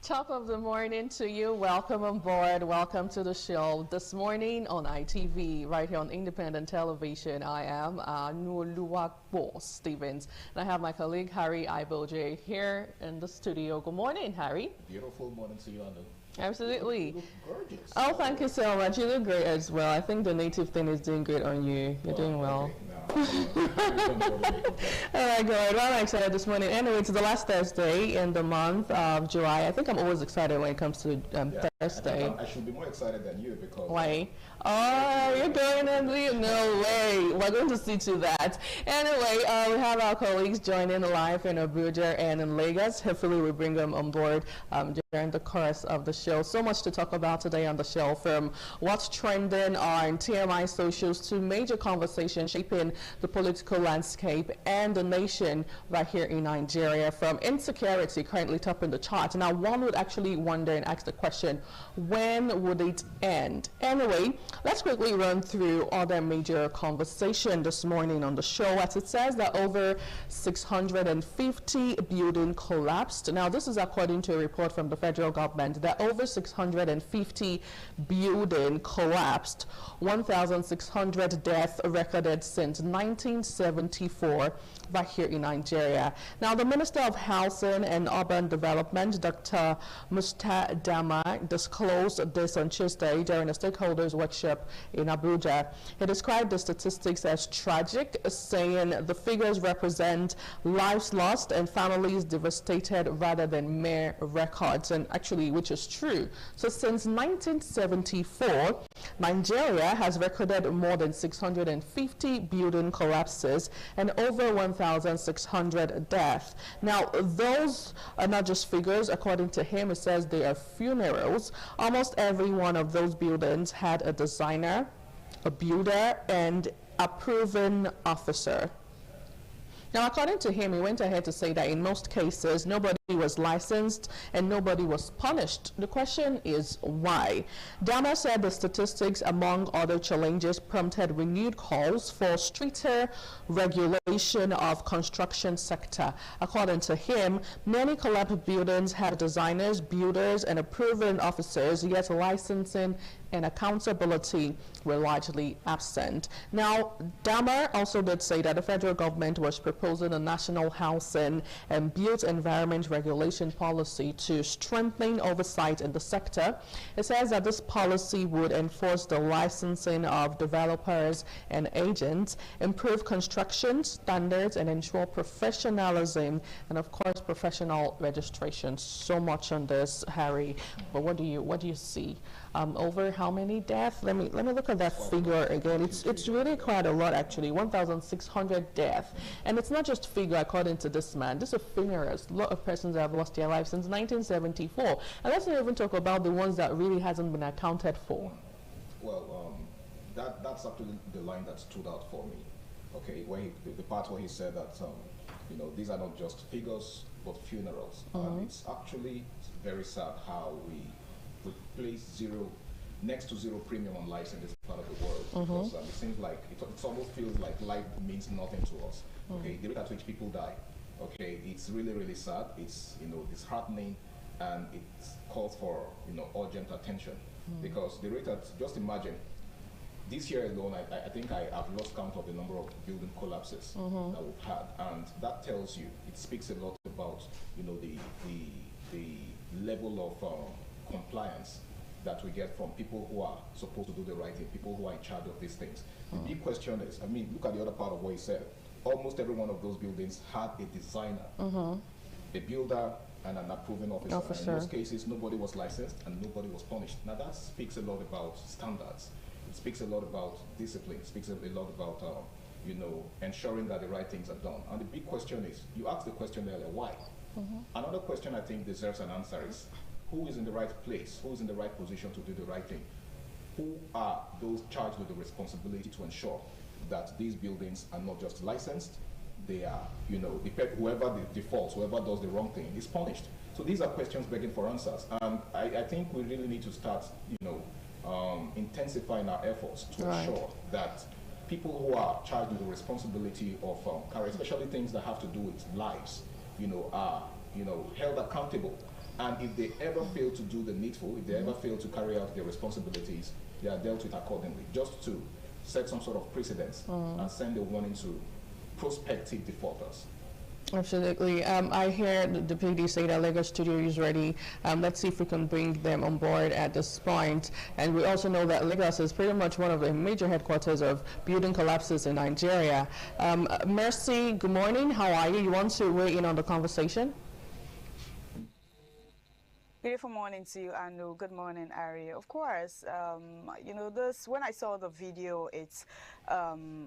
Top of the morning to you. Welcome on board. Welcome to the show. This morning on ITV, right here on Independent Television, I am Nuluwakbo Stevens. And I have my colleague Harry Iboje here in the studio. Good morning, Harry. Beautiful morning to you, Anu. Absolutely. You look gorgeous. Oh, thank you so much. You look great as well. I think the native thing is doing great on you. You're doing well. Okay. No, Oh my God, well, I'm excited this morning. Anyway, it's the last Thursday in the month of July. I think I'm always excited when it comes to Thursday. I should be more excited than you because... Why? Oh, you're going to leave? No way. We're going to see to that. Anyway, we have our colleagues joining live in Abuja and in Lagos. Hopefully we bring them on board during the course of the show. So much to talk about today on the show, from what's trending on TMI socials to major conversations shaping the political landscape and the nation right here in Nigeria, from insecurity currently topping the chart. Now, one would actually wonder and ask the question, when would it end? Anyway, let's quickly run through other major conversation this morning on the show. As it says that over 650 buildings collapsed. Now, this is according to a report from the federal government that over 650 buildings collapsed, 1,600 deaths recorded since 1974 right here in Nigeria. Now, the Minister of Housing and Urban Development, Dr. Musta Dama, disclosed this on Tuesday during a stakeholders workshop in Abuja. He described the statistics as tragic, saying the figures represent lives lost and families devastated rather than mere records, and actually, which is true. So since 1974, Nigeria has recorded more than 650 building collapses and over 1,600 deaths. Now, those are not just figures. According to him, it says they are funerals. Almost every one of those buildings had a designer, a builder, and a proven officer. Now, according to him, he went ahead to say that in most cases, nobody was licensed and nobody was punished. The question is why? Dama said the statistics, among other challenges, prompted renewed calls for stricter regulation of construction sector. According to him, many collapsed buildings had designers, builders, and proven officers, yet licensing and accountability were largely absent. Now, Dama also did say that the federal government was proposing a national housing and built environment regulation policy to strengthen oversight in the sector. It says that this policy would enforce the licensing of developers and agents, improve construction standards, and ensure professionalism and, of course, professional registration. So much on this, Harry. But what do you see? Over how many deaths? Let me look at that figure again. It's really quite a lot, actually. 1,600 deaths, and it's not just figure according to this man. This is funerals. A lot of persons have lost their lives since 1974, and let's not even talk about the ones that really hasn't been accounted for. Well, that's actually the line that stood out for me. Okay, where the part where he said that these are not just figures but funerals. It's actually very sad how we place next to zero premium on lives in this part of the world, because it seems like it almost feels like life means nothing to us. Okay, the rate at which people die, okay, it's really, really sad. It's disheartening, and it calls for urgent attention, because the rate at, just imagine, this year alone, I think I have lost count of the number of building collapses that we've had, and that tells you, it speaks a lot about the level of compliance that we get from people who are supposed to do the right thing, people who are in charge of these things. The big question is, look at the other part of what he said. Almost every one of those buildings had a designer, a builder, and an approving officer. In most cases, nobody was licensed and nobody was punished. Now that speaks a lot about standards. It speaks a lot about discipline. It speaks a lot about ensuring that the right things are done. And the big question is, you asked the question earlier, why? Another question I think deserves an answer is, who is in the right place? Who is in the right position to do the right thing? Who are those charged with the responsibility to ensure that these buildings are not just licensed, they are, whoever defaults, whoever does the wrong thing is punished. So these are questions begging for answers. And I think we really need to start, intensifying our efforts to ensure that people who are charged with the responsibility of especially things that have to do with lives, are, held accountable. And if they ever fail to do the needful, if they ever fail to carry out their responsibilities, they are dealt with accordingly, just to set some sort of precedence and send a warning to prospective defaulters. Absolutely. I hear the PD say that Lagos Studio is ready. Let's see if we can bring them on board at this point. And we also know that Lagos is pretty much one of the major headquarters of building collapses in Nigeria. Mercy, good morning. How are you? You want to weigh in on the conversation? Beautiful morning to you, Anu. Good morning, Ari. Of course, you know, this, when I saw the video, it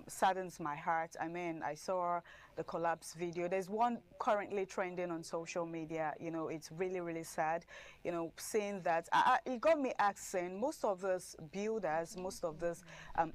saddens my heart. I mean, I saw the collapse video. There's one currently trending on social media. You know, it's really, really sad, you know, seeing that. It got me asking, most of these builders, most of these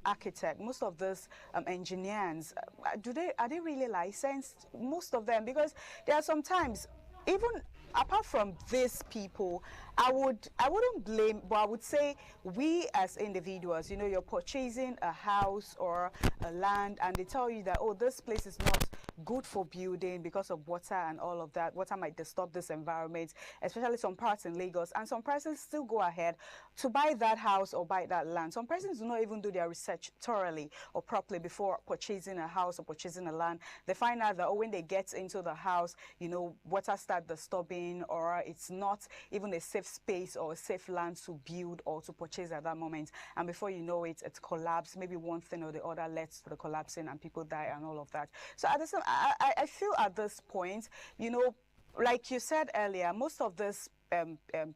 architects, most of these engineers, are they really licensed? Most of them, because there are sometimes, even apart from these people, I wouldn't blame, but I would say we as individuals, you know, you're purchasing a house or a land and they tell you that, oh, this place is not good for building because of water and all of that. Water might disturb this environment, especially some parts in Lagos. And some persons still go ahead to buy that house or buy that land. Some persons do not even do their research thoroughly or properly before purchasing a house or purchasing a land. They find out that, oh, when they get into the house, you know, water start disturbing, or it's not even a safe space or a safe land to build or to purchase at that moment. And before you know it, it's collapsed. Maybe one thing or the other led to the collapsing and people die and all of that. So at this, I feel at this point, you know, like you said earlier, most of this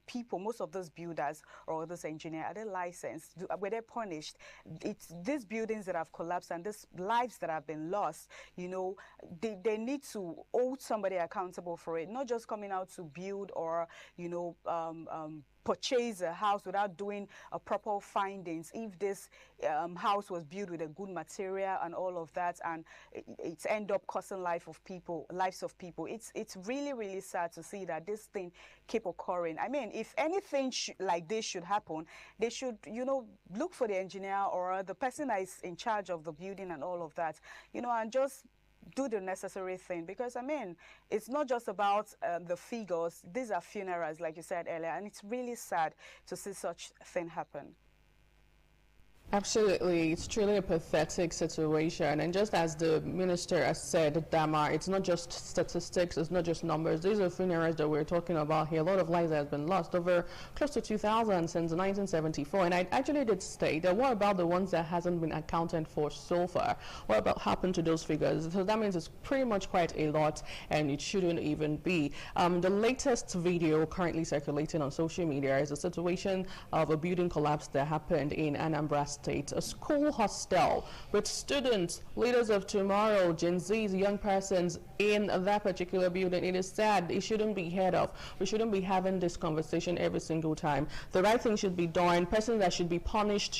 people, most of those builders or those engineers, are they licensed? Were they punished? It's these buildings that have collapsed and these lives that have been lost, you know, they need to hold somebody accountable for it, not just coming out to build or, you know, purchase a house without doing a proper findings. If this house was built with a good material and all of that, and it's end up costing lives of people, it's really, really sad to see that this thing keep occurring. I mean, if anything like this should happen, they should, you know, look for the engineer or the person that is in charge of the building and all of that, you know, and just do the necessary thing. Because I mean, it's not just about the figures. These are funerals, like you said earlier, and it's really sad to see such thing happen. Absolutely, it's truly a pathetic situation, and just as the minister has said, Dama, it's not just statistics, it's not just numbers. These are funerals that we're talking about here. A lot of lives have been lost, over close to 2,000 since 1974, and I actually did state that what about the ones that hasn't been accounted for so far? What about happened to those figures? So that means it's pretty much quite a lot, and it shouldn't even be. The latest video currently circulating on social media is a situation of a building collapse that happened in Anambra State, a school hostel with students, leaders of tomorrow, Gen Zs, young persons in that particular building. It is sad. It shouldn't be heard of. We shouldn't be having this conversation every single time. The right thing should be done. Persons that should be punished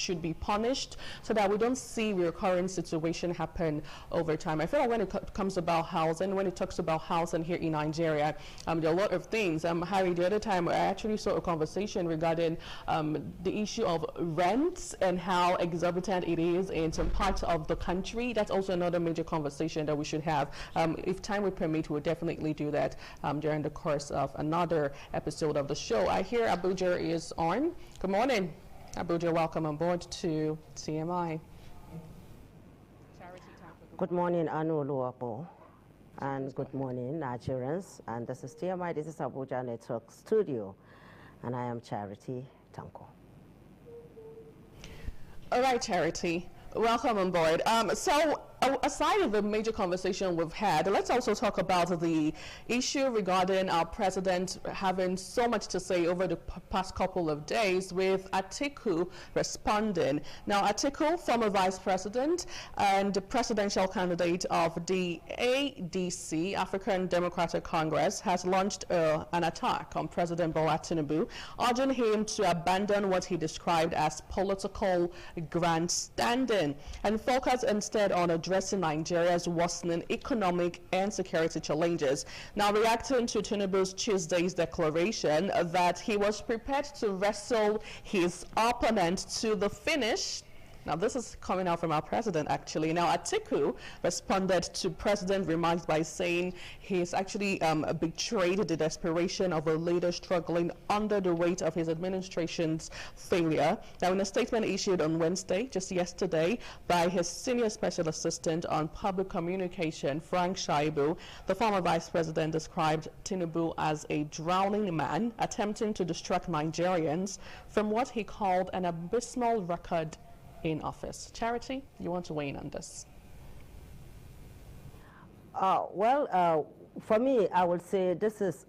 so that we don't see recurring situation happen over time. I feel like when it comes about house and when it talks about house and here in Nigeria, there are a lot of things. Harry, the other time I actually saw a conversation regarding the issue of rents and how exorbitant it is in some parts of the country. That's also another major conversation that we should have. If time would permit, we'll definitely do that during the course of another episode of the show. I hear Abuja is on. Good morning, Abuja. Welcome on board to TMI. Good morning, Anu Luapo, and good morning, Nigerians. And this is TMI. This is Abuja Network Studio, and I am Charity Tanko. All right, Charity, welcome on board. So aside of the major conversation we've had, let's also talk about the issue regarding our president having so much to say over the past couple of days, with Atiku responding. Now, Atiku, former vice president and the presidential candidate of the ADC, African Democratic Congress, has launched an attack on President Bola Tinubu, urging him to abandon what he described as political grandstanding and focus instead on addressing Nigeria's worsening economic and security challenges. Now, reacting to Tinubu's Tuesday's declaration that he was prepared to wrestle his opponent to the finish, Now, this is coming out from our president, actually. Now, Atiku responded to president remarks by saying he's actually betrayed the desperation of a leader struggling under the weight of his administration's failure. Now, in a statement issued on Wednesday, just yesterday, by his senior special assistant on public communication, Frank Shaibu, the former vice president described Tinubu as a drowning man attempting to distract Nigerians from what he called an abysmal record in office. Charity, you want to weigh in on this? For me, I would say this is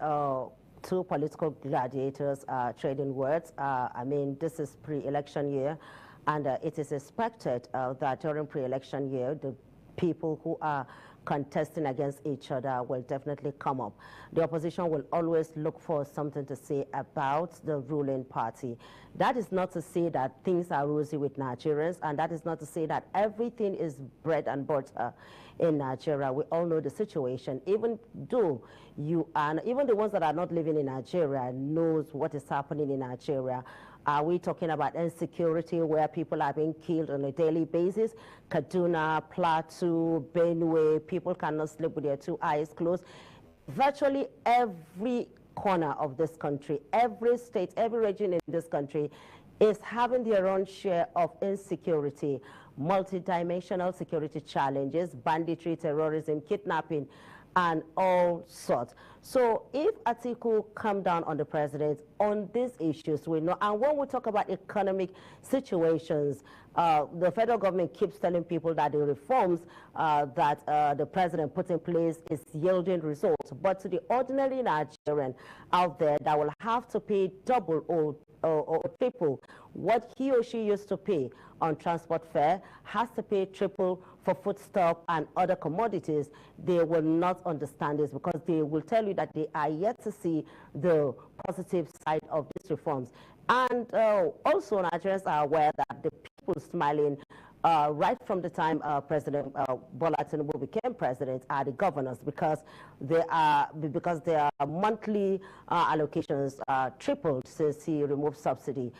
two political gladiators trading words. I mean, this is pre-election year, and it is expected that during pre-election year, the people who are contesting against each other will definitely come up. The opposition will always look for something to say about the ruling party. That is not to say that things are rosy with Nigerians, and that is not to say that everything is bread and butter in Nigeria. We all know the situation. Even though even the ones that are not living in Nigeria knows what is happening in Nigeria. Are we talking about insecurity where people are being killed on a daily basis? Kaduna, Plateau, Benue, people cannot sleep with their two eyes closed. Virtually every corner of this country, every state, every region in this country is having their own share of insecurity, multidimensional security challenges, banditry, terrorism, kidnapping, and all sorts. So if Atiku come down on the president on these issues, we know, and when we talk about economic situations, the federal government keeps telling people that the reforms that the president put in place is yielding results. But to the ordinary Nigerian out there that will have to pay double or triple what he or she used to pay on transport fare, has to pay triple for foodstuff and other commodities, they will not understand this, because they will tell you that they are yet to see the positive side of these reforms. And also Nigerians are aware that the people smiling right from the time President Bola Tinubu became president are the governors, because their monthly allocations tripled since he removed subsidy.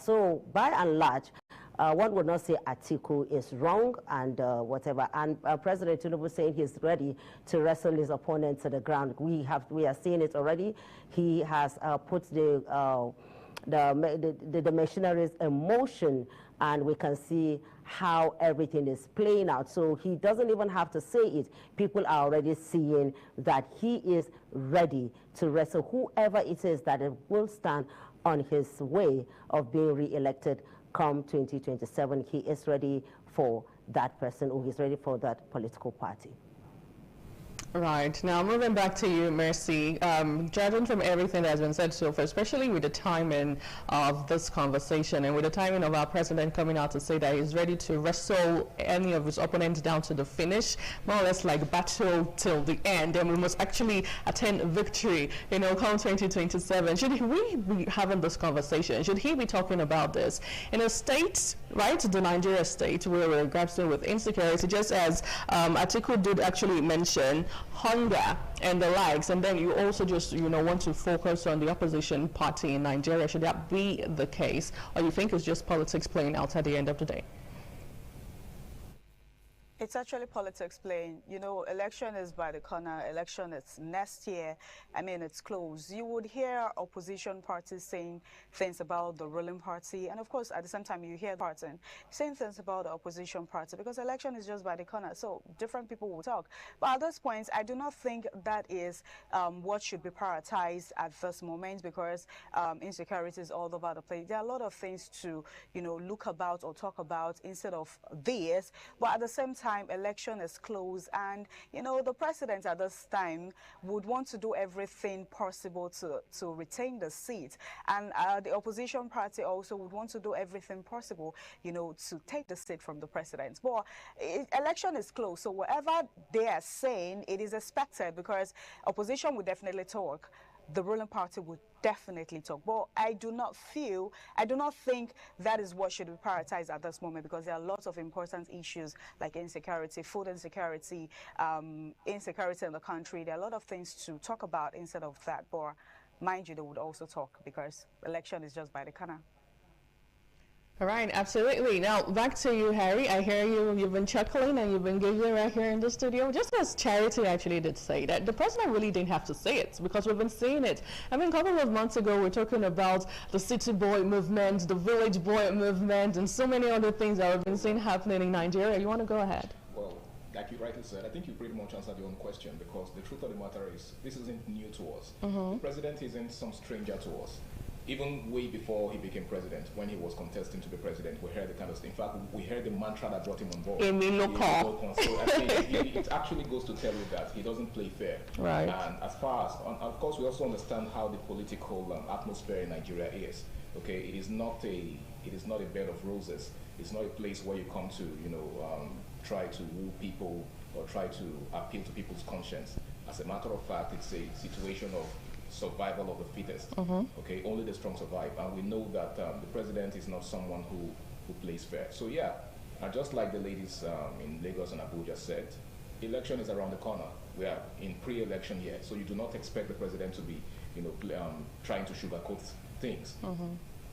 So by and large, one would not say Atiku is wrong and whatever. And President Tinubu saying he's ready to wrestle his opponent to the ground. We are seeing it already. He has put the machineries in motion, and we can see how everything is playing out. So he doesn't even have to say it. People are already seeing that he is ready to wrestle whoever it is that will stand on his way of being re-elected come 2027. He is ready for that person, or he's ready for that political party. Right. Now, moving back to you, Mercy, judging from everything that has been said so far, especially with the timing of this conversation and with the timing of our president coming out to say that he's ready to wrestle any of his opponents down to the finish, more or less like battle till the end, and we must actually attain victory, you know, come 2027. Should we be having this conversation? Should he be talking about this? In a state, right, the Nigeria state, where we're grappling with insecurity, just as Atiku did actually mention hunger and the likes, and then you also just, you know, want to focus on the opposition party in Nigeria. Should that be the case, or you think it's just politics playing out at the end of the day? It's actually politics playing. You know, election is by the corner. Election is next year. I mean, it's close. You would hear opposition parties saying things about the ruling party. And of course, at the same time, you hear party saying things about the opposition party, because election is just by the corner. So different people will talk. But at this point, I do not think that is what should be prioritized at this moment, because insecurity is all over the place. There are a lot of things to, you know, look about or talk about instead of this. But at the same time, election is close, and you know, the president at this time would want to do everything possible to retain the seat, and the opposition party also would want to do everything possible, you know, to take the seat from the president. But election is close, so whatever they are saying, it is expected, because opposition would definitely talk, the ruling party would definitely talk. But I do not think that is what should be prioritized at this moment, because there are lots of important issues like insecurity, food insecurity, insecurity in the country. There are a lot of things to talk about instead of that. But mind you, they would also talk, because election is just by the corner. All right, absolutely. Now, back to you, Harry. I hear you've been chuckling and you've been giggling right here in the studio. Just as Charity actually did say that the president really didn't have to say it because we've been seeing it. I mean, a couple of months ago, we were talking about the city boy movement, the village boy movement, and so many other things that we've been seeing happening in Nigeria. You want to go ahead? Well, like you rightly said, I think you pretty much answered your own question because the truth of the matter is this isn't new to us. The president isn't some stranger to us. Even way before he became president, when he was contesting to be president, we heard the kind of thing. In fact, we heard the mantra that brought him on board. So I think it actually goes to tell you that he doesn't play fair. Right. And as far as, of course, we also understand how the political atmosphere in Nigeria is. Okay, it is not a bed of roses. It's not a place where you come to, try to woo people or try to appeal to people's conscience. As a matter of fact, it's a situation of survival of the fittest. Okay, only the strong survive, and we know that the president is not someone who plays fair. So yeah, just like the ladies in Lagos and Abuja said, election is around the corner. We are in pre-election year, so you do not expect the president to be, trying to sugarcoat things.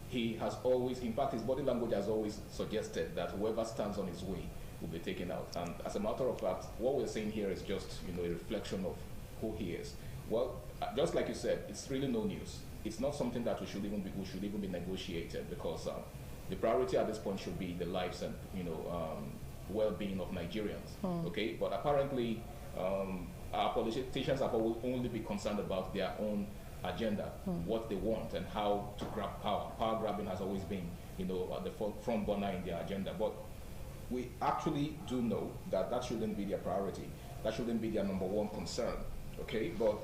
He has always, in fact, his body language has always suggested that whoever stands on his way will be taken out. And as a matter of fact, what we're saying here is just, a reflection of who he is. Well, just like you said, it's really no news. It's not something that we should even be negotiated because the priority at this point should be the lives and well-being of Nigerians. Okay, but apparently our politicians have only been concerned about their own agenda, what they want, and how to grab power. Power grabbing has always been, the front burner in their agenda. But we actually do know that that shouldn't be their priority. That shouldn't be their number one concern. Okay, but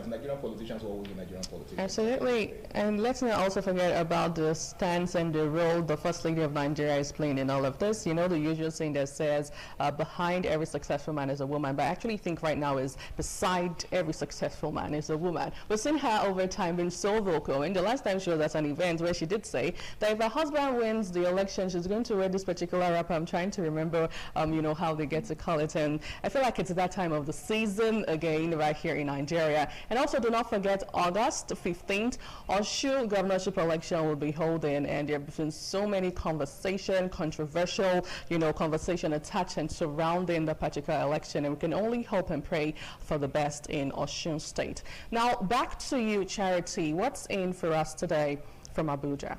Nigerian politicians are always Nigerian politicians. Absolutely. And let's not also forget about the stance and the role the First Lady of Nigeria is playing in all of this. The usual saying that says behind every successful man is a woman, but I actually think right now is beside every successful man is a woman. We've seen her over time being so vocal. And the last time she was at an event where she did say that if her husband wins the election, she's going to wear this particular wrapper. I'm trying to remember, how they get to call it. And I feel like it's that time of the season again right here in Nigeria. And also do not forget August 15th, Osun governorship election will be holding, and there have been so many controversial, conversation attached and surrounding the particular election, and we can only hope and pray for the best in Osun State. Now, back to you, Charity. What's in for us today from Abuja?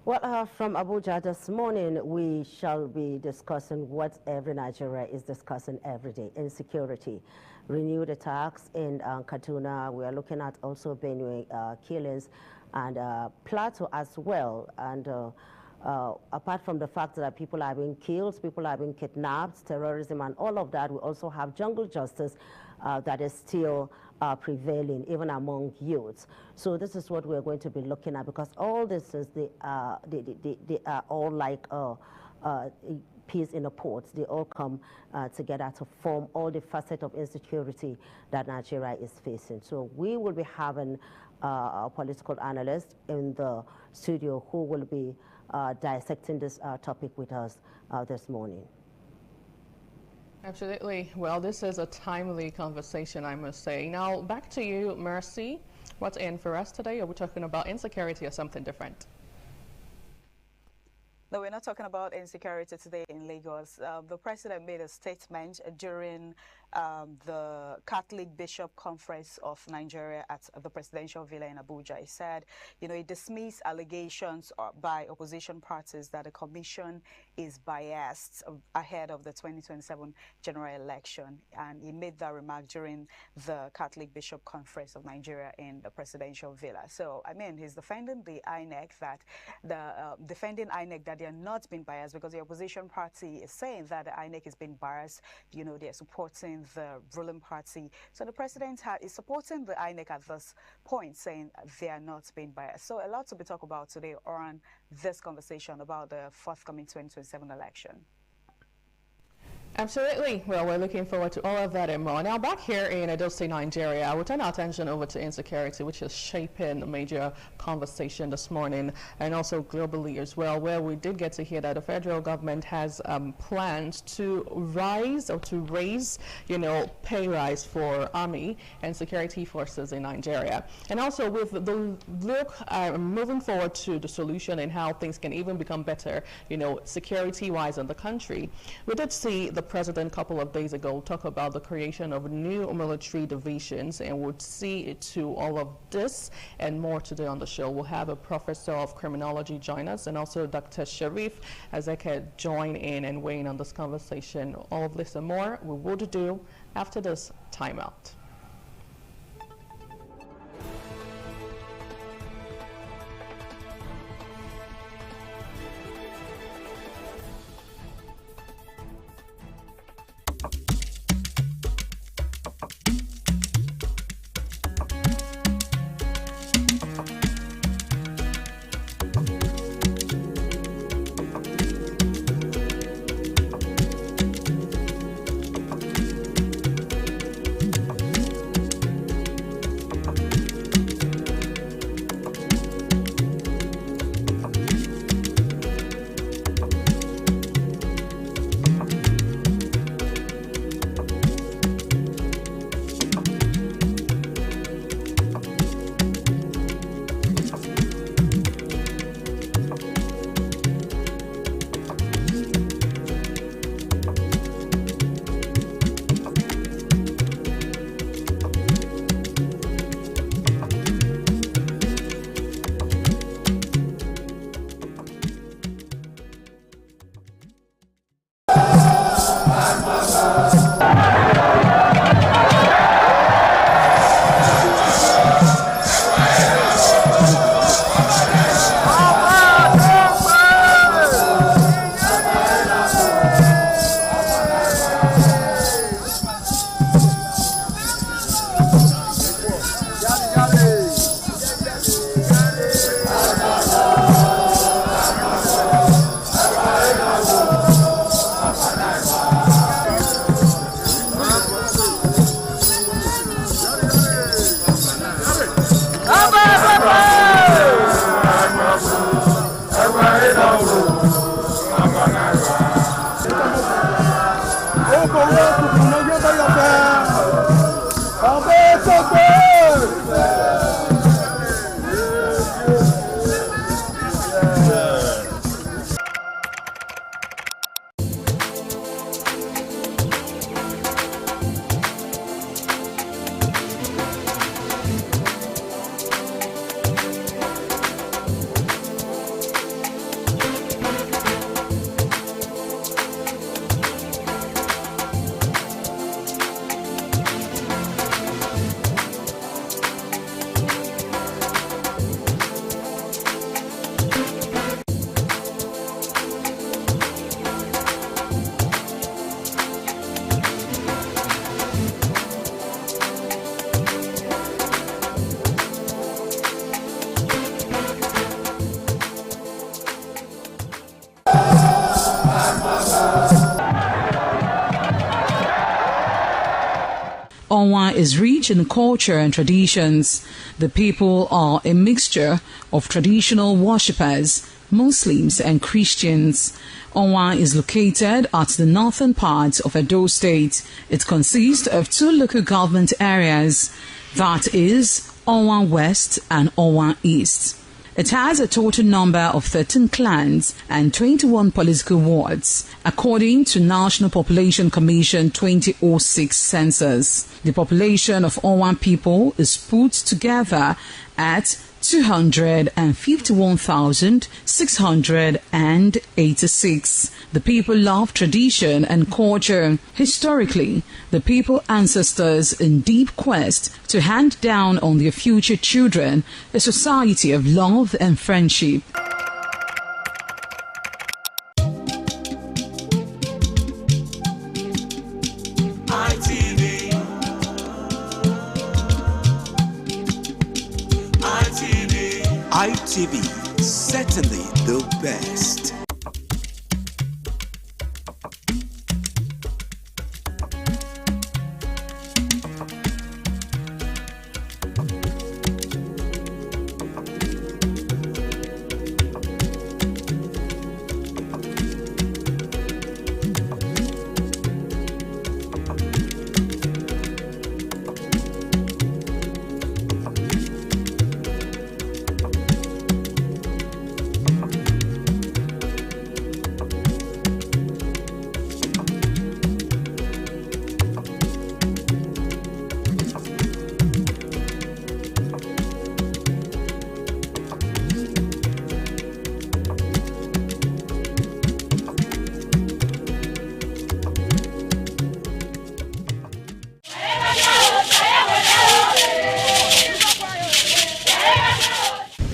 Well, from Abuja this morning, we shall be discussing what every Nigeria is discussing every day: insecurity, renewed attacks in Kaduna. We are looking at also Benue killings and Plateau as well. And apart from the fact that people are being killed, people are being kidnapped, terrorism and all of that, we also have jungle justice that is still prevailing even among youths. So this is what we're going to be looking at, because all this is they are all like peas in a pot. They all come together to form all the facets of insecurity that Nigeria is facing. So we will be having a political analyst in the studio who will be dissecting this topic with us this morning. Absolutely. Well, this is a timely conversation, I must say. Now, back to you, Mercy. What's in for us today? Are we talking about insecurity or something different? No, we're not talking about insecurity today in Lagos. The president made a statement during the Catholic Bishop Conference of Nigeria at the Presidential Villa in Abuja. He said, he dismissed allegations by opposition parties that the commission is biased ahead of the 2027 general election. And he made that remark during the Catholic Bishop Conference of Nigeria in the Presidential Villa. So, he's defending the INEC that they are not being biased, because the opposition party is saying that the INEC is being biased. They're supporting the ruling party. So the president is supporting the INEC at this point, saying they are not being biased. So a lot to be talked about today on this conversation about the forthcoming 2027 election. Absolutely. Well, we're looking forward to all of that and more. Now, back here in Edo State, Nigeria, we'll turn our attention over to insecurity, which is shaping a major conversation this morning, and also globally as well, where we did get to hear that the federal government has plans to raise, pay rise for army and security forces in Nigeria. And also with the look moving forward to the solution and how things can even become better, security-wise in the country. We did see the president a couple of days ago talk about the creation of new military divisions, and we'll see to all of this and more today on the show. We'll have a professor of criminology join us, and also Dr. Sharif Ezeke join in and weigh in on this conversation. All of this and more we will do after this timeout. Onwa is rich in culture and traditions. The people are a mixture of traditional worshippers, Muslims and Christians. Onwa is located at the northern part of Edo State. It consists of two local government areas, that is Onwa West and Onwa East. It has a total number of 13 clans and 21 political wards, according to National Population Commission 2006 census. The population of Onwa people is put together at 251,686. The people love tradition and culture. Historically, the people ancestors in deep quest to hand down on their future children a society of love and friendship. ITV, certainly the best.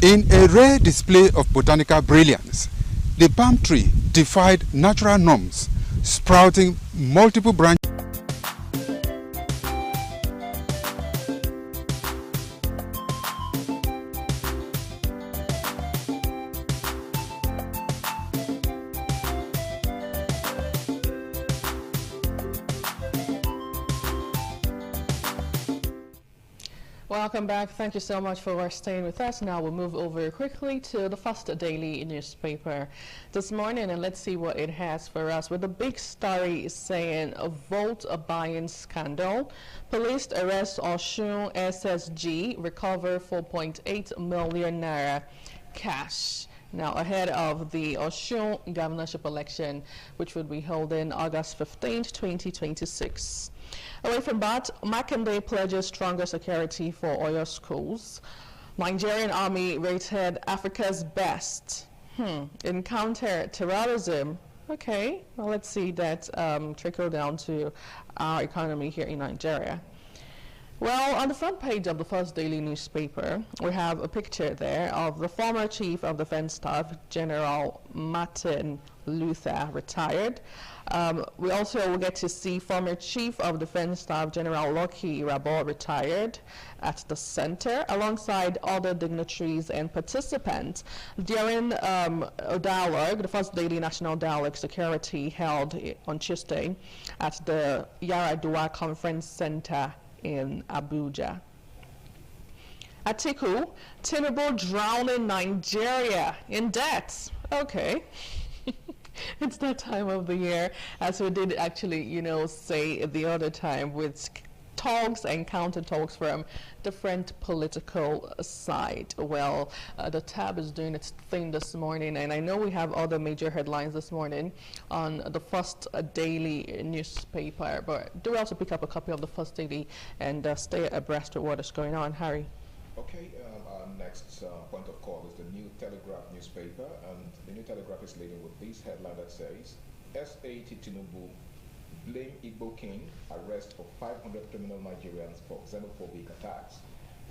In a rare display of botanical brilliance, the palm tree defied natural norms, sprouting multiple branches. Welcome back. Thank you so much for staying with us. Now we'll move over quickly to the first daily newspaper this morning, and let's see what it has for us. With the big story saying a vote buying scandal. Police arrest Osun SSG, recover 4.8 million naira cash. Now, ahead of the Osun governorship election, which will be held in August 15th, 2026. Away from that, Makinde pledges stronger security for Oyo schools. Nigerian army rated Africa's best in counter-terrorism. Okay, well, let's see that trickle down to our economy here in Nigeria. Well, on the front page of the first daily newspaper, we have a picture there of the former Chief of Defense Staff, General Martin Luther, retired. We also will get to see former Chief of Defense Staff, General Lucky Rabo, retired at the center, alongside other dignitaries and participants during a dialogue, the first daily national dialogue security held on Tuesday at the Yaradua Conference Center in Abuja. Atiku, Tinubu drowning Nigeria in debt. Okay. It's that time of the year, as we did actually, say the other time, with talks and counter talks from different political side. Well, the tab is doing its thing this morning, and I know we have other major headlines this morning on the first daily newspaper, but do also pick up a copy of the first daily and stay abreast of what is going on. Harry. Okay, our next point of call is the New Telegraph newspaper, and the New Telegraph is leading with this headline that says, S80 Tinubu blame Igbo King, arrest of 500 criminal Nigerians for xenophobic attacks.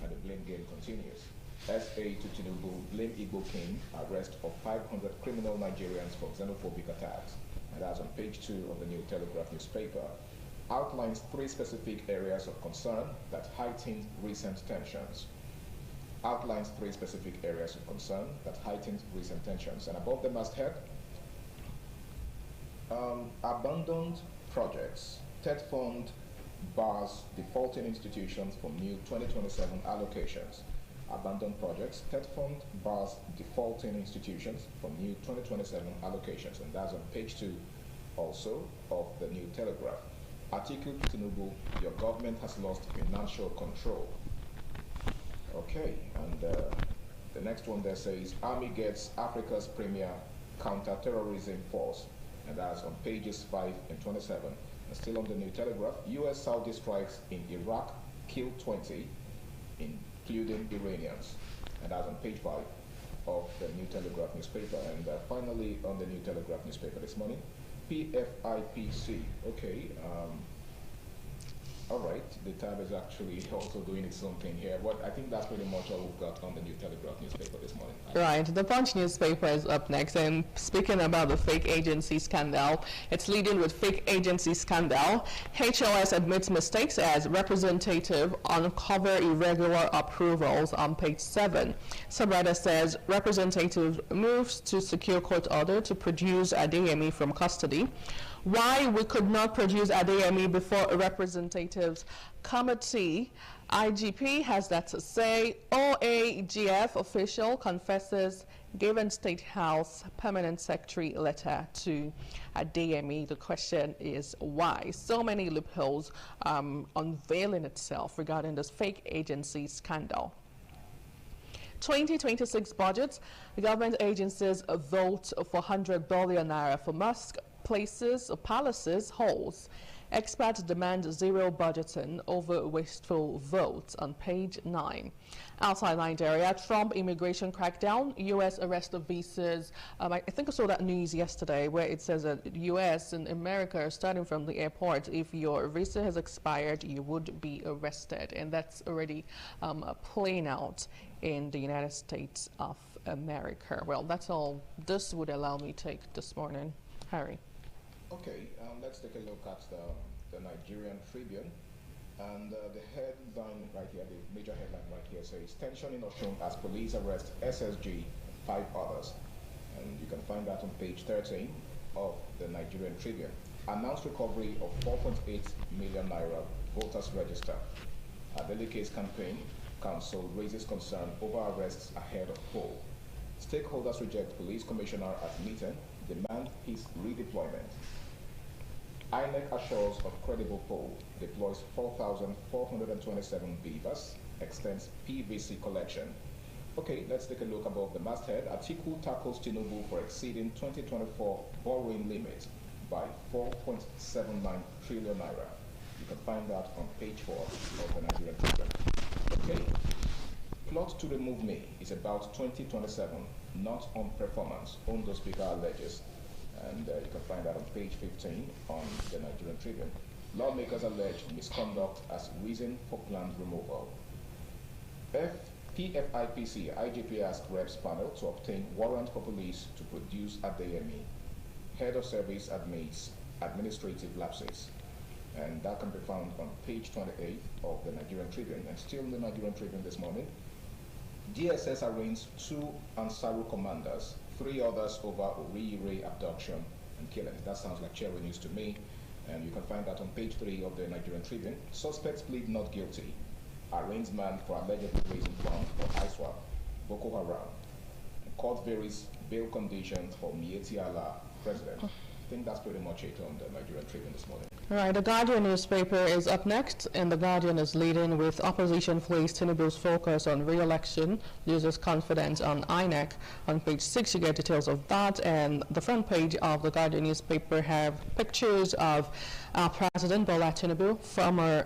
And the blame game continues. S80 Tinubu blame Igbo King, arrest of 500 criminal Nigerians for xenophobic attacks. And that's on page 2 of the New Telegraph newspaper. Outlines 3 specific areas of concern that heightened recent tensions. Outlines 3 specific areas of concern that heightened recent tensions. And above the masthead, abandoned projects. TED Fund bars defaulting institutions from new 2027 allocations. Abandoned projects. TED Fund bars defaulting institutions from new 2027 allocations. And that's on page 2 also of the New Telegraph. Atiku Tinubu, your government has lost financial control. Okay, and the next one there says, Army gets Africa's premier counter-terrorism force. And that's on pages 5 and 27. And still on the New Telegraph, U.S. Saudi strikes in Iraq kill 20, including Iranians. And that's on page 5 of the New Telegraph newspaper. And finally, on the New Telegraph newspaper this morning, PFIPC. Okay, all right, the tab is actually also doing its own thing here, but I think that's pretty much all we've got on the New Telegraph newspaper this morning. Right, the Punch newspaper is up next, and speaking about the fake agency scandal, it's leading with fake agency scandal. HOS admits mistakes as representative uncover irregular approvals on page 7. Subreddit says representative moves to secure court order to produce Adeyemi from custody. Why we could not produce Adeyemi before a representatives committee. IGP has that to say. OAGF official confesses given State House Permanent Secretary letter to Adeyemi. The question is why? So many loopholes unveiling itself regarding this fake agency scandal. 2026 budget, the government agencies vote for 100 billion naira for mosque, places or palaces, halls, Experts demand zero budgeting over wasteful votes on page 9. Outside Nigeria, Trump immigration crackdown, U.S. arrest of visas. I think I saw that news yesterday where it says that U.S. and America are starting from the airport. If your visa has expired, you would be arrested. And that's already playing out in the United States of America. Well, that's all this would allow me to take this morning. Harry. Okay, let's take a look at the Nigerian Tribune. And the headline right here, the major headline right here says, tension in Osun as police arrest SSG, 5 others. And you can find that on page 13 of the Nigerian Tribune. Announced recovery of 4.8 million naira voters register. Adelike's campaign council raises concern over arrests ahead of poll. Stakeholders reject police commissioner at meeting, demand his redeployment. INEC assures of credible poll, deploys 4,427 beavers, extends PVC collection. Okay, let's take a look above the masthead. Atiku tackles Tinubu for exceeding 2024 borrowing limit by 4.79 trillion naira. You can find that on page 4 of the Nigerian Tribune. Okay, plot to remove me is about 2027, not on performance, Ondo Speaker alleges. And you can find that on page 15 on the Nigerian Tribune. Lawmakers allege misconduct as reason for planned removal. PFIPC IGP asked Reps panel to obtain warrant for police to produce Adeyemi. Head of service admits administrative lapses. And that can be found on page 28 of the Nigerian Tribune. And still in the Nigerian Tribune this morning, DSS arraigns 2 Ansaru commanders, 3 others over Oriire abduction and killing. That sounds like cherry news to me. And you can find that on page 3 of the Nigerian Tribune. Suspects plead not guilty. Arraigns man for allegedly raising funds for ISWAP, Boko Haram. Court varies bail conditions for Mieti Allah, president. I think that's pretty much it on the Nigerian Tribune this morning. Right, the Guardian newspaper is up next, and the Guardian is leading with opposition flees Tinubu's focus on re-election, loses confidence on INEC. On page 6, you get details of that, and the front page of the Guardian newspaper have pictures of our President Bola Tinubu, former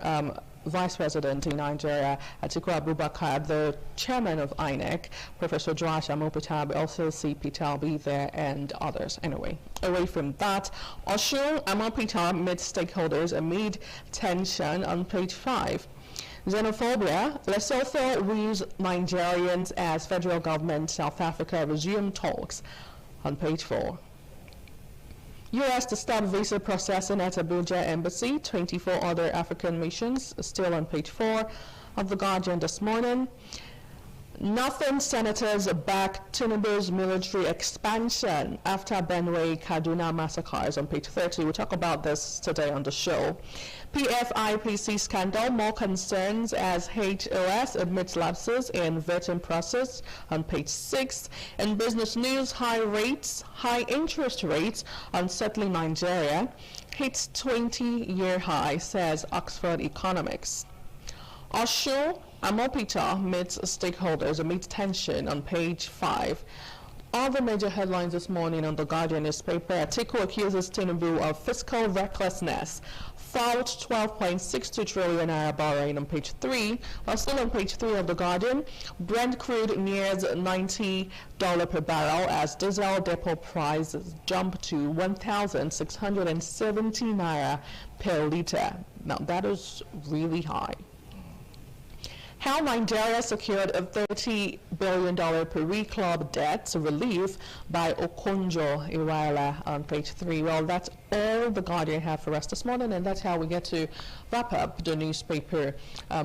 Vice President in Nigeria, Atiku Abubakar, the chairman of INEC, Professor Joash Amopitab, also see Peter Obi there, and others. Anyway, away from that, Osun Amopitab meets stakeholders amid tension on page 5. Xenophobia, Lesotho woos Nigerians as federal government South Africa resume talks on page 4. U.S. to stop visa processing at Abuja Embassy, 24 other African missions, still on page 4 of The Guardian this morning. Nothing senators back Tinubu's military expansion after Benue Kaduna massacres on page 30. We'll talk about this today on the show. PFIPC scandal, more concerns as HOS admits lapses in vetting process on page 6. In business news, high interest rates unsettling Nigeria hits 20-year high, says Oxford Economics. Osun Amopita meets stakeholders amid tension on page 5. All the major headlines this morning on the Guardian newspaper. Atiku accuses Tinubu of fiscal recklessness. Filed 12.62 trillion naira borrowing on page 3. While still on page 3 of the Guardian, Brent crude nears $90 per barrel as diesel depot prices jump to 1,670 naira per litre. Now that is really high. How Nigeria secured a $30 billion Peru Club debt relief by Okonjo-Iweala on page 3. Well, that's all the Guardian have for us this morning, and that's how we get to wrap up the newspaper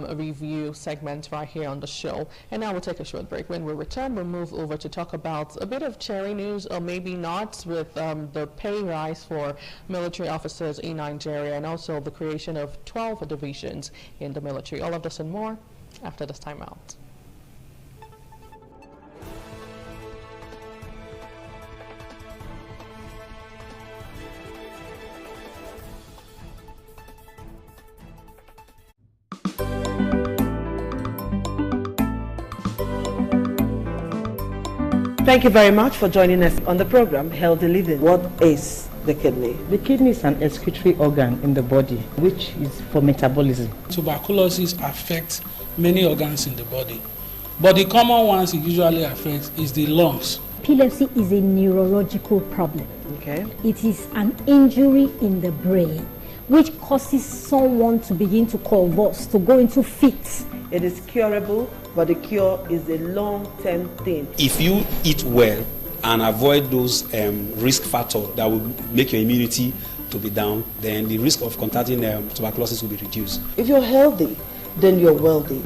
review segment right here on the show. And now we'll take a short break. When we return, we'll move over to talk about a bit of cherry news, or maybe not, with the pay rise for military officers in Nigeria, and also the creation of 12 divisions in the military. All of this and more after this time out. Thank you very much for joining us on the program Healthy Living. What is the kidney? The kidney is an excretory organ in the body, which is for metabolism. Tuberculosis affects many organs in the body, but the common ones it usually affects is the lungs. Epilepsy is a neurological problem. Okay. It is an injury in the brain which causes someone to begin to convulse, to go into fits. It is curable, but the cure is a long-term thing. If you eat well and avoid those risk factors that will make your immunity to be down, then the risk of contracting tuberculosis will be reduced. If you're healthy, then you're wealthy.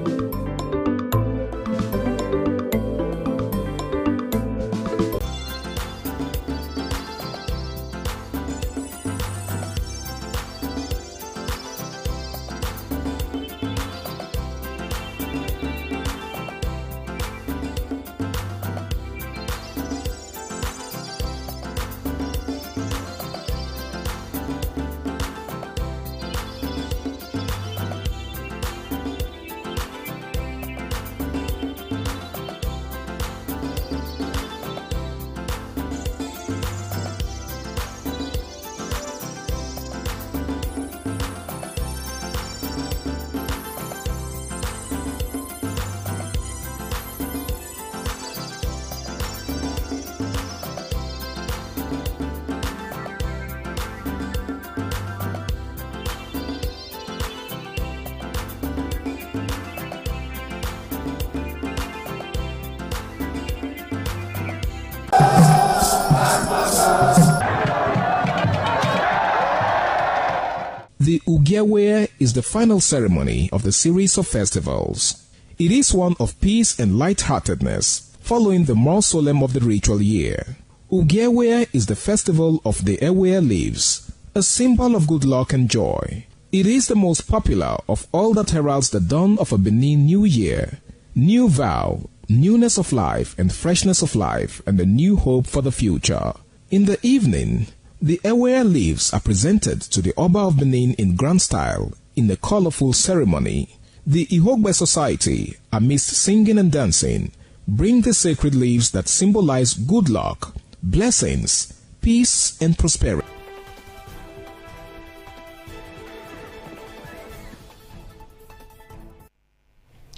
The Ugewe is the final ceremony of the series of festivals. It is one of peace and lightheartedness, following the more solemn of the ritual year. Ugewe is the festival of the Ewe leaves, a symbol of good luck and joy. It is the most popular of all that heralds the dawn of a Benin New Year, new vow, newness of life and freshness of life, and a new hope for the future. In the evening, the Ewe leaves are presented to the Oba of Benin in grand style in a colorful ceremony. The Ihogbe Society, amidst singing and dancing, bring the sacred leaves that symbolize good luck, blessings, peace, and prosperity.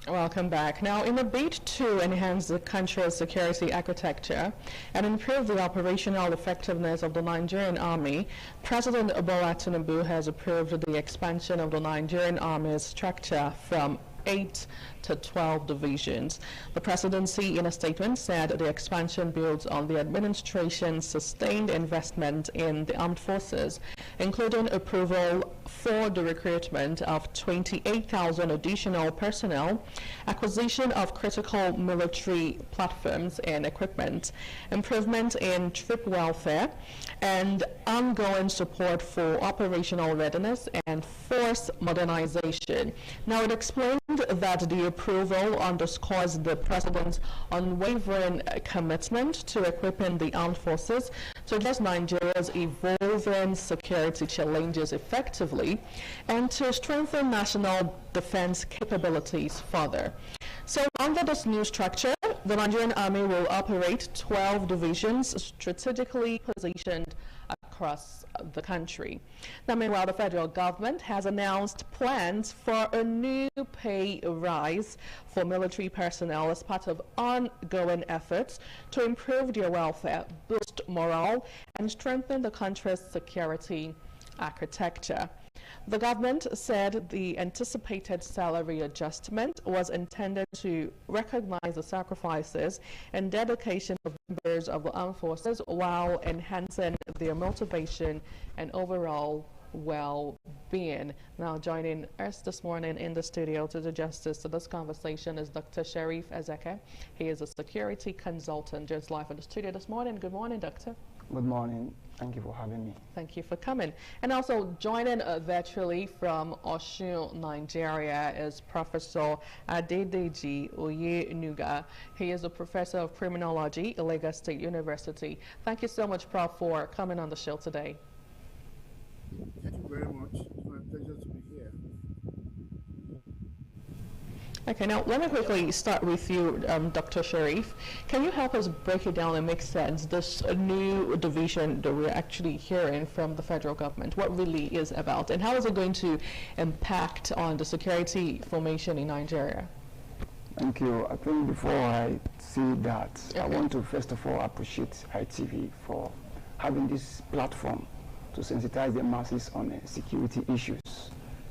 Welcome back. Now, in a bid to enhance the country's security architecture and improve the operational effectiveness of the Nigerian Army, President Bola Tinubu has approved the expansion of the Nigerian Army's structure from 8 to 12 divisions. The presidency, in a statement, said the expansion builds on the administration's sustained investment in the armed forces, including approval for the recruitment of 28,000 additional personnel, acquisition of critical military platforms and equipment, improvement in troop welfare, and ongoing support for operational readiness and force modernization. Now, it explained that the approval underscores the President's unwavering commitment to equipping the armed forces to address Nigeria's evolving security challenges effectively and to strengthen national defense capabilities further. So under this new structure, the Nigerian Army will operate 12 divisions strategically positioned across the country. Now, meanwhile, the federal government has announced plans for a new pay rise for military personnel as part of ongoing efforts to improve their welfare, boost morale, and strengthen the country's security architecture. The government said the anticipated salary adjustment was intended to recognize the sacrifices and dedication of members of the armed forces while enhancing their motivation and overall well-being. Now, joining us this morning in the studio to do justice to this conversation is Dr. Sharif Ezeke. He is a security consultant, just live in the studio this morning. Good morning, Doctor. Good morning. Thank you for having me. Thank you for coming. And also joining virtually from Osun, Nigeria is Professor Adedeji Oyenuga. He is a professor of criminology at Lagos State University. Thank you so much, Prof, for coming on the show today. Thank you very much. It's my pleasure to be here. Okay, now let me quickly start with you, Dr. Sharif. Can you help us break it down and make sense, this new division that we're actually hearing from the federal government, what really is about, and how is it going to impact on the security formation in Nigeria? Thank you. I think before I say that, I want to first of all appreciate ITV for having this platform to sensitize the masses on security issues.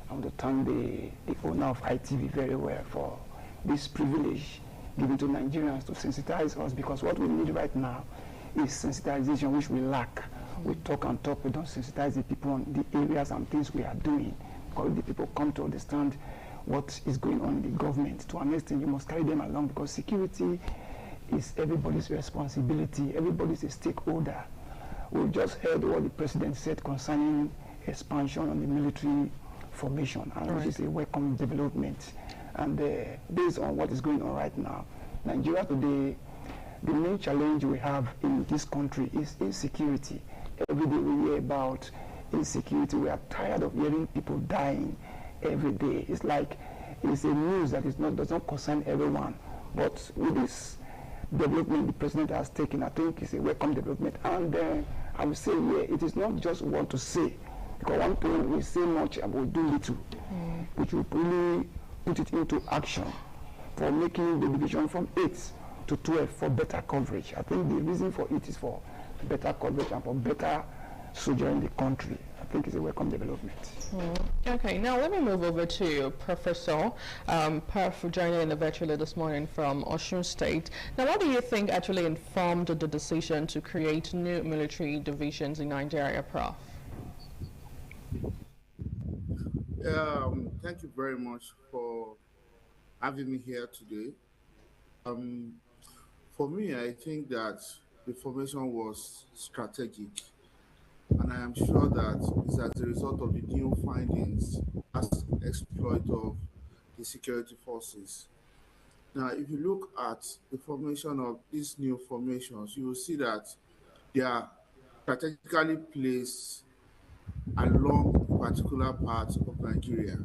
I want to thank the owner of ITV very well for this privilege given to Nigerians to sensitize us, because what we need right now is sensitization, which we lack. We talk and talk, we don't sensitize the people on the areas and things we are doing. Because the people come to understand what is going on in the government. To an extent, you must carry them along, because security is everybody's responsibility. Everybody's a stakeholder. We've just heard what the president said concerning expansion on the military formation, and which is a welcome development. And based on what is going on right now, Nigeria today, the main challenge we have in this country is insecurity. Every day we hear about insecurity. We are tired of hearing people dying every day. It's like it's a news that does not concern everyone. But with this development the president has taken, I think it's a welcome development. And I would say, it is not just what to say. Because one thing we say much and we do little, which will really put it into action for making the division from 8 to 12 for better coverage. I think the reason for it is for better coverage and for better soldier in the country. I think it's a welcome development. Okay, now let me move over to Professor Prof joining in virtually this morning from Osun State. Now, what do you think actually informed the decision to create new military divisions in Nigeria, Prof? Thank you very much for having me here today. For me, I think that the formation was strategic, and I am sure that it's as a result of the new findings as exploit of the security forces. Now, if you look at the formation of these new formations, you will see that they are strategically placed along particular parts of Nigeria.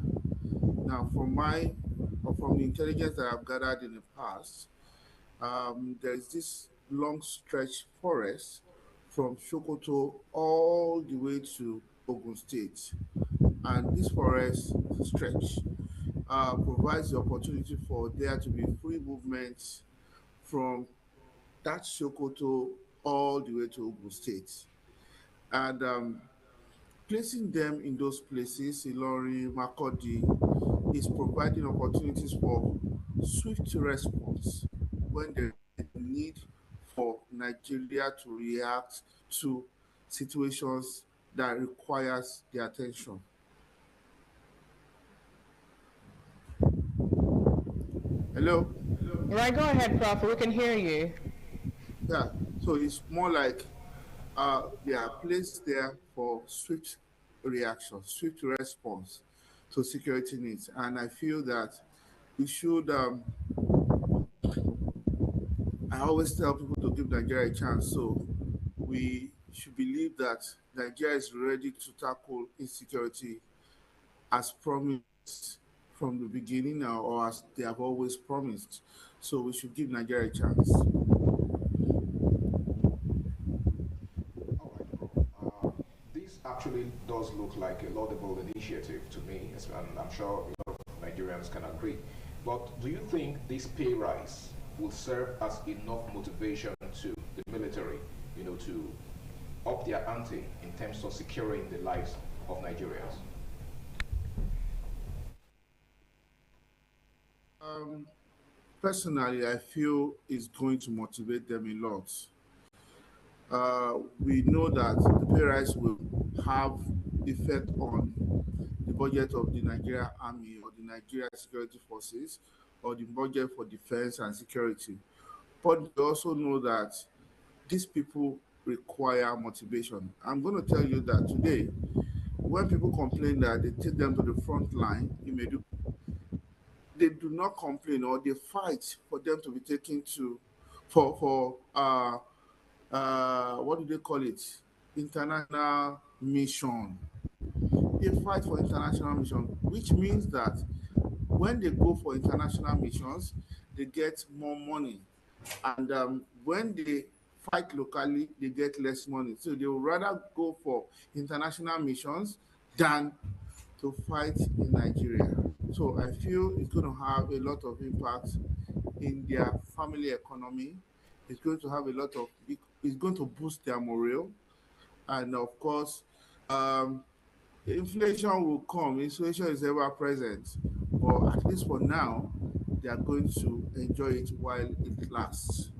Now, from the intelligence that I've gathered in the past, there is this long stretch forest from Sokoto all the way to Ogun State. And this forest stretch provides the opportunity for there to be free movement from that Sokoto all the way to Ogun State. And placing them in those places, Ilori, Makurdi, is providing opportunities for swift response when there is a need for Nigeria to react to situations that requires their attention. Hello? Right, go ahead, Prof. We can hear you. Yeah, so it's more like they are placed there for swift reaction, swift response to security needs. And I feel that we should, I always tell people to give Nigeria a chance. So we should believe that Nigeria is ready to tackle insecurity as promised from the beginning, or as they have always promised. So we should give Nigeria a chance. This actually does look like a laudable initiative to me, and I'm sure a lot of Nigerians can agree. But do you think this pay rise will serve as enough motivation to the military, to up their ante in terms of securing the lives of Nigerians? Personally, I feel it's going to motivate them a lot. We know that the pay rise will have effect on the budget of the Nigeria Army or the Nigeria Security Forces or the budget for defense and security. But we also know that these people require motivation. I'm going to tell you that today, when people complain that they take them to the front line, they do not complain, or they fight for them to be taken to, for what do they call it? International mission. They fight for international mission, which means that when they go for international missions, they get more money. And when they fight locally, they get less money. So they would rather go for international missions than to fight in Nigeria. So I feel it's going to have a lot of impact in their family economy. It's going to have a lot of, it's going to boost their morale. And of course, inflation will come. Inflation is ever present. But at least for now, they are going to enjoy it while it lasts.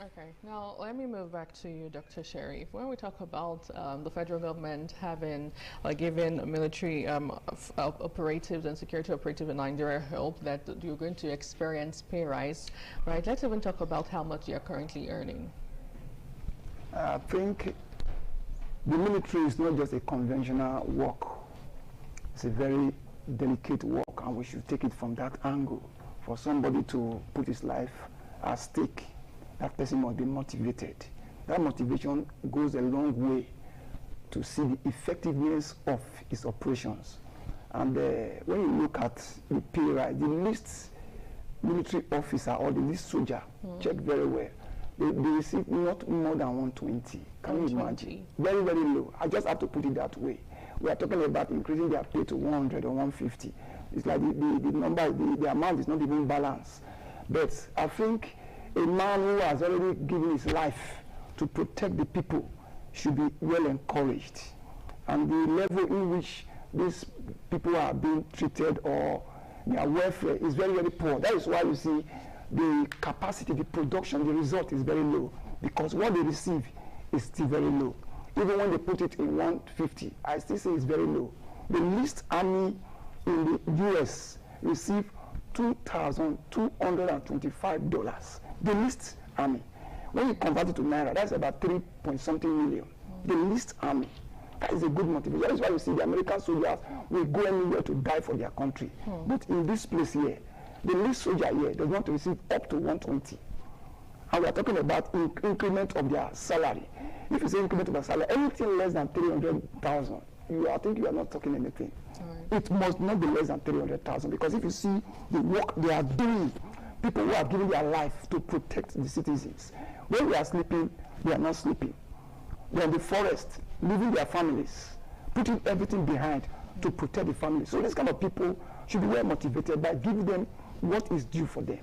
Okay, now let me move back to you, Dr. Sherif. When we talk about the federal government having given military operatives and security operatives in Nigeria hope that you're going to experience pay rise, right? Let's even talk about how much you're currently earning. I think the military is not just a conventional work. It's a very delicate work, and we should take it from that angle. For somebody to put his life at stake, that person must be motivated. That motivation goes a long way to see the effectiveness of his operations. And when you look at the pay rise, the least military officer or the least soldier, check very well, they receive not more than 120. Can you imagine? Very, very low. I just have to put it that way. We are talking about increasing their pay to 100 or 150. It's like the number, the amount is not even balanced. But I think a man who has already given his life to protect the people should be well encouraged. And the level in which these people are being treated or their welfare is very, very poor. That is why you see the capacity, the production, the result is very low, because what they receive is still very low. Even when they put it in 150, I still say it's very low. The least army in the US receive $2,225. The least army. When you convert it to Naira, that's about 3-point-something million. The least army. That is a good motivation. That is why you see the American soldiers will go anywhere to die for their country. But in this place here, the least soldier here does not receive up to 120. And we are talking about increment of their salary. If you say increment of their salary, anything less than 300,000, I think you are not talking anything. It must not be less than 300,000, because if you see the work they are doing, people who are giving their life to protect the citizens. When we are sleeping, they are not sleeping. They are in the forest, leaving their families, putting everything behind to protect the family. So these kind of people should be well motivated by giving them what is due for them.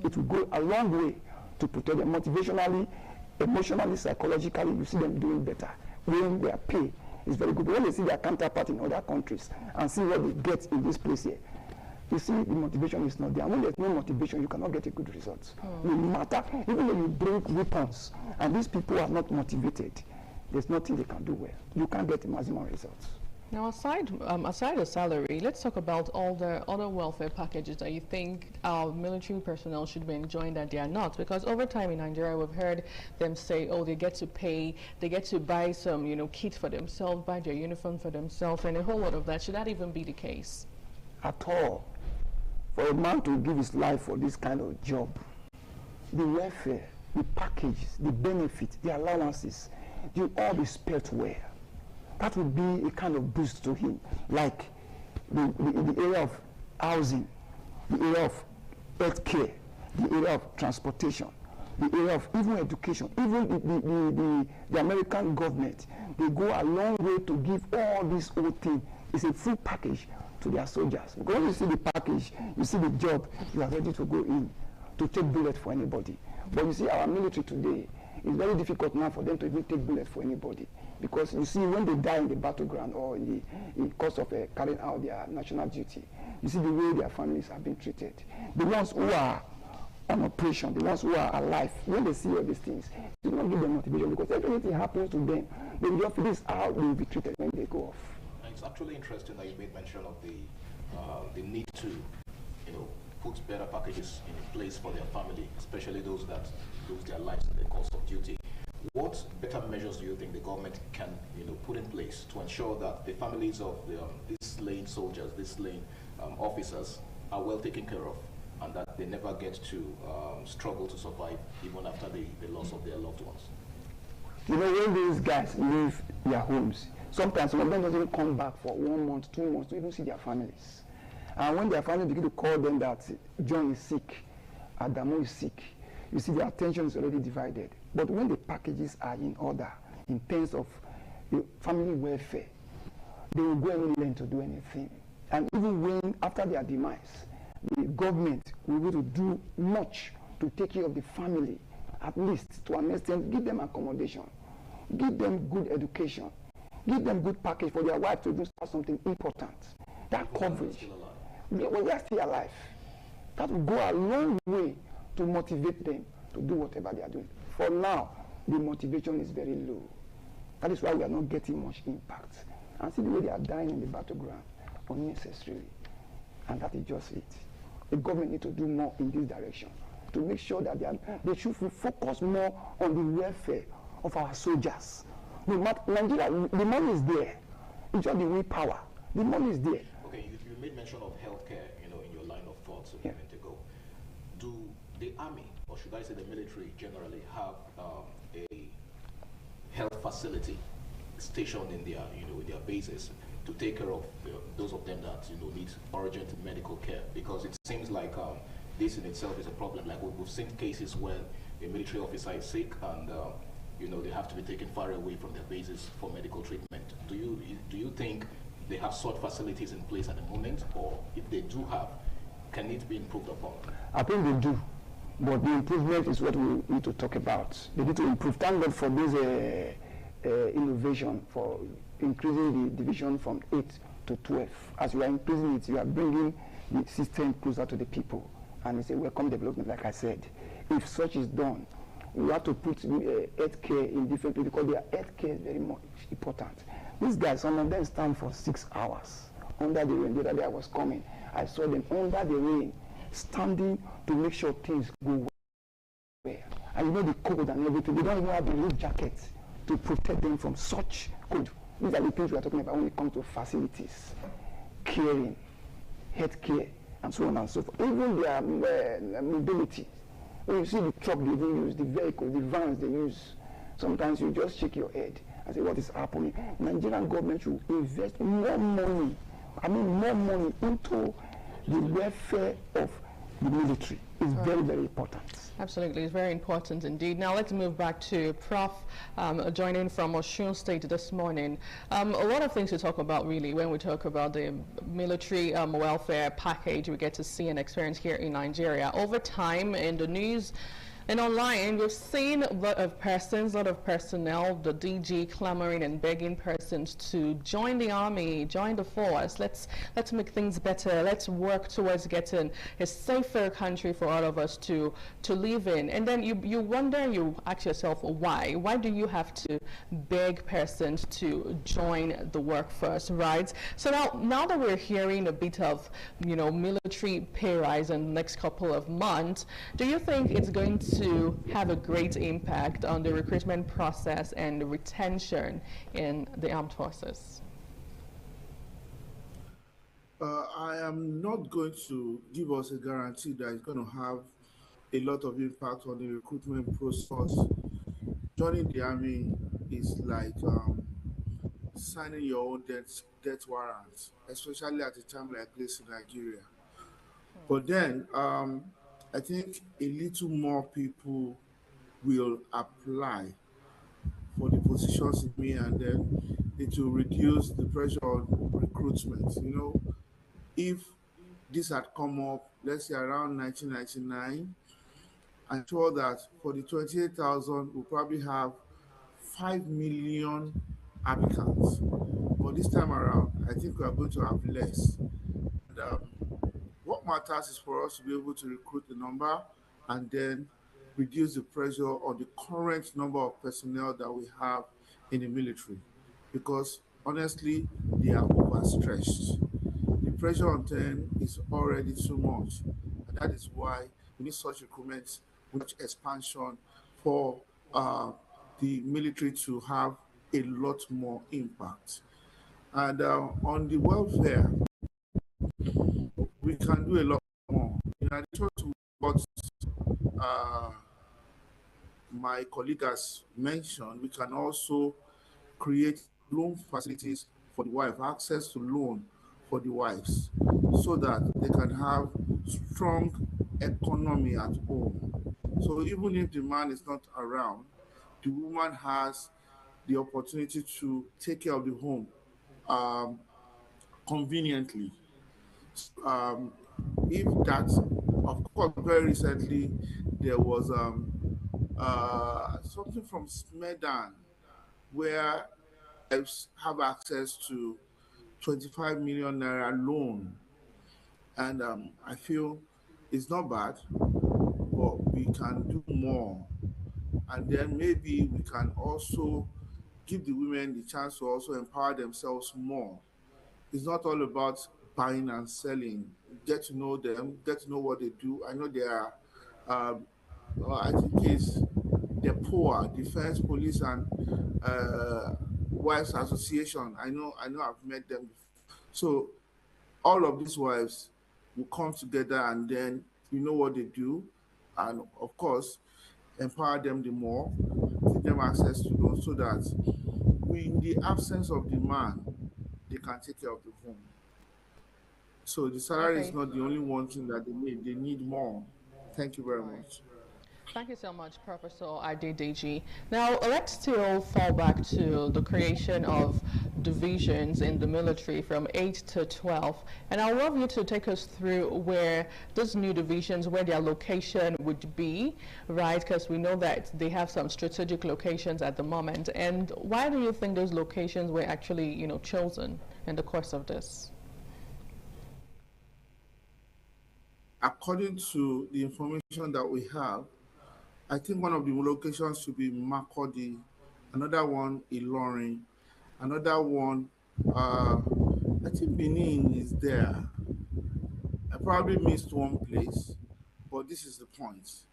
It will go a long way to protect them motivationally, emotionally, psychologically. You see them doing better when their pay is very good. But when they see their counterpart in other countries and see what they get in this place here, you see the motivation is not there. And when there's no motivation, you cannot get a good result. No matter, even when you bring weapons and these people are not motivated, there's nothing they can do well. You can't get the maximum results. Now, aside the salary, let's talk about all the other welfare packages that you think our military personnel should be enjoying that they are not. Because over time in Nigeria, we've heard them say, oh, they get to pay, they get to buy some, kit for themselves, buy their uniform for themselves, and a whole lot of that. Should that even be the case? At all. For a man to give his life for this kind of job, the welfare, the packages, the benefits, the allowances, they all be spelled well. That would be a kind of boost to him, like the area of housing, the area of health care, the area of transportation, the area of even education, even the American government. They go a long way to give all this whole thing. It's a full package to their soldiers. Because when you see the package, you see the job, you are ready to go in to take bullet for anybody. But you see our military today, it's very difficult now for them to even take bullet for anybody. Because you see, when they die in the battleground or in course of carrying out their national duty, you see the way their families have been treated. The ones who are on operation, the ones who are alive, when they see all these things, they don't give them motivation, because if anything happens to them, they will just feel this how they will be treated when they go off. It's actually interesting that you made mention of the need to, put better packages in place for their family, especially those that lose their lives in the course of duty. What better measures do you think the government can, put in place to ensure that the families of these slain soldiers, these slain officers, are well taken care of, and that they never get to struggle to survive even after the loss of their loved ones? You know, when these guys leave their homes, sometimes some of them don't even come back for 1 month, 2 months to even see their families. And when their family begin to call them that John is sick, Adamu is sick, you see their attention is already divided. But when the packages are in order, in terms of family welfare, they will go any length to do anything. And even when, after their demise, the government will be able to do much to take care of the family, at least to an extent, give them accommodation, give them good education, give them good package for their wife to do something important. That coverage, when they are still alive, that will go a long way to motivate them to do whatever they are doing. For now, the motivation is very low. That is why we are not getting much impact. And see the way they are dying in the battleground unnecessarily. And that is just it. The government needs to do more in this direction to make sure that they should focus more on the welfare of our soldiers. Nigeria, the money is there. It's just the willpower. The money is there. Okay, you made mention of healthcare, in your line of thoughts a moment ago. Do the army, or should I say the military generally, have a health facility stationed in their, in their bases to take care of those of them that need urgent medical care? Because it seems like this in itself is a problem. Like we've seen cases where a military officer is sick and they have to be taken far away from their bases for medical treatment. Do you think they have such facilities in place at the moment, or if they do have, can it be improved upon? I think they do, but the improvement is what we need to talk about. They need to improve. Thank God for this innovation for increasing the division from 8 to 12. As you are increasing it, you are bringing the system closer to the people, and it's a welcome development, like I said. If such is done, we have to put health care in different places because their health care is very much important. These guys, some of them stand for 6 hours under the rain. The other day I was coming, I saw them under the rain, standing to make sure things go well. And the cold and everything, they don't even have the roof jacket to protect them from such cold. These are the things we are talking about when it comes to facilities, caring, health care, and so on and so forth. Even their mobility. When you see the truck they use, the vehicle, the vans they use, sometimes you just shake your head and say, what is happening? Nigerian government should invest more money, more money into the welfare of the military. It's very, very important. Absolutely, it's very important indeed. Now let's move back to Prof. Joining from Osun State this morning. A lot of things to talk about really when we talk about the military welfare package we get to see and experience here in Nigeria. Over time in the news and online, we've seen a lot of persons, a lot of personnel, the DG clamoring and begging persons to join the army, join the force. Let's make things better. Let's work towards getting a safer country for all of us to live in. And then you wonder, you ask yourself, why? Why do you have to beg persons to join the workforce, right? So now that we're hearing a bit of, military pay rise in the next couple of months, do you think it's going to have a great impact on the recruitment process and the retention in the armed forces? I am not going to give us a guarantee that it's going to have a lot of impact on the recruitment process. Joining the army is like signing your own death warrant, especially at a time like this in Nigeria. But then, I think a little more people will apply for the positions in me, and then it will reduce the pressure on recruitment. If this had come up, let's say around 1999, I'm sure that for the 28,000, we'll probably have 5 million applicants. But this time around, I think we are going to have less. And, what matters is for us to be able to recruit the number and then reduce the pressure on the current number of personnel that we have in the military. Because honestly, they are overstretched. The pressure on them is already too much. And that is why we need such recruitment, much expansion for the military to have a lot more impact. And on the welfare, we can do a lot more. In addition to what my colleague has mentioned, we can also create loan facilities for the wife, access to loan for the wives, so that they can have strong economy at home. So even if the man is not around, the woman has the opportunity to take care of the home conveniently. If that, of course, very recently there was something from Smedan where wives have access to 25 million naira loan, and I feel it's not bad, but we can do more. And then maybe we can also give the women the chance to also empower themselves more. It's not all about buying and selling. Get to know them, get to know what they do. I know they are, I think it's the POA, Defense, Police, and Wives Association. I know I've met them before. So all of these wives will come together, and then you know what they do, and of course, empower them the more, give them access to those, so that in the absence of the man, they can take care of the home. So the salary is not the only one thing that they need more. Thank you very much. Thank you so much, Professor Adedeji. Now, let's still fall back to the creation of divisions in the military from 8 to 12. And I'd love you to take us through where those new divisions, where their location would be, right? Because we know that they have some strategic locations at the moment. And why do you think those locations were actually, chosen in the course of this? According to the information that we have, I think one of the locations should be Makurdi, another one Ilorin, another one, I think Benin is there. I probably missed one place, but this is the point.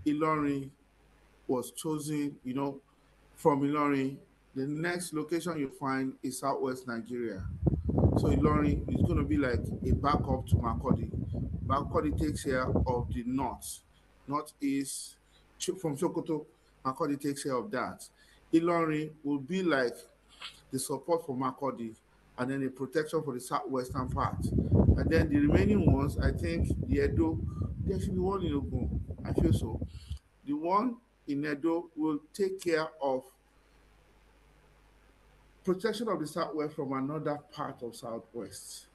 Ilorin was chosen, from Ilorin. The next location you find is Southwest Nigeria. So Ilorin is going to be like a backup to Makurdi. Makurdi takes care of the northeast, from Sokoto. Makurdi takes care of that. Ilorin will be like the support for Makurdi, and then a protection for the southwestern part. And then the remaining ones, I think the Edo, there should be one in Ogun, I feel so. The one in Edo will take care of protection of the southwest from another part of southwest,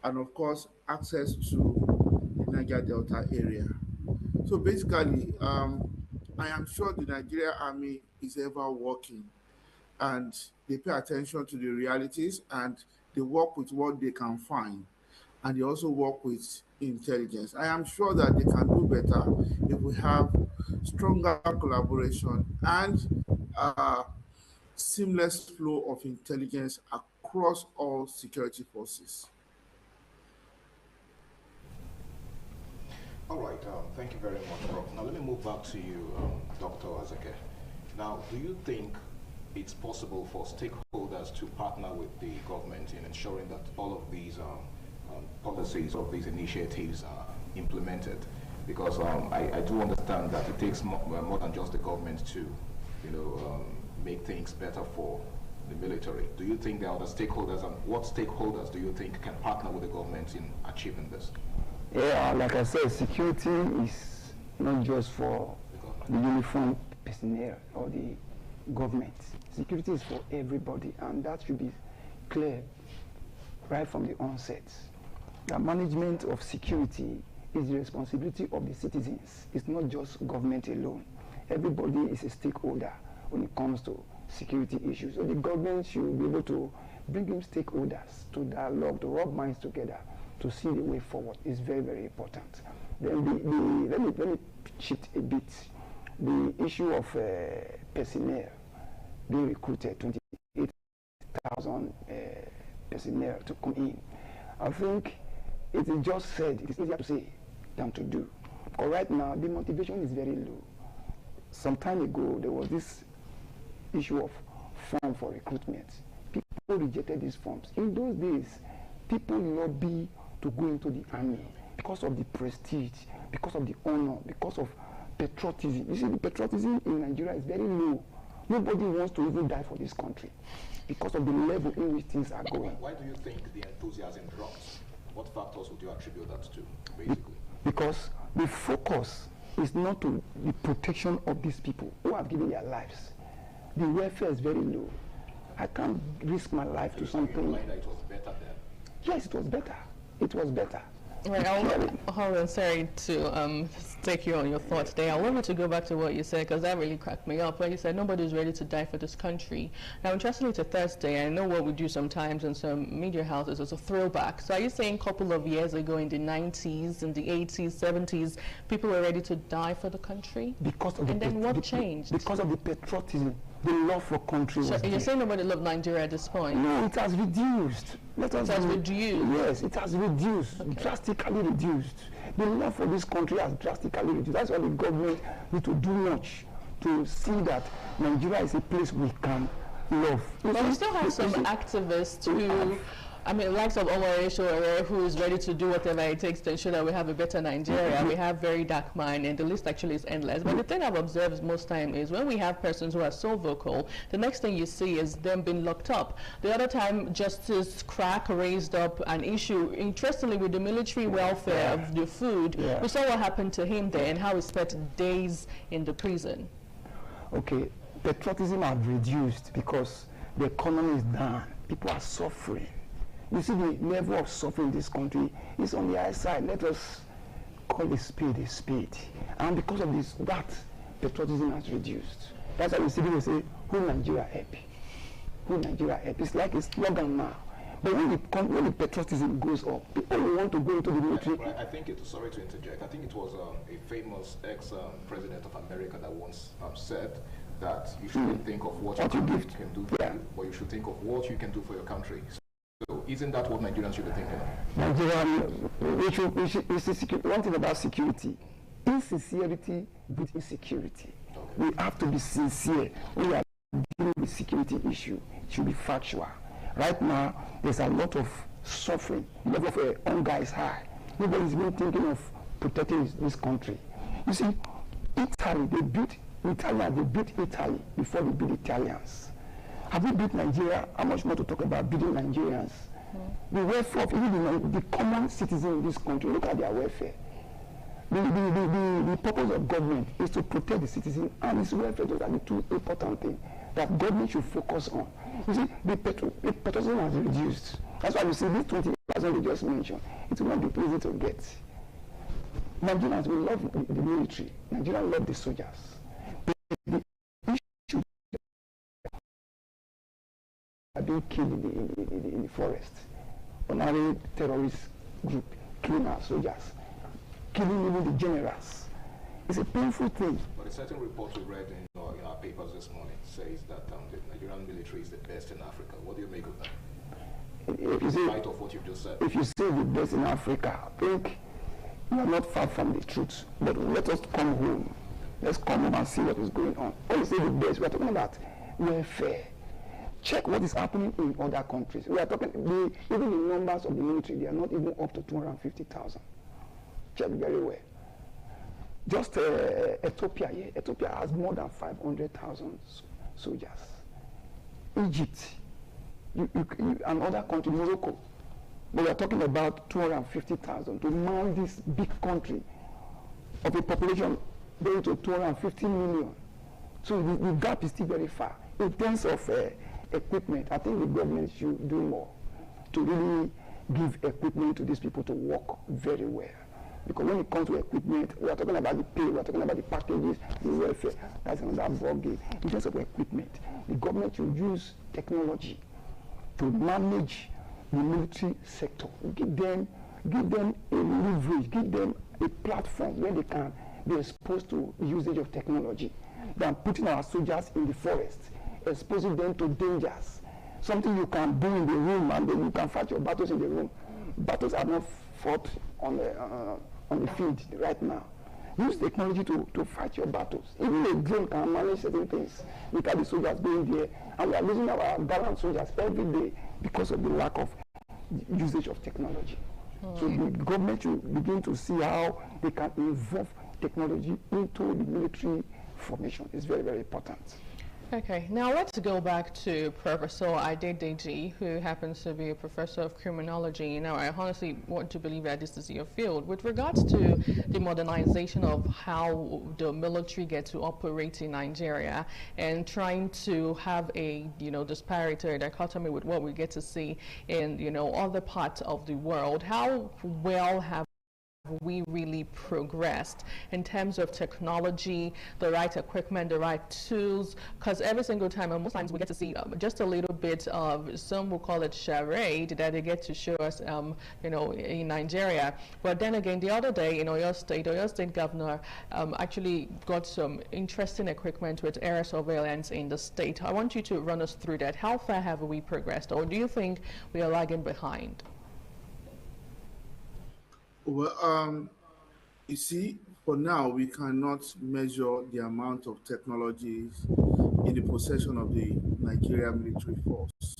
and of course access to the Niger Delta area. So basically, I am sure the Nigerian Army is ever working, and they pay attention to the realities, and they work with what they can find, and they also work with intelligence. I am sure that they can do better if we have stronger collaboration and seamless flow of intelligence across all security forces. All right, thank you very much, Prof. Now let me move back to you, Dr. Azeke. Now, do you think it's possible for stakeholders to partner with the government in ensuring that all of these policies of these initiatives are implemented? Because I do understand that it takes more than just the government to, make things better for the military. Do you think there are other stakeholders, and what stakeholders do you think can partner with the government in achieving this? Yeah, like I said, security is not just for the uniformed personnel or the government. Security is for everybody, and that should be clear right from the onset. The management of security is the responsibility of the citizens. It's not just government alone. Everybody is a stakeholder when it comes to security issues. So the government should be able to bring in stakeholders to dialogue, to rub minds together, to see the way forward. Is very, very important. Then let me shift a bit. The issue of personnel being recruited, 28,000 personnel to come in. I think it is just said, it is easier to say than to do. But right now, the motivation is very low. Some time ago, there was this issue of form for recruitment. People rejected these forms. In those days, people lobby to go into the army because of the prestige, because of the honor, because of patriotism. You see, the patriotism in Nigeria is very low. Nobody wants to even die for this country because of the level in which things are going. Why do you think the enthusiasm drops? What factors would you attribute that to, basically? Because the focus is not to the protection of these people who have given their lives. The welfare is very low. I can't risk my life to something. That it was better then? Yes, it was better. It was better. Right, hold on, sorry to take you on your thoughts there. I wanted to go back to what you said, because that really cracked me up. When you said nobody's ready to die for this country. Now, interestingly to Thursday, I know what we do sometimes in some media houses is a throwback. So are you saying a couple of years ago in the 90s, in the 80s, 70s, people were ready to die for the country? Because of and then what changed? Because of the patriotism, the love for country. So you're saying nobody loved Nigeria at this point? No, it has reduced. It has reduced? Yes, it has reduced, drastically reduced. The love for this country has drastically reduced. That's why the government need to do much to see that Nigeria is a place we can love. But we still have some activists who, I mean, likes of Omar Eshore, who is ready to do whatever it takes to ensure that we have a better Nigeria. We have very dark mind, and the list actually is endless. But the thing I've observed most time is when we have persons who are so vocal, the next thing you see is them being locked up. The other time, Justice Crack raised up an issue, interestingly, with the military welfare of the food. We saw what happened to him there and how he spent days in the prison. Okay, patriotism has reduced because the economy is down. People are suffering. You see, the level of suffering in this country is on the high side. Let us call a spade a spade. And because of this, that patriotism has reduced. That's why we see people say, who Nigeria help? Who Nigeria help? It's like a slogan now. But when the patriotism goes up, people will want to go into the military. I think sorry to interject, I think it was a famous ex-president of America that once said that you shouldn't think of what you can do for you, but you should think of what you can do for your country. So isn't that what Nigerians should be thinking of? One thing about security, insincerity with insecurity. Okay. We have to be sincere when we are dealing with security issue. It should be factual. Right now, there's a lot of suffering. The level of hunger is high. Nobody's been thinking of protecting this country. You see, Italy, they built Italy before they built Italians. Have we built Nigeria? How much more to talk about building Nigerians? The welfare of even the common citizen in this country, look at their welfare. The purpose of government is to protect the citizen and its welfare. Those are the two important things that government should focus on. You see, the patriotism has reduced. That's why you see these 20,000 we just mentioned. It will not be easy to get. Nigerians will love the military. Nigerians love the soldiers. The issue are being killed in the forest. Ordinary terrorist group killing our soldiers, killing even the generals. It's a painful thing. But a certain report we read in our papers this morning says that the Nigerian military is the best in Africa. What do you make of that? In spite of what you've just said. If you say the best in Africa, I think you are not far from the truth. But let us come home. Let's come home and see what is going on. When you say the best, we are talking about welfare. Check what is happening in other countries. We are talking, even the numbers of the military, they are not even up to 250,000. Check very well. Just Ethiopia, Ethiopia has more than 500,000 soldiers. Egypt, and other countries, Morocco. But we are talking about 250,000 to man this big country of a population going to 250 million. So the gap is still very far. In terms of equipment, I think the government should do more to really give equipment to these people to work very well. Because when it comes to equipment, we are talking about the pay, we are talking about the packages, the welfare. That's another ballgame. In terms of equipment, the government should use technology to manage the military sector. Give them a leverage, give them a platform where they can be exposed to the usage of technology than putting our soldiers in the forest, exposing them to dangers. Something you can do in the room and then you can fight your battles in the room. Battles are not fought on the field right now. Use technology to fight your battles. Even a drone can manage certain things. Look at the soldiers going there, and we are losing our gallant soldiers every day because of the lack of usage of technology. So the government should begin to see how they can involve technology into the military formation is very, very important. Okay, now let's go back to Professor Adedeji, who happens to be a professor of criminology. Now, I honestly want to believe that this is your field. With regards to the modernization of how the military get to operate in Nigeria and trying to have a, disparity or dichotomy with what we get to see in, other parts of the world, how well have we really progressed in terms of technology, the right equipment, the right tools? Because every single time, and most times we get to see just a little bit of, some will call it charade, that they get to show us, in Nigeria. But then again, the other day in Oyo State governor actually got some interesting equipment with air surveillance in the state. I want you to run us through that. How far have we progressed, or do you think we are lagging behind? Well, you see, for now, we cannot measure the amount of technologies in the possession of the Nigerian military force.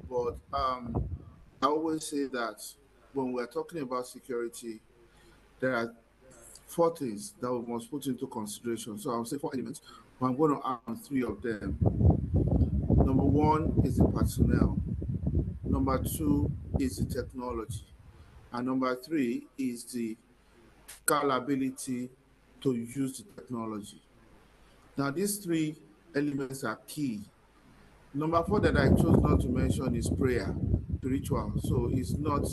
But I always say that when we're talking about security, there are 4 things that we must put into consideration. So I'll say 4 elements, but I'm going to add on 3 of them. Number 1 is the personnel. Number 2 is the technology. And number 3 is the scalability to use the technology. Now, these 3 elements are key. Number 4 that I chose not to mention is prayer, spiritual. So it's not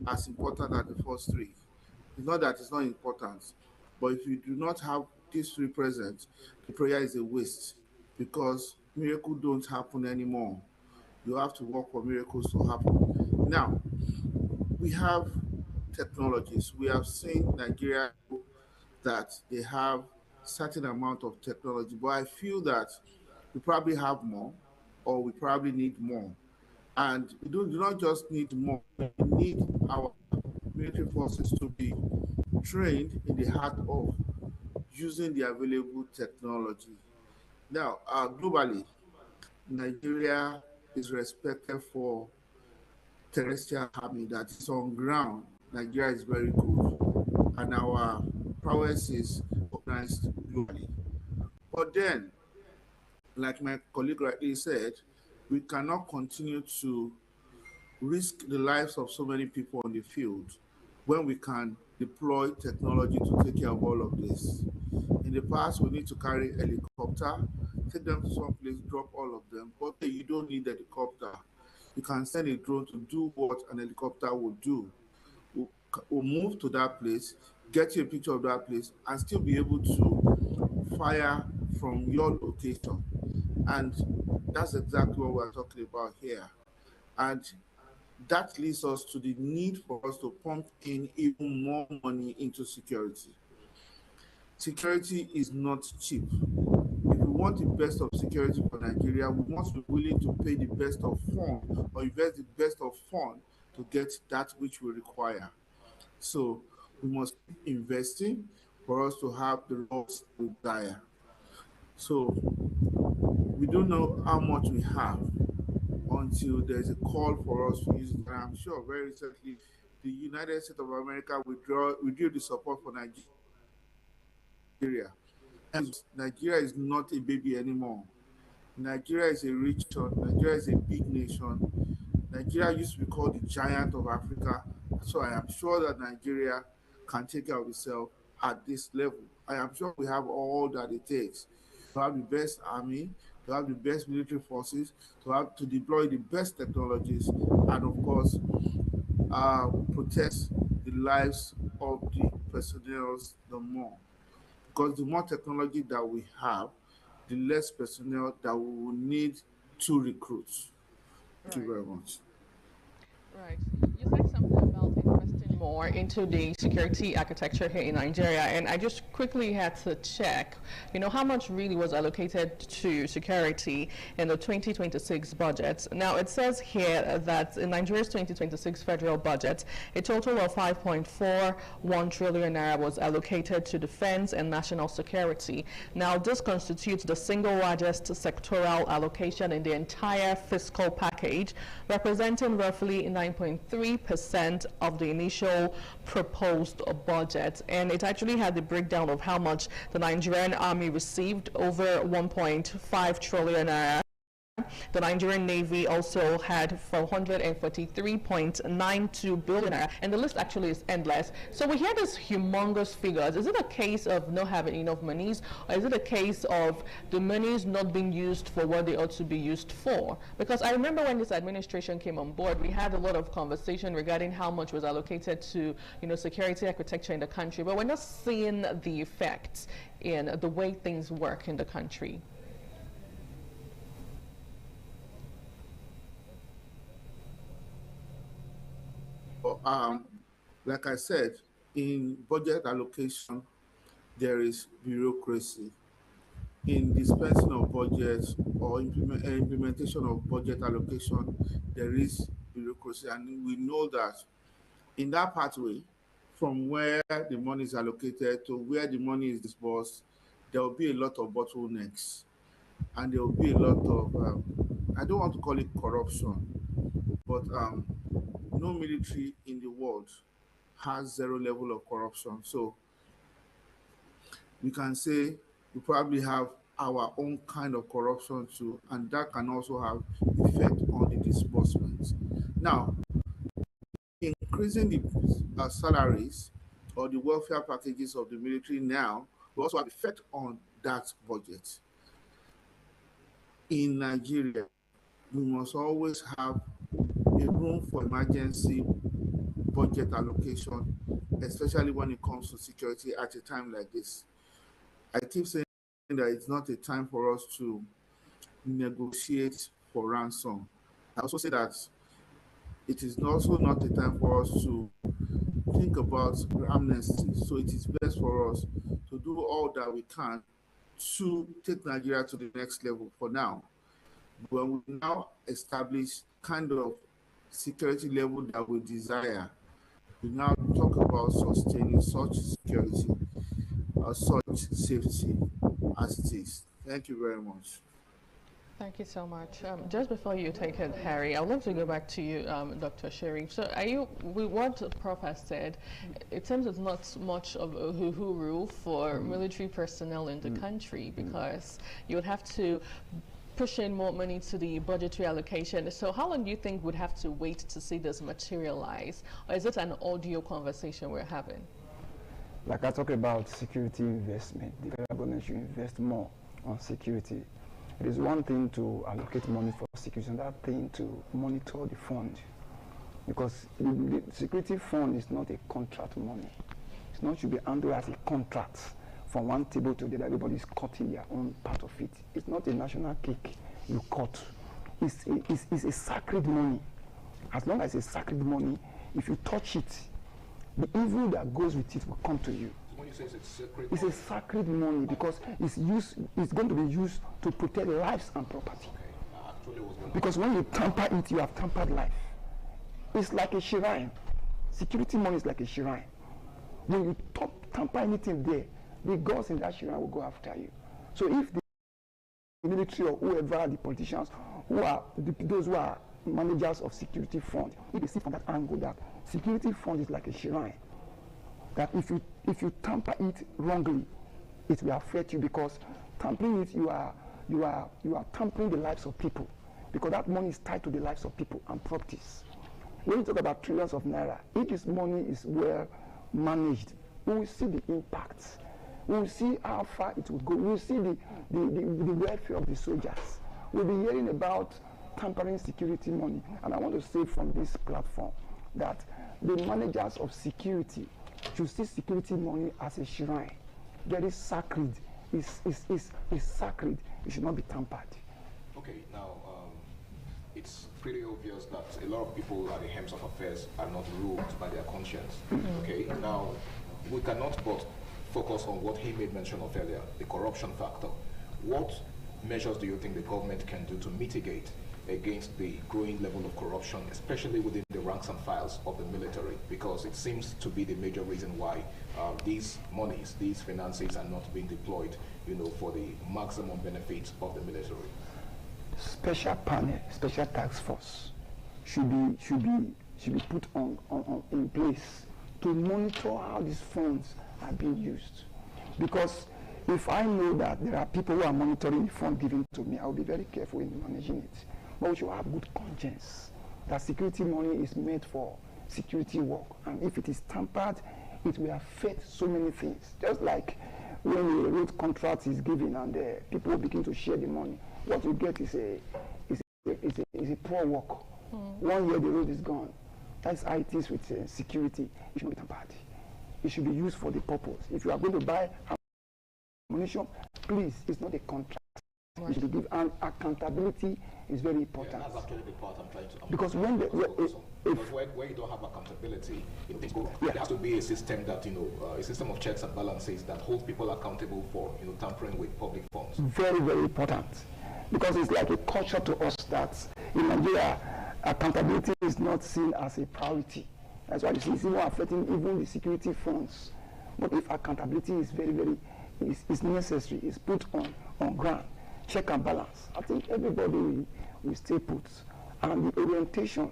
as important as the first 3. It's not that it's not important, but if you do not have these 3 present, the prayer is a waste, because miracles don't happen anymore. You have to work for miracles to happen. Now, we have technologies. We have seen Nigeria that they have certain amount of technology, but I feel that we probably have more, or we probably need more. And we do not just need more, we need our military forces to be trained in the heart of using the available technology. Now, globally, Nigeria is respected for terrestrial army that is on ground. Nigeria is very good, and our prowess is recognized globally. But then, like my colleague rightly said, we cannot continue to risk the lives of so many people on the field when we can deploy technology to take care of all of this. In the past, we need to carry a helicopter, take them to some place, drop all of them, but you don't need a helicopter. You can send a drone to do what an helicopter would do. We'll move to that place, get you a picture of that place, and still be able to fire from your location. And that's exactly what we're talking about here. And that leads us to the need for us to pump in even more money into security. Security is not cheap. If we want the best of security for Nigeria, we must be willing to pay the best of fund, or invest the best of fund to get that which we require. So we must keep investing for us to have the results we desire. So we don't know how much we have until there's a call for us to use it. And I'm sure very recently the United States of America withdrew the support for Nigeria. And Nigeria is not a baby anymore. Nigeria is a rich nation. Nigeria is a big nation. Nigeria used to be called the giant of Africa. So I am sure that Nigeria can take care of itself at this level. I am sure we have all that it takes to have the best army, to have the best military forces, to deploy the best technologies, and of course, protect the lives of the personnel the more. Because the more technology that we have, the less personnel that we will need to recruit. Thank you very much. Right. You said something about investing more into the security architecture here in Nigeria, and I just quickly had to check, how much really was allocated to security in the 2026 budget. Now, it says here that in Nigeria's 2026 federal budget, a total of 5.41 trillion naira was allocated to defense and national security. Now, this constitutes the single largest sectoral allocation in the entire fiscal package, representing roughly 9.3% of the initial initial proposed budget, and it actually had the breakdown of how much the Nigerian Army received, over 1.5 trillion naira. The Nigerian Navy also had 443.92 billion naira, and the list actually is endless. So we hear these humongous figures. Is it a case of not having enough monies, or is it a case of the monies not being used for what they ought to be used for? Because I remember when this administration came on board, we had a lot of conversation regarding how much was allocated to, security architecture in the country, but we're not seeing the effects in the way things work in the country. Like I said, in budget allocation, there is bureaucracy. In dispensing of budgets or implementation of budget allocation, there is bureaucracy. And we know that in that pathway, from where the money is allocated to where the money is disbursed, there will be a lot of bottlenecks. And there will be a lot of, I don't want to call it corruption, but no military in the world has zero level of corruption. So we can say we probably have our own kind of corruption too, and that can also have effect on the disbursements. Now, increasing the salaries or the welfare packages of the military now will also have effect on that budget. In Nigeria, we must always have a room for emergency budget allocation, especially when it comes to security at a time like this. I keep saying that it's not a time for us to negotiate for ransom. I also say that it is also not a time for us to think about amnesty. So it is best for us to do all that we can to take Nigeria to the next level for now. When we now establish kind of security level that we desire, we now talk about sustaining such security, such safety as it is. Thank you very much. Thank you so much. Just before you take it, Harry, I would love to go back to you, Dr. Sherif. So are you, with what Prof has said, it seems it's not much of a hoo-hoo for military personnel in the country, because you would have to push in more money to the budgetary allocation. So how long do you think would have to wait to see this materialize? Or is it an audio conversation we're having? Like I talk about security investment, the federal government should invest more on security. It is one thing to allocate money for security, and that thing to monitor the fund. Because the security fund is not a contract money. It's not should be handled as a contract. From one table to the other, everybody is cutting their own part of it. It's not a national cake you cut. It's a sacred money. As long as it's sacred money, if you touch it, the evil that goes with it will come to you. So when you say it's sacred, it's a sacred money because it's going to be used to protect lives and property. Okay. Because when you tamper it, you have tampered life. It's like a shrine. Security money is like a shrine. When you tamper anything there, the gods in that shrine will go after you. So if the military or whoever, the politicians, those who are managers of security fund, if they see from that angle that security fund is like a shrine, that if you tamper it wrongly, it will affect you, because tampering it, you are tampering the lives of people, because that money is tied to the lives of people and properties. When you talk about trillions of naira, if this money is well managed, we will see the impacts. We will see how far it will go. We will see the welfare of the soldiers. We'll be hearing about tampering security money. And I want to say from this platform that the managers of security should see security money as a shrine. That is sacred. It's sacred. It should not be tampered. Okay, now it's pretty obvious that a lot of people at the helms of affairs are not ruled by their conscience. Okay, now we cannot but focus on what he made mention of earlier, the corruption factor. What measures do you think the government can do to mitigate against the growing level of corruption, especially within the ranks and files of the military? Because it seems to be the major reason why these monies, these finances are not being deployed, for the maximum benefits of the military. Special panel, special task force should be put in place to monitor how these funds are being used. Because if I know that there are people who are monitoring the fund given to me, I will be very careful in managing it. But we should have good conscience that security money is made for security work. And if it is tampered, it will affect so many things. Just like when a road contract is given and people begin to share the money, what you get is a poor work. 1 year the road is gone. That's how it is with security. It should not be tampered. It should be used for the purpose. If you are going to buy ammunition, please, it's not a contract. You should give, and accountability is very important. Yeah, that's actually the part I'm trying to. Because when where you don't have accountability, there has to be a system that a system of checks and balances that holds people accountable for tampering with public funds. Very, very important, because it's like a culture to us that in Nigeria accountability is not seen as a priority. That's why you see it's even affecting even the security funds. But if accountability is very, very is necessary, is put on ground, check and balance, I think everybody will stay put. And the orientation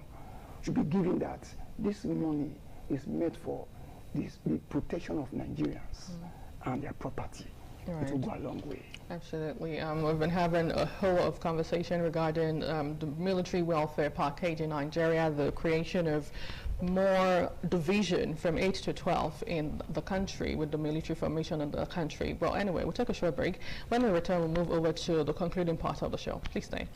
should be given that this money is meant for the protection of Nigerians and their property. Right. It will go a long way. Absolutely. We've been having a whole lot of conversation regarding the military welfare package in Nigeria, the creation of more division from 8 to 12 in the country with the military formation in the country. Well, anyway, we'll take a short break. When we return, we'll move over to the concluding part of the show. Please stay.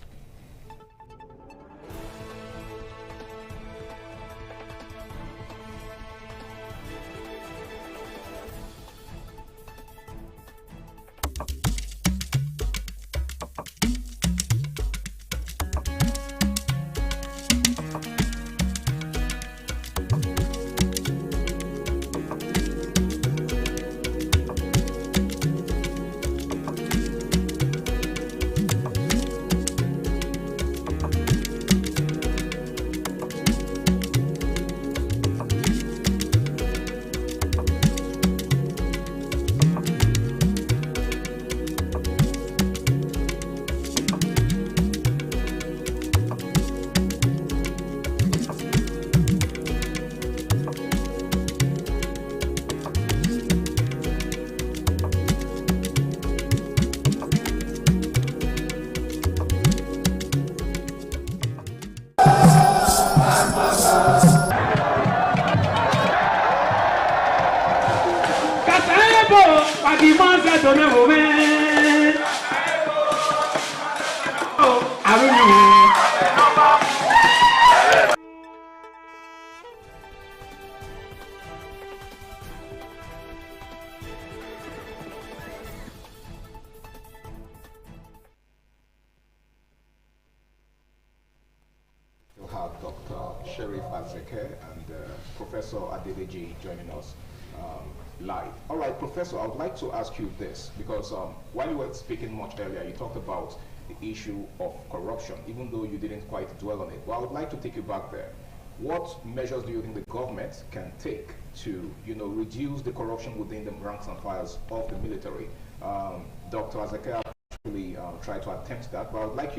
Professor, I would like to ask you this, because while you were speaking much earlier, you talked about the issue of corruption, even though you didn't quite dwell on it. Well, I would like to take you back there. What measures do you think the government can take to, reduce the corruption within the ranks and files of the military? Dr. Azeke actually tried to attempt that, but I would like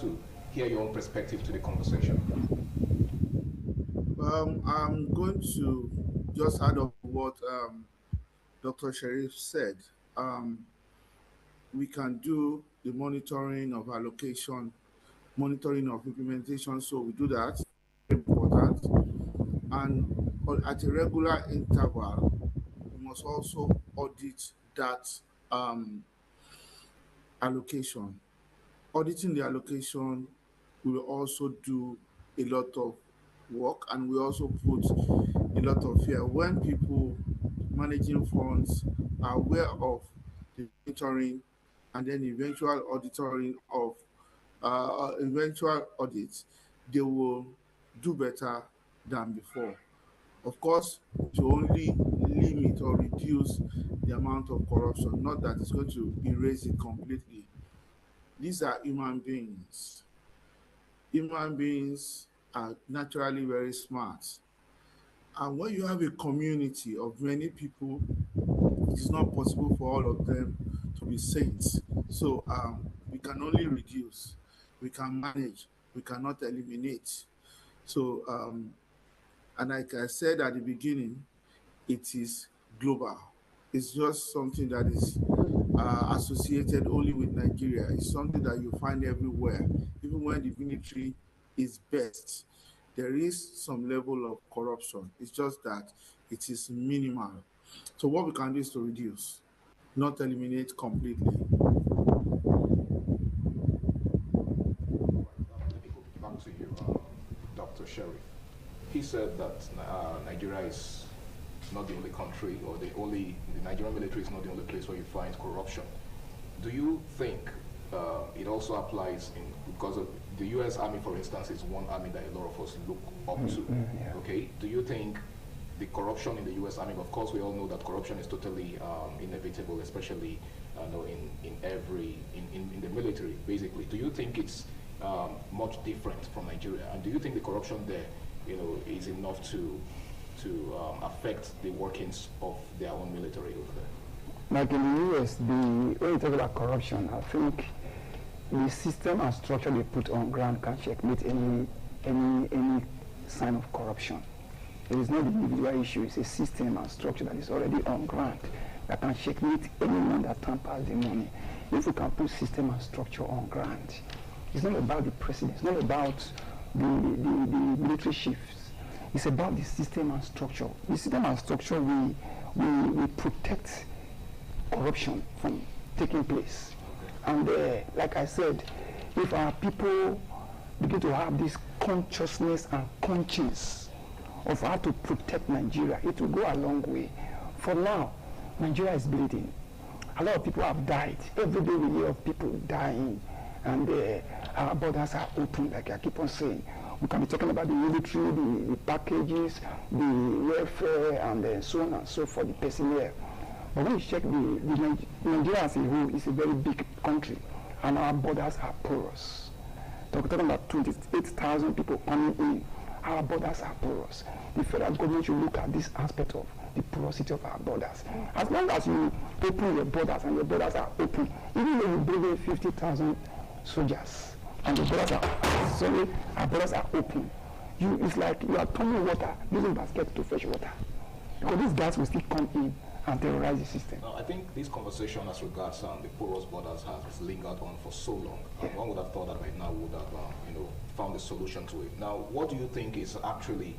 to hear your own perspective to the conversation. I'm going to just add up what Dr. Sharif said. We can do the monitoring of allocation, monitoring of implementation, so we do that, very important. And at a regular interval, we must also audit that allocation. Auditing the allocation will also do a lot of work, and we also put a lot of fear when people managing funds are aware of the monitoring and then eventual auditoring of eventual audits, they will do better than before. Of course, to only limit or reduce the amount of corruption, not that it's going to erase it completely. These are human beings. Human beings are naturally very smart. And when you have a community of many people, it is not possible for all of them to be saints. So we can only reduce, we can manage, we cannot eliminate. So, and like I said at the beginning, it is global. It's just something that is associated only with Nigeria. It's something that you find everywhere. Even when the military is best, there is some level of corruption. It's just that it is minimal. So what we can do is to reduce, not eliminate completely. Back to you, Dr. Sheriff. He said that Nigeria is not the only country, or the Nigerian military is not the only place where you find corruption. Do you think it also applies because of the U.S. Army, for instance, is one army that a lot of us look up to? Yeah. Okay, do you think the corruption in the U.S. Army, of course, we all know that corruption is totally inevitable, especially in the military, basically. Do you think it's much different from Nigeria? And do you think the corruption there, is enough to affect the workings of their own military over there? Like in the US, when you talk about corruption, I think the system and structure they put on ground can checkmate any sign of corruption. It is not the individual issue, it's a system and structure that is already on ground that can checkmate anyone that tampers the money. If we can put system and structure on ground, it's not about the president, it's not about the military chiefs. It's about the system and structure. The system and structure we protect corruption from taking place. And like I said, if our people begin to have this consciousness and conscience of how to protect Nigeria, it will go a long way. For now, Nigeria is bleeding. A lot of people have died. Every day we hear of people dying, and our borders are open, like I keep on saying. We can be talking about the military, the packages, the welfare, and so on and so forth, the personnel. But when you check Nigeria as a whole is a very big country, and our borders are porous. So we're talking about 28,000 people coming in. Our borders are porous. The federal government should look at this aspect of the porosity of our borders. As long as you open your borders and your borders are open, even though you bring in 50,000 soldiers, and the borders our borders are open, it's like you are turning water, using basket to fetch water. Because these guys will still come in and terrorize the system. Now, I think this conversation as regards the porous borders has lingered on for so long. One would have thought that right now would have found a solution to it. Now, what do you think is actually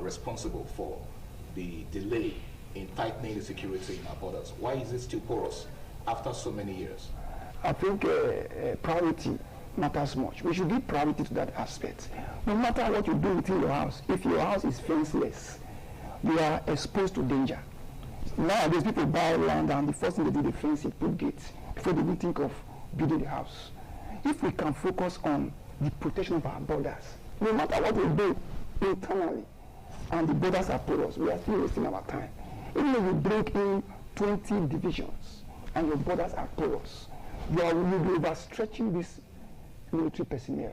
responsible for the delay in tightening the security in our borders? Why is it still porous after so many years? I think priority matters much. We should give priority to that aspect. No matter what you do within your house, if your house is fenceless, you are exposed to danger. Nowadays, people buy land and the first thing they do, they fence it, put gates, before they even think of building the house. If we can focus on the protection of our borders, no matter what we do internally, and the borders are porous, we are still wasting our time. Even if we break in 20 divisions and your borders are porous, you'll be overstretching this military personnel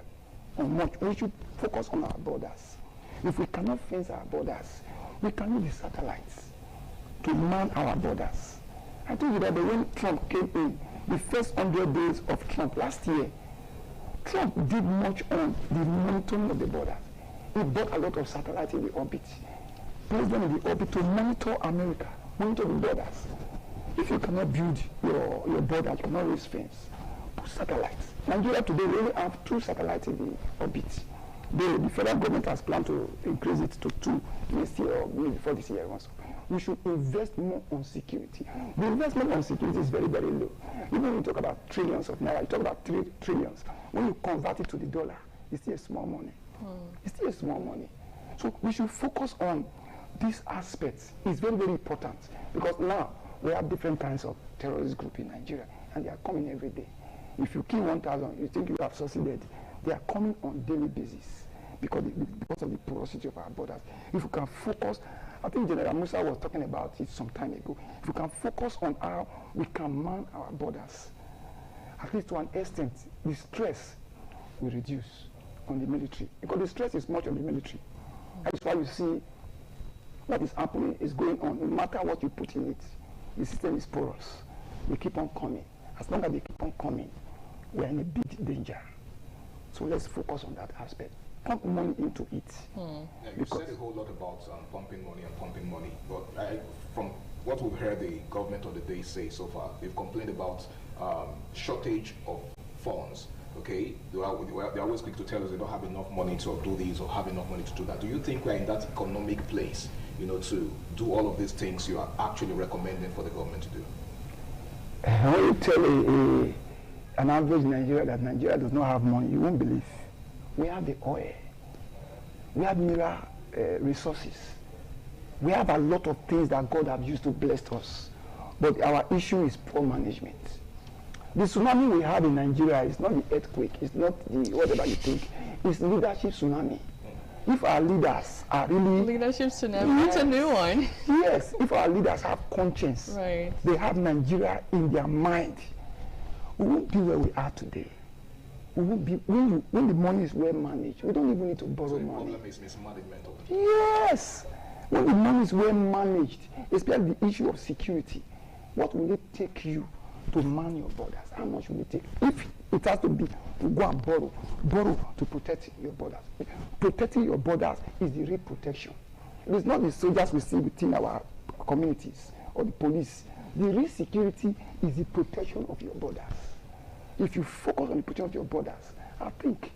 on much. We should focus on our borders. If we cannot fence our borders, we can use the satellites to man our borders. I told you that when Trump came in, the first 100 days of Trump last year, Trump did much on the monitoring of the borders. He bought a lot of satellites in the orbit, placed them in the orbit to monitor America, monitor the borders. If you cannot build your border, you cannot raise fence, put satellites. Nigeria today, we only have 2 satellites in the orbit. The federal government has planned to increase it to 2 next year or maybe before this year also. We should invest more on security. The investment on security is very, very low. Even when you talk about trillions of naira, you talk about 3 trillions. When you convert it to the dollar, it's still small money. It's still small money. So we should focus on these aspects. It's very, very important because now we have different kinds of terrorist groups in Nigeria and they are coming every day. If you kill 1,000, you think you have succeeded. They are coming on daily basis because of the porosity of our borders. If we can focus, I think General Musa was talking about it some time ago. If we can focus on how we can man our borders, at least to an extent, the stress will reduce on the military. Because the stress is much on the military. That's why you see what is happening is going on. No matter what you put in it, the system is porous. They keep on coming. As long as they keep on coming, we are in a big danger. So let's focus on that aspect. pump money into it. Yeah, you said a whole lot about pumping money, but from what we've heard the government of the day say so far, they've complained about shortage of funds. Okay, they're always quick to tell us they don't have enough money to do this or have enough money to do that. Do you think we're in that economic place, to do all of these things you are actually recommending for the government to do? When you tell an average Nigerian that Nigeria does not have money, you won't believe. We have the oil. We have mineral resources. We have a lot of things that God has used to bless us. But our issue is poor management. The tsunami we have in Nigeria is not the earthquake, it's not the whatever you think, it's leadership tsunami. If our leaders are really... Leadership tsunami, that's a new one. Yes, if our leaders have conscience, right. They have Nigeria in their mind, we won't be where we are today. We won't be, when the money is well managed, we don't even need to borrow money. The problem is mismanagement of it. Yes! When the money is well managed, especially the issue of security, what will it take you to man your borders? How much will it take? If it has to be to go and borrow to protect your borders. Protecting your borders is the real protection. It is not the soldiers we see within our communities or the police. The real security is the protection of your borders. If you focus on the protection of your borders, I think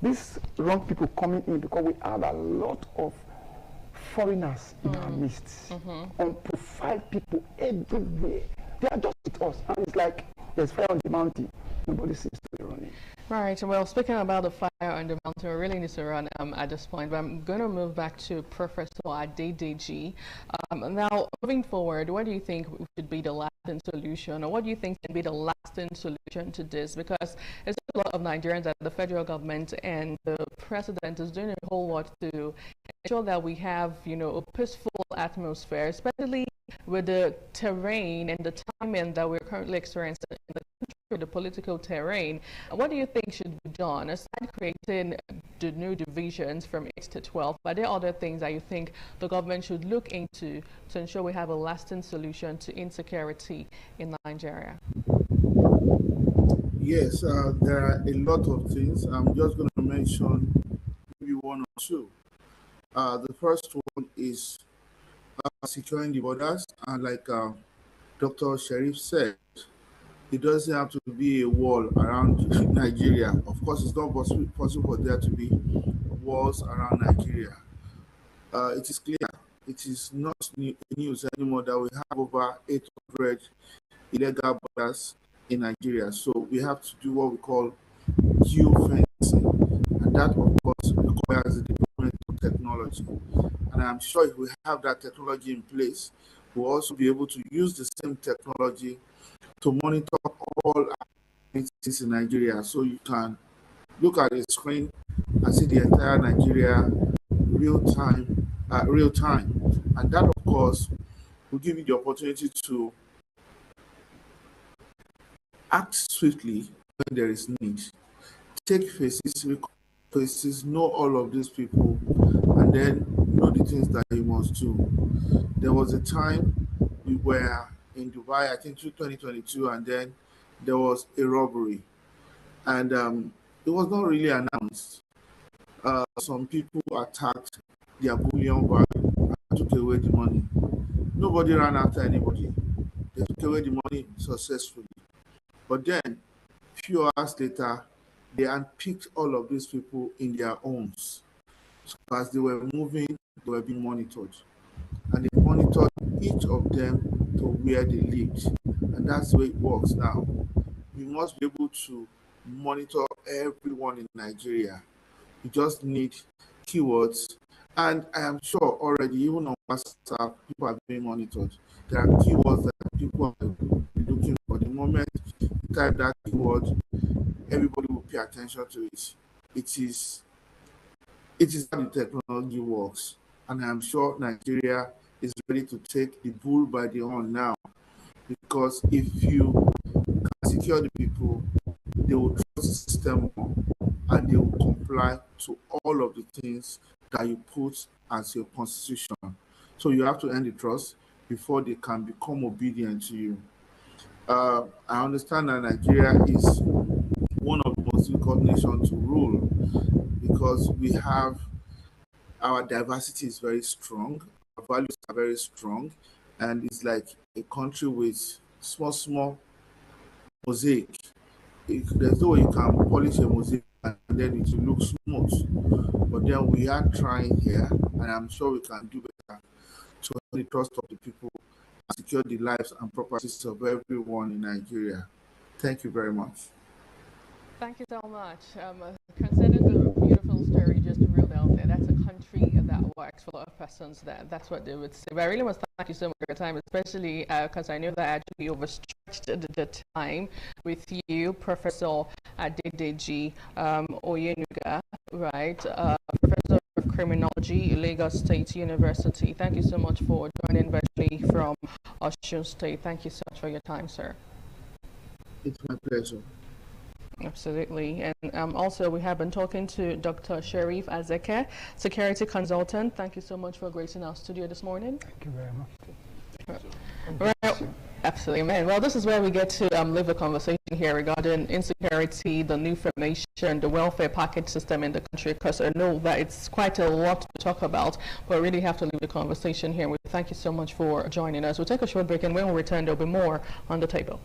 these wrong people coming in, because we have a lot of foreigners in our midst, unprofiled people everywhere. They are just with us, and it's like there's fire on the mountain. Nobody seems to be running. Right. Well, speaking about the fire on the mountain, we really need to run at this point. But I'm going to move back to Professor Adedeji. Now, moving forward, what do you think should be the lasting solution, or what do you think can be the lasting solution to this? Because there's a lot of Nigerians that the federal government and the president is doing a whole lot to ensure that we have, a peaceful atmosphere, especially with the terrain and the timing that we're currently experiencing in the country, the political terrain. What do you think should be done aside creating the new divisions from 8 to 12? Are there other things that you think the government should look into to ensure we have a lasting solution to insecurity in Nigeria? Yes, there are a lot of things. I'm just going to mention maybe one or two. The first one is securing the borders, and like Dr. Sharif said, it doesn't have to be a wall around Nigeria. Of course, it's not possible for there to be walls around Nigeria. It is clear, it is not news anymore that we have over 800 illegal borders in Nigeria. So we have to do what we call geofencing, and that, of course, requires the deployment of technology. And I'm sure if we have that technology in place, we'll also be able to use the same technology to monitor all activities in Nigeria. So you can look at a screen and see the entire Nigeria real time. And that, of course, will give you the opportunity to act swiftly when there is need. Take faces, record faces, know all of these people, and then know the things that you must do. There was a time we were in Dubai, I think 2022, and then there was a robbery, and it was not really announced. Some people attacked their bullion bag and took away the money. Nobody ran after anybody. They took away the money successfully. But then, few hours later, they unpicked all of these people in their homes. So as they were moving, they were being monitored. And they monitored each of them to where they lived. And that's the way it works now. We must be able to monitor everyone in Nigeria. We just need keywords. And I am sure already, even on WhatsApp, people are being monitored. There are keywords that people are looking for. The moment you type that keyword, everybody will pay attention to it. It is how the technology works. And I'm sure Nigeria is ready to take the bull by the horn now. Because if you can secure the people, they will trust the system more, and they will comply to all of the things that you put as your constitution. So you have to earn the trust before they can become obedient to you. I understand that Nigeria is one of the most difficult nations to rule because we have our diversity is very strong, our values are very strong, and it's like a country with small mosaic. There's no way you can polish a mosaic and then it will look smooth. But then we are trying here, and I'm sure we can do better to earn the trust of the people and secure the lives and properties of everyone in Nigeria. Thank you very much. Thank you so much. Considering the beautiful story you just reeled out there, that's a country that works for a lot of persons. That's what they would say. But I really must thank you so much for your time, especially because I know that I actually overstretched the time with you, Professor Adedeji Oyenuga, right? Professor of Criminology, Lagos State University. Thank you so much for joining virtually from Osun State. Thank you so much for your time, sir. It's my pleasure. Absolutely. And also we have been talking to Dr. Sharif Azeke, security consultant. Thank you so much for gracing our studio this morning. Thank you very much. Right. Absolutely, man. Well, this is where we get to live a conversation here regarding insecurity, the new formation, the welfare package system in the country, because I know that it's quite a lot to talk about, but we really have to leave the conversation here. We thank you so much for joining us. We'll take a short break, and when we return, there'll be more on the table.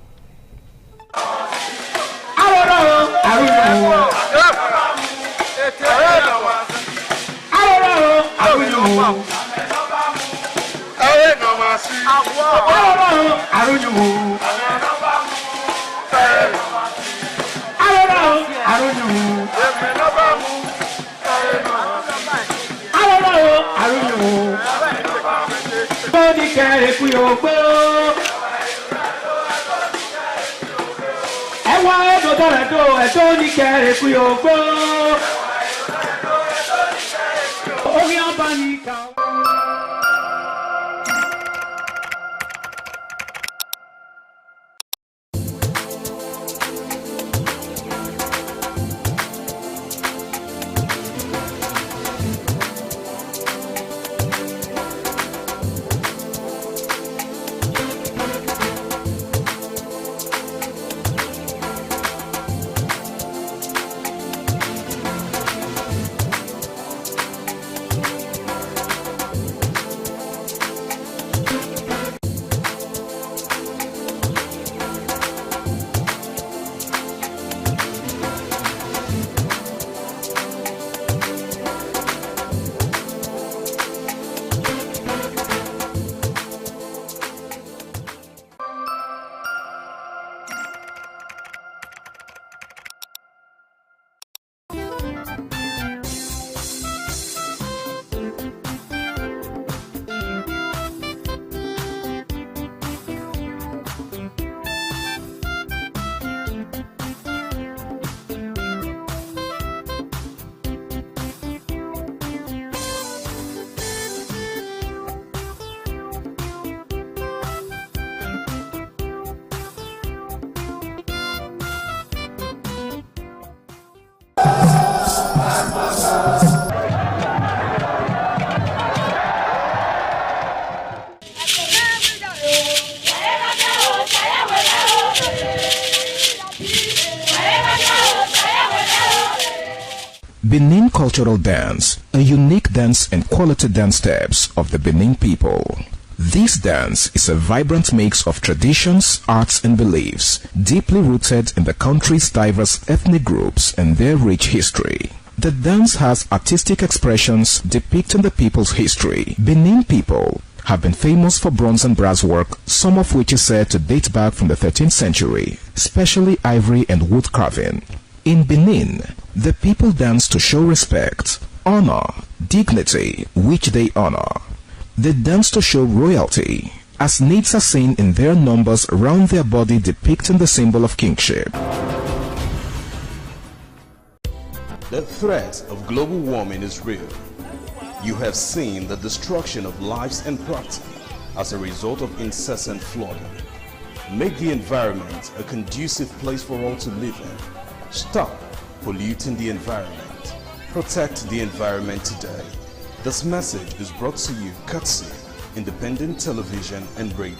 Benin Cultural Dance, a unique dance and quality dance steps of the Benin people. This dance is a vibrant mix of traditions, arts and beliefs, deeply rooted in the country's diverse ethnic groups and their rich history. The dance has artistic expressions depicting the people's history. Benin people have been famous for bronze and brass work, some of which is said to date back from the 13th century, especially ivory and wood carving. In Benin, the people dance to show respect, honor, dignity, which they honor. They dance to show royalty, as naids are seen in their numbers around their body depicting the symbol of kingship. The threat of global warming is real. You have seen the destruction of lives and property as a result of incessant flooding. Make the environment a conducive place for all to live in. Stop polluting the environment. Protect the environment today. This message is brought to you courtesy Independent Television and Radio.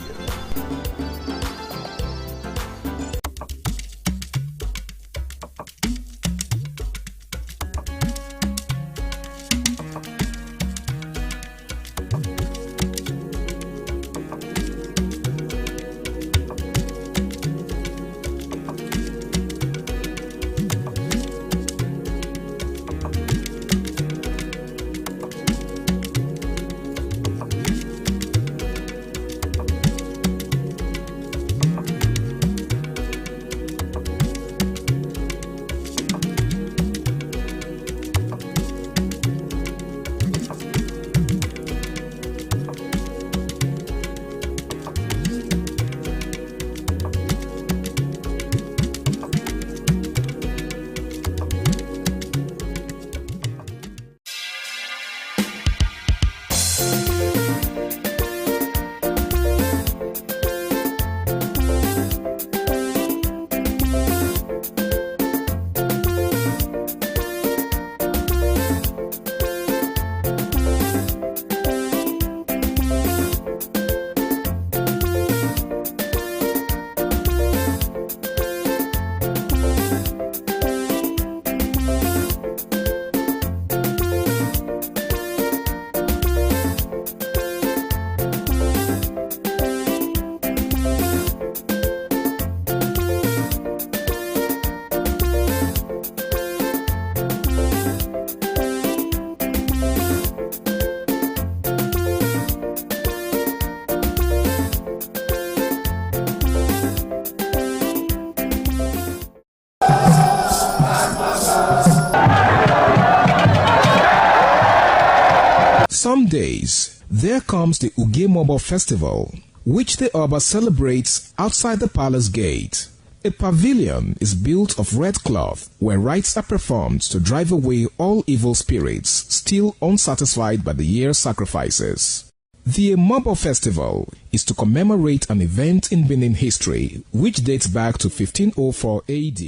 days, there comes the Ugemobo Festival, which the Oba celebrates outside the palace gate. A pavilion is built of red cloth where rites are performed to drive away all evil spirits still unsatisfied by the year's sacrifices. The Emobo Festival is to commemorate an event in Benin history which dates back to 1504 AD.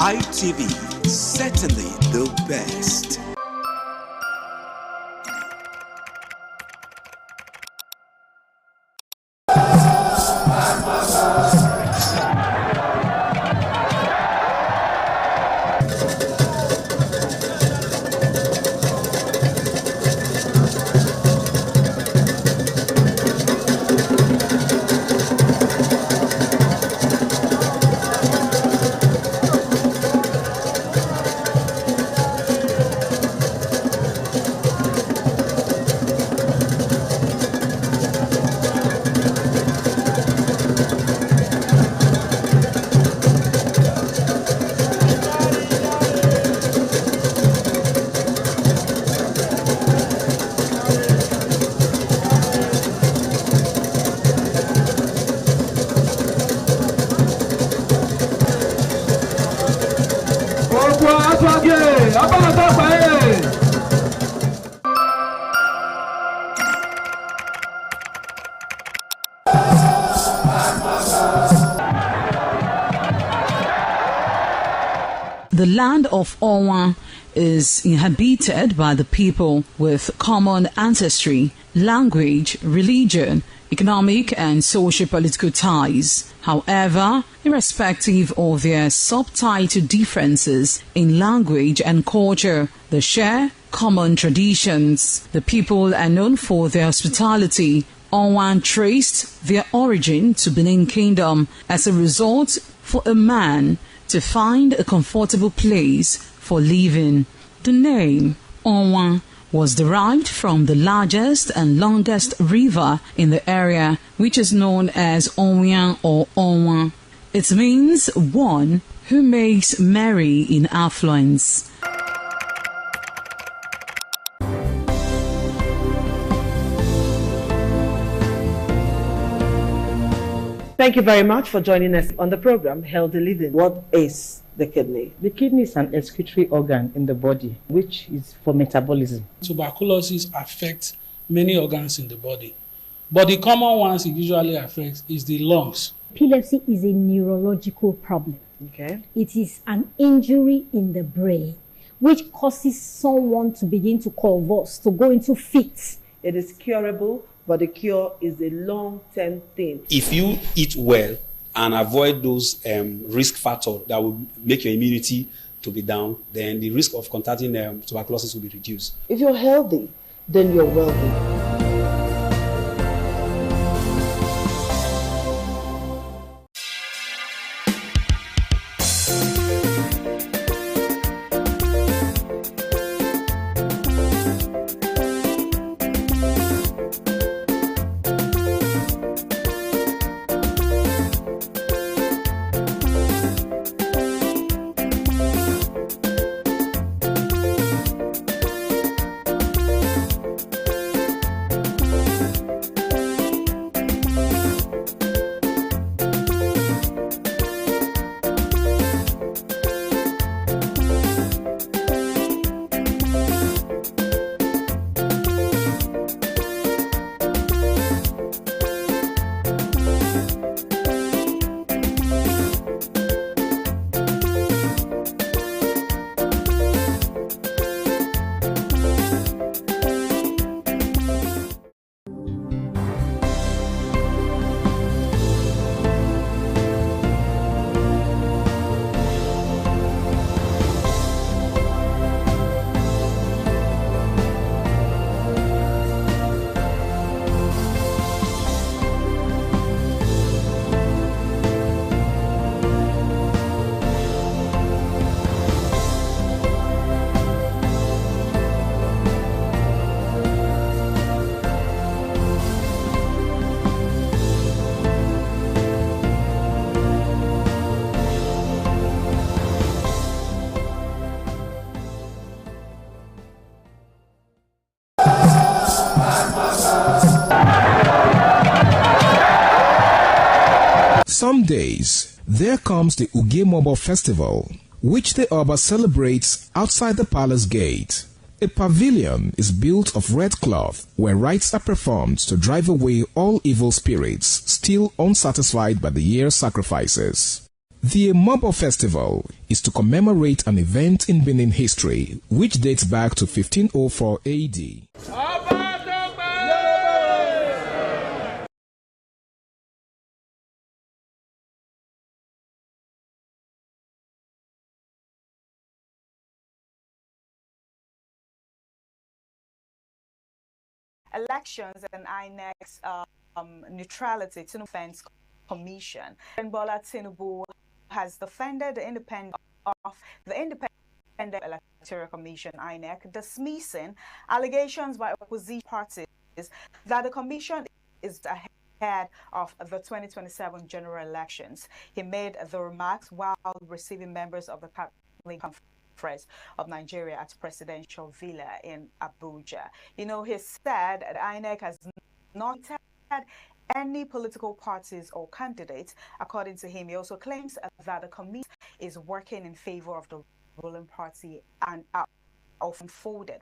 ITV, certainly the best. The land of Onwa is inhabited by the people with common ancestry, language, religion, economic and socio-political ties. However, irrespective of their subtitle differences in language and culture, they share common traditions. The people are known for their hospitality. Onwa traced their origin to Benin Kingdom as a result for a man to find a comfortable place for living. The name Onwa was derived from the largest and longest river in the area, which is known as Onwian or Onwa. It means one who makes merry in affluence. Thank you very much for joining us on the program Healthy Living. What is the kidney? The kidney is an excretory organ in the body, which is for metabolism. Tuberculosis affects many organs in the body, but the common ones it usually affects is the lungs. Epilepsy is a neurological problem. Okay. It is an injury in the brain which causes someone to begin to convulse, to go into fits. It is curable, but the cure is a long-term thing. If you eat well and avoid those risk factors that will make your immunity to be down, then the risk of contracting tuberculosis will be reduced. If you're healthy, then you're wealthy. some days, there comes the Ugemobo Festival, which the Oba celebrates outside the palace gate. A pavilion is built of red cloth where rites are performed to drive away all evil spirits still unsatisfied by the year's sacrifices. The Emobo Festival is to commemorate an event in Benin history which dates back to 1504 AD. Elections and INEC's neutrality to Defense Commission. And Bola Tinubu has defended the independence of the Independent Electoral Commission, INEC, dismissing allegations by opposition parties that the commission is ahead of the 2027 general elections. He made the remarks while receiving members of the Cabinet Conference of Nigeria at Presidential Villa in Abuja. You know, he said that INEC has not had any political parties or candidates. According to him, he also claims that the committee is working in favor of the ruling party and often folded.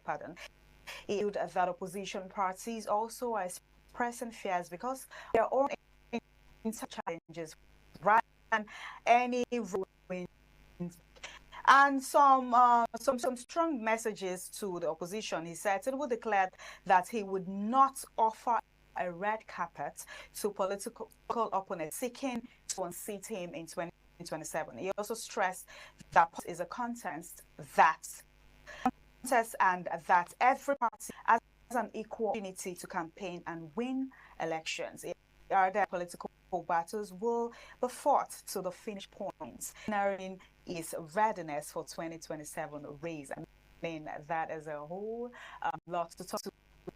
He said that opposition parties also are expressing fears because their own challenges rather than any ruling. And some strong messages to the opposition. He said Tinubu declared that he would not offer a red carpet to political opponents seeking to unseat him in 2027. He also stressed that is a contest and that every party has an equal opportunity to campaign and win elections. Other political battles will be fought to the finish points, narrowing his readiness for 2027 race. I mean, that is a whole lot to talk to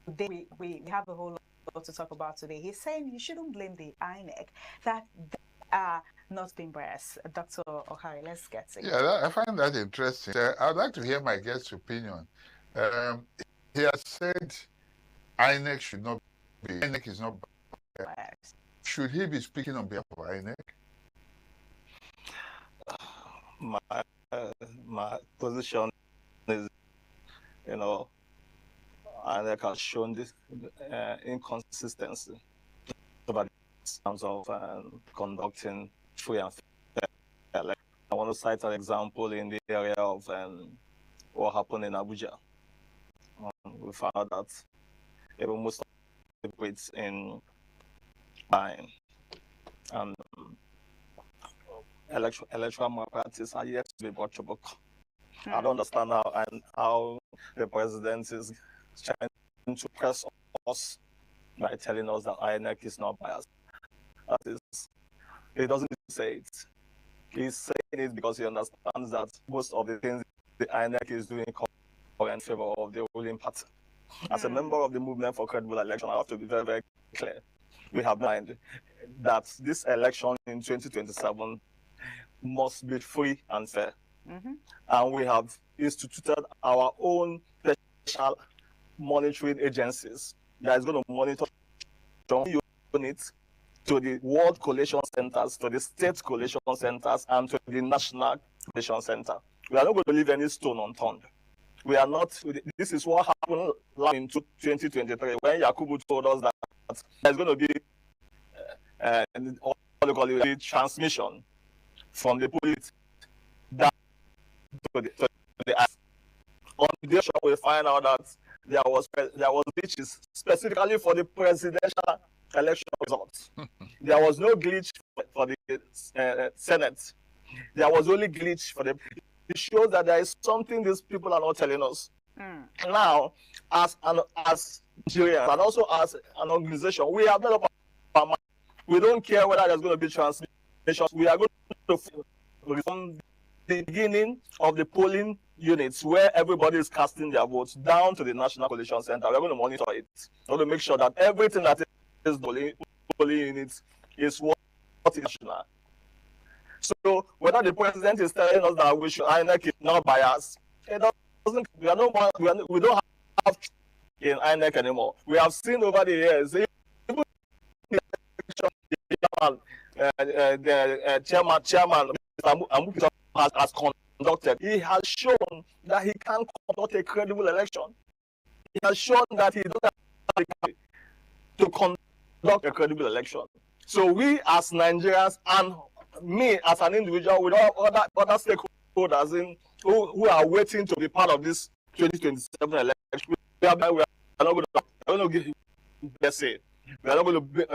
today. We have a whole lot to talk about today. He's saying you shouldn't blame the INEC, that they are not being biased. Dr. Ohari, let's get it. Yeah, I find that interesting. I'd like to hear my guest's opinion. He has said INEC should not be, INEC is not biased. Should he be speaking on behalf of INEC? My position is, you know, INEC has shown this inconsistency in terms of conducting free and fair elections. I want to cite an example in the area of what happened in Abuja. We found out that even most of the debates in time and electoral malpractice are yet to be brought to book. I don't understand how the president is trying to press us by telling us that INEC is not biased. That is, he doesn't say it. He's saying it because he understands that most of the things the INEC is doing are in favor of the ruling party. As a member of the Movement for Credible Election, I have to be very, very clear. We have in mind that this election in 2027 must be free and fair. And we have instituted our own special monitoring agencies that is going to monitor units to the World Collation Centers, to the State Collation Centers, and to the National Collation Center. We are not going to leave any stone unturned. We are not, this is what happened in 2023 when Yakubu told us that there's going to be what they call it, transmission from the police down to the ice. On the day we find out that there was glitches specifically for the presidential election results. There was no glitch for the Senate. There was only glitch for the. It shows that there is something these people are not telling us. Now, as Nigerians and also as an organization, we have made up our mind. We don't care whether there's going to be transmission. We are going to from the beginning of the polling units where everybody is casting their votes down to the National Collation Center. We're going to monitor it. We're going to make sure that everything that is polling units is what is national. So whether the president is telling us that we should INEC is not biased, it doesn't. We don't have in INEC anymore. We have seen over the years, even the chairman, Mr. Amupitan, has conducted. He has shown that he can conduct a credible election. He has shown that he doesn't have the capacity to conduct a credible election. So we as Nigerians and me as an individual with all other stakeholders who are waiting to be part of this 2027 election, we are not going to give, let's say, we are not going to make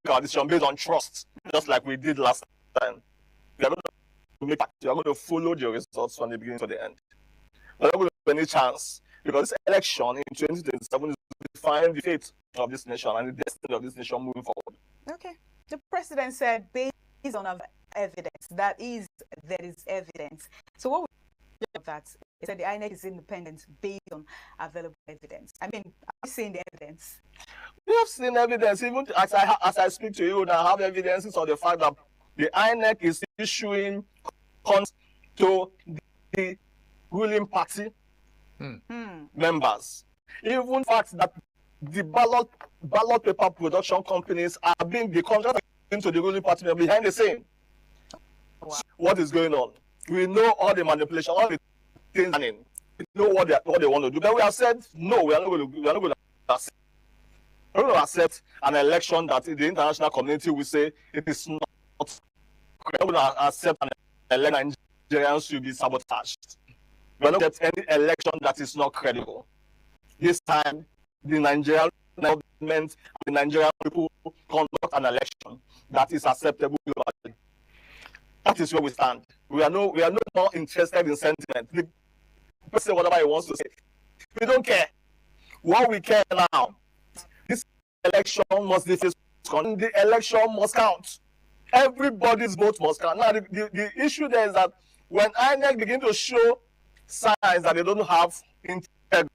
our decision based on trust, just like we did last time. We are going to follow the results from the beginning to the end. We are not going to have any chance, because this election in 2027 is to define the fate of this nation and the destiny of this nation moving forward. Okay. The president said, based on evidence, there is evidence. So what would you say about that? He said the INEC is independent based on available evidence. I mean, are you seeing the evidence? We have seen evidence. Even as I speak to you, I have evidences of the fact that the INEC is issuing cons to the ruling party members. Even the fact that the ballot paper production companies are being the contract into the ruling party members behind the scene. Wow. What is going on? We know all the manipulation, all the things happening. We know what they want to do. But we have said no. We are not going to accept an election that the international community will say it is not. We are not going to accept an election Nigerians should be sabotaged. We are not going to accept any election that is not credible. This time, the Nigerian government, the Nigerian people conduct an election that is acceptable globally. That is where we stand. We are no more interested in sentiment. The person say whatever he wants to say. We don't care. What we care now, this election must be faced. The election must count. Everybody's vote must count. Now, the issue there is that when INEC begin to show signs that they don't have integrity,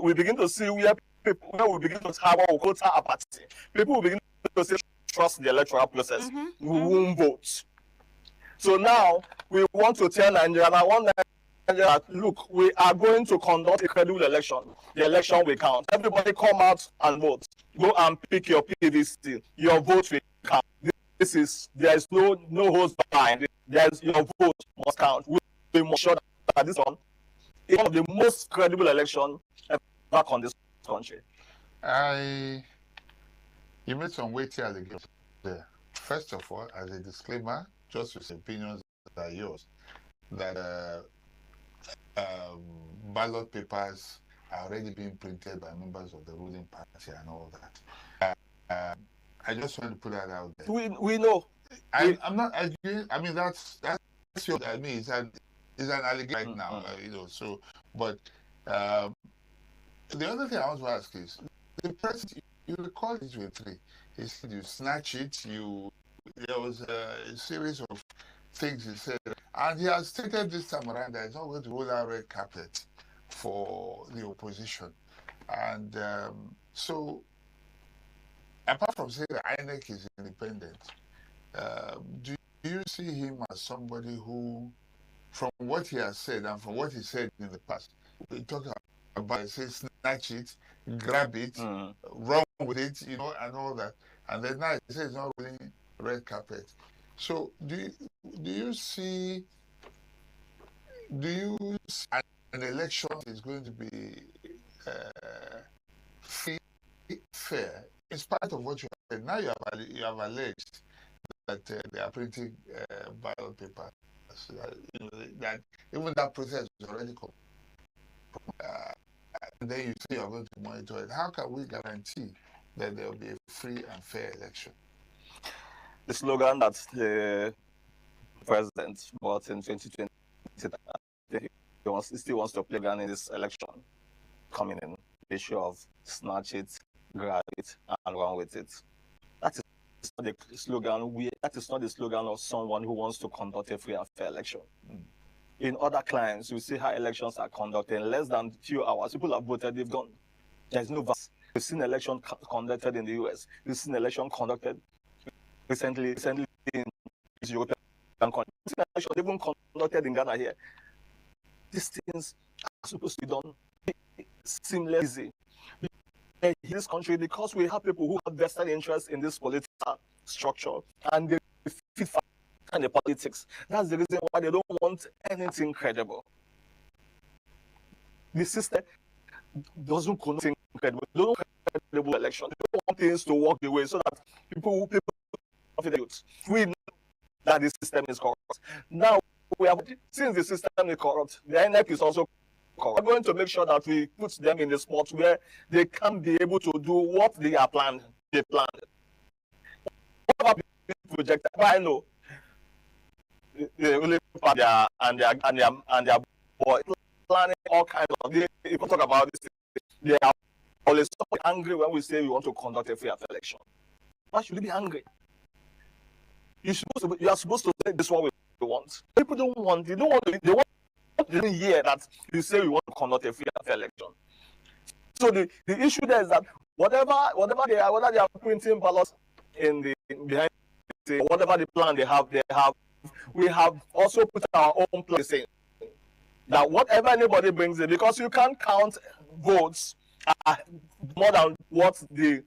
we begin to see where we begin to have our quota apathy. People will begin to say trust the electoral process. We won't vote. So now we want to tell Nigeria, I want Nigeria, look, we are going to conduct a credible election. The election will count. Everybody come out and vote. Go and pick your PVC. Your vote will count. There is no holds behind. Your vote must count. We must sure that this one is one of the most credible elections ever on this country. You made some weighty allegations there. First of all, as a disclaimer, just with opinions that are yours, that ballot papers are already being printed by members of the ruling party and all that. I just want to put that out there. We know. I'm not arguing. I mean, that's what I mean. It's an allegation right now, So, but the other thing I want to ask is, the president, you recall it with 3. He said you snatch it. There was a series of things he said, and he has stated this time around that he's not going to roll out red carpet for the opposition. And so, apart from saying that INEC is independent, do you see him as somebody who, from what he has said and from what he said in the past, we talk about, say, snatch it, grab it, run with it, and all that, and then now he says it's not rolling red carpet. So do you see an election is going to be free, fair, in spite of what you have said? Now you have alleged that they are printing ballot paper. That even that process is already and then you say you're going to monitor it. How can we guarantee that there will be a free and fair election? The slogan that the president brought in 2020, he still wants to play down in this election coming in. The issue of snatch it, grab it, and run with it. That is not the slogan. That is not the slogan of someone who wants to conduct a free and fair election. In other climes, you see how elections are conducted. In less than a few hours, people have voted, they've gone. There's no vote. We've seen election conducted in the US. We've seen election conducted recently in European countries. Election even conducted in Ghana here. These things are supposed to be done seamlessly. in this country because we have people who have vested interest in this political structure and they fit and the politics. That's the reason why they don't want anything credible. The system doesn't connote incredible. They don't want credible election. They don't want things to work the way so that people we know that the system is corrupt. Now we have, since the system is corrupt, the INEC is also corrupt. We're going to make sure that we put them in the spot where they can be able to do what they are planned. They planned. Whatever project, I know. They really and their boy planning all kinds of. You can talk about this. They are always so angry when we say we want to conduct a fair election. Why should we be angry? You are supposed to say this is what we want. People don't want. They want to hear that you say we want to conduct a fair election. So the issue there is that whatever they are, whether they are printing ballots in the behind, whatever the plan they have. We have also put our own place in that whatever anybody brings in, because you can't count votes more than what the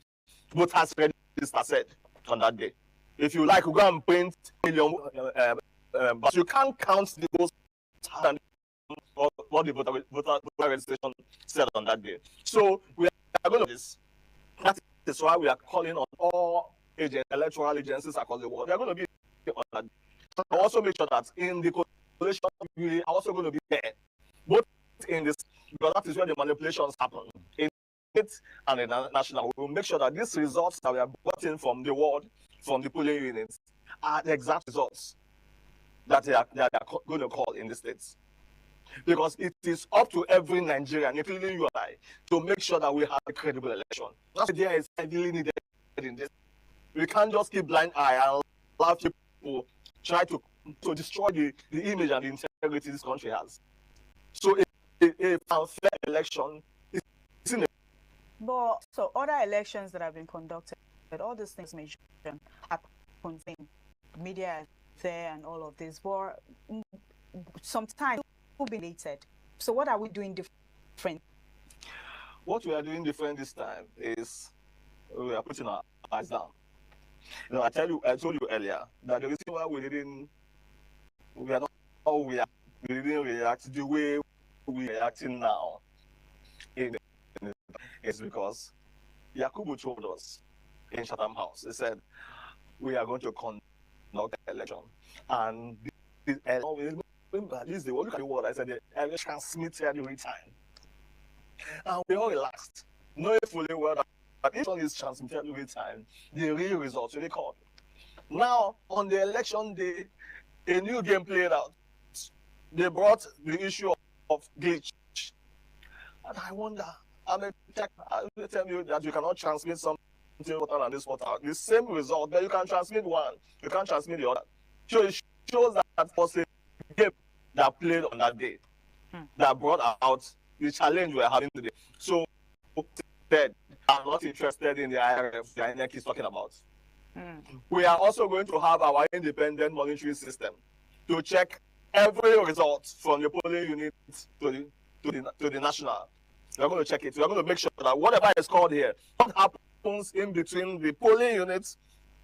voters register said on that day. If you like, you go and print million, but you can't count the votes than what the voter registration said on that day. So we are going to do this. That is why we are calling on all electoral agencies across the world. They are going to be on that. I also make sure that in the coalition we are also going to be there, both in this, because that is where the manipulations happen. In it and in the national, we will make sure that these results that we are getting from the world, from the polling units, are the exact results that they are going to call in the states. Because it is up to every Nigerian, including you and I, to make sure that we have a credible election. That idea is heavily needed in this. We can't just keep blind eye and allow people try to destroy the image and the integrity this country has. So a fair election is in a... But so other elections that have been conducted, all these things mentioned happen in media there and all of this, but sometimes will be related. So what are we doing different? What we are doing different this time is we are putting our eyes down. You know, I told you earlier that the reason why we didn't react the way we are reacting now is because Yakubu told us in Chatham House, he said, we are going to conduct an election. And this is the word, look at the word, I said, the election transmitted every time. And we all relaxed, knowing fully well that each one is transmitted every time, the real results will be called. Now, on the election day, a new game played out. They brought the issue of glitch. And I wonder, I will tell you that you cannot transmit something and this water. The same result, but you can transmit one, you can't transmit the other. So it shows that was a game that played on that day that brought out the challenge we're having today. So, I'm not interested in the IRF the INEC is talking about. We are also going to have our independent monitoring system to check every result from the polling unit to the national. We are going to check it. We are going to make sure that whatever is called here, what happens in between the polling units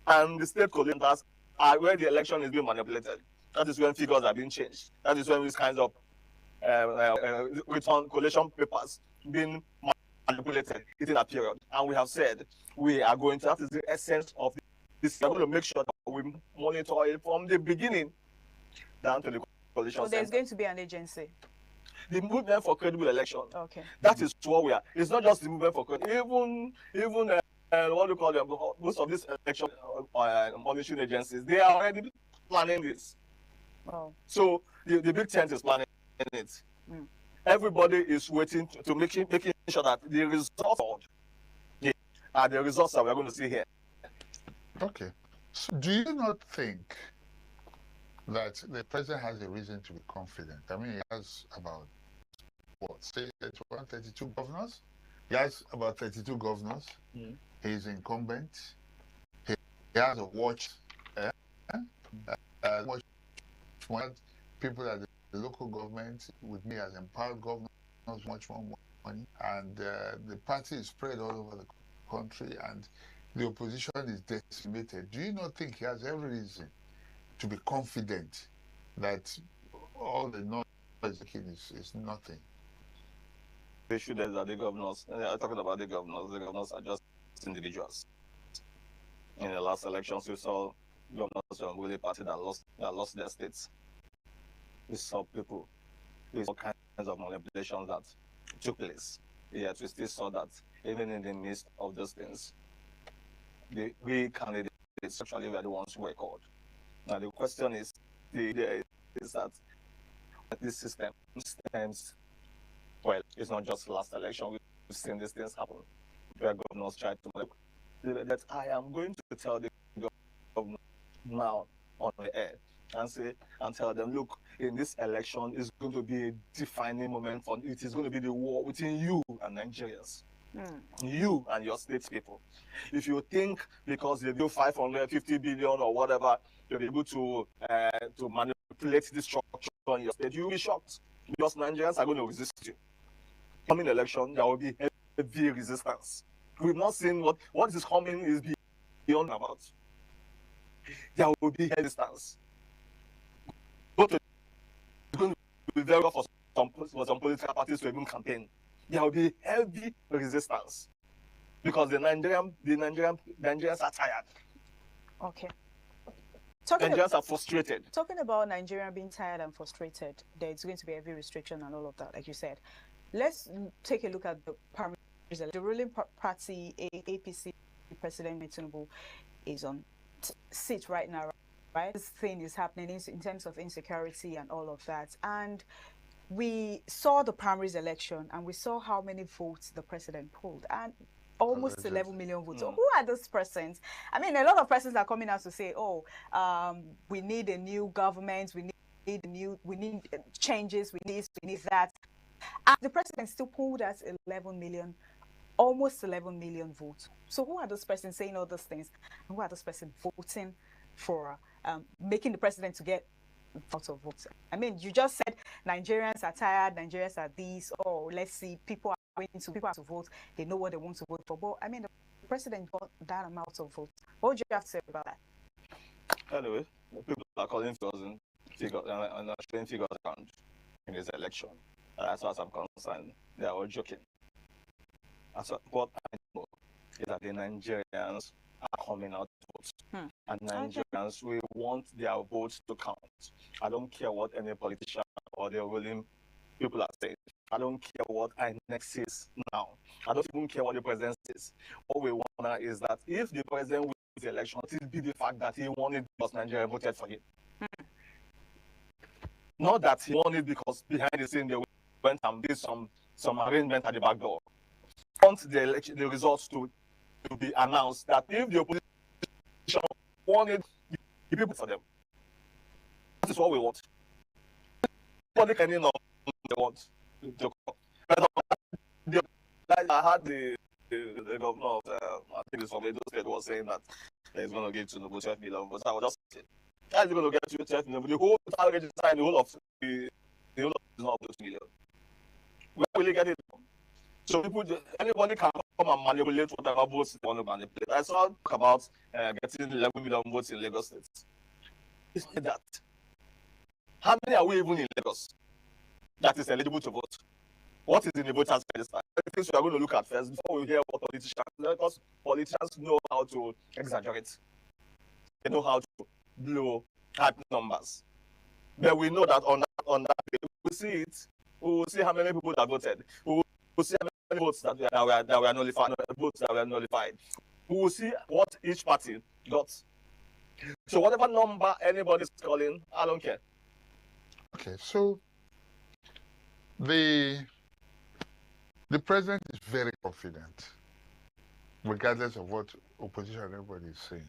and the state coordinators are where the election is being manipulated. That is when figures are being changed. That is when these kinds of return collation papers being manipulated in that period. And we have said we are going to, that is the essence of this. We are going to make sure that we monitor it from the beginning down to the coalition. So there's going to be an agency. The movement for credible election. Okay. That is what we are. It's not just the movement for credible. Even what do you call them? Most of these election monitoring agencies, they are already planning this. Wow. So the big tent is planning it. Everybody is waiting to making sure that the results are the results that we are going to see here. Okay. So do you not think that the president has a reason to be confident? I mean, he has about, what, say 32 governors? He has about 32 governors. He's incumbent. He has a watch. People at the local government with me as empowered governors much more and the party is spread all over the country, and the opposition is decimated. Do you not think he has every reason to be confident that all the noise is nothing? The issue is that the governors, talking about the governors are just individuals. In the last elections, we saw governors from Willie Party that lost their states. We saw people, we saw kinds of manipulations that took place. Yet we still saw that even in the midst of those things, we candidates actually were the ones who were called. Now the question is that this system stems, well, it's not just last election, we've seen these things happen, where governors tried to manipulate. That I am going to tell the governor now on the air and tell them, look, in this election is going to be a defining moment for it is going to be the war between you and Nigerians. You and your state people. If you think because they do 550 billion or whatever, you'll be able to manipulate this structure in your state, you'll be shocked. Because Nigerians are going to resist you. Coming election, there will be heavy resistance. We've not seen what is coming is beyond about. There will be resistance. It's going to be very rough for some political parties to even campaign. There will be heavy resistance because the Nigerians are tired. Okay. Nigerians are frustrated. Talking about Nigeria being tired and frustrated, there's going to be heavy restriction and all of that, like you said. Let's take a look at the primary result. The ruling party, APC, President Tinubu, is on seat right now, right? This thing is happening in terms of insecurity and all of that. And we saw the primaries election and we saw how many votes the president pulled, and almost 11 million votes. So who are those persons? I mean, a lot of persons are coming out to say, oh, we need a new government, we need changes, we need that. And the president still pulled out 11 million, almost 11 million votes. So who are those persons saying all those things? And who are those persons voting for making the president to get lots of votes? I mean, you just said Nigerians are tired, Nigerians are these, oh, let's see, people have to vote, they know what they want to vote for. But I mean, the president got that amount of votes. What would you have to say about that? Anyway, people are calling figures and showing figures around in this election. As far as I'm concerned, they are all joking. What I know is that the Nigerians are coming out to vote. And Nigerians, we want their votes to count. I don't care what any politician or the ruling people are saying. I don't care what INEC says now. I don't even care what the president says. What we want now is that if the president wins the election, it will be the fact that he won it because Nigeria voted for him. Not that he won it because behind the scene they went and did some arrangement at the back door. I want the results to be announced that if the opposition won it, the people for them. That is what we want. Nobody can know they want. I had the governor of I think it's from Edo State was saying that he's going to give Tinubu 12 million votes. I was just saying, how is he going to get you 12 million? The whole target is the whole of the whole of is not 2 million. Where will he get it from? So anybody can come and manipulate whatever votes they want to manipulate. I saw talk about getting 11 million votes in Lagos State. It's like that. How many are we even in Lagos that is eligible to vote? What is in the voters register? The things we are going to look at first before we hear what politicians, because politicians know how to exaggerate. They know how to blow type numbers. But we know that on that day, we will see it. We will see how many people that voted. We will see how many votes that were nullified. Votes that were nullified. We will see what each party got. So whatever number anybody's calling, I don't care. Okay, so the president is very confident, regardless of what opposition and everybody is saying.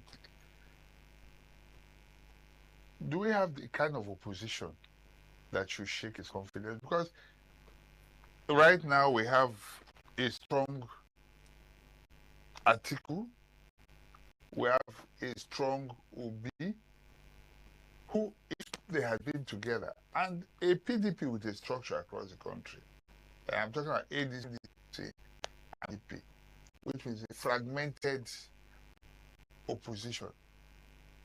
Do we have the kind of opposition that should shake his confidence? Because right now we have a strong Atiku, we have a strong Obi, who, if they had been together, and a PDP with a structure across the country. I'm talking about ADC NDP, which is a fragmented opposition.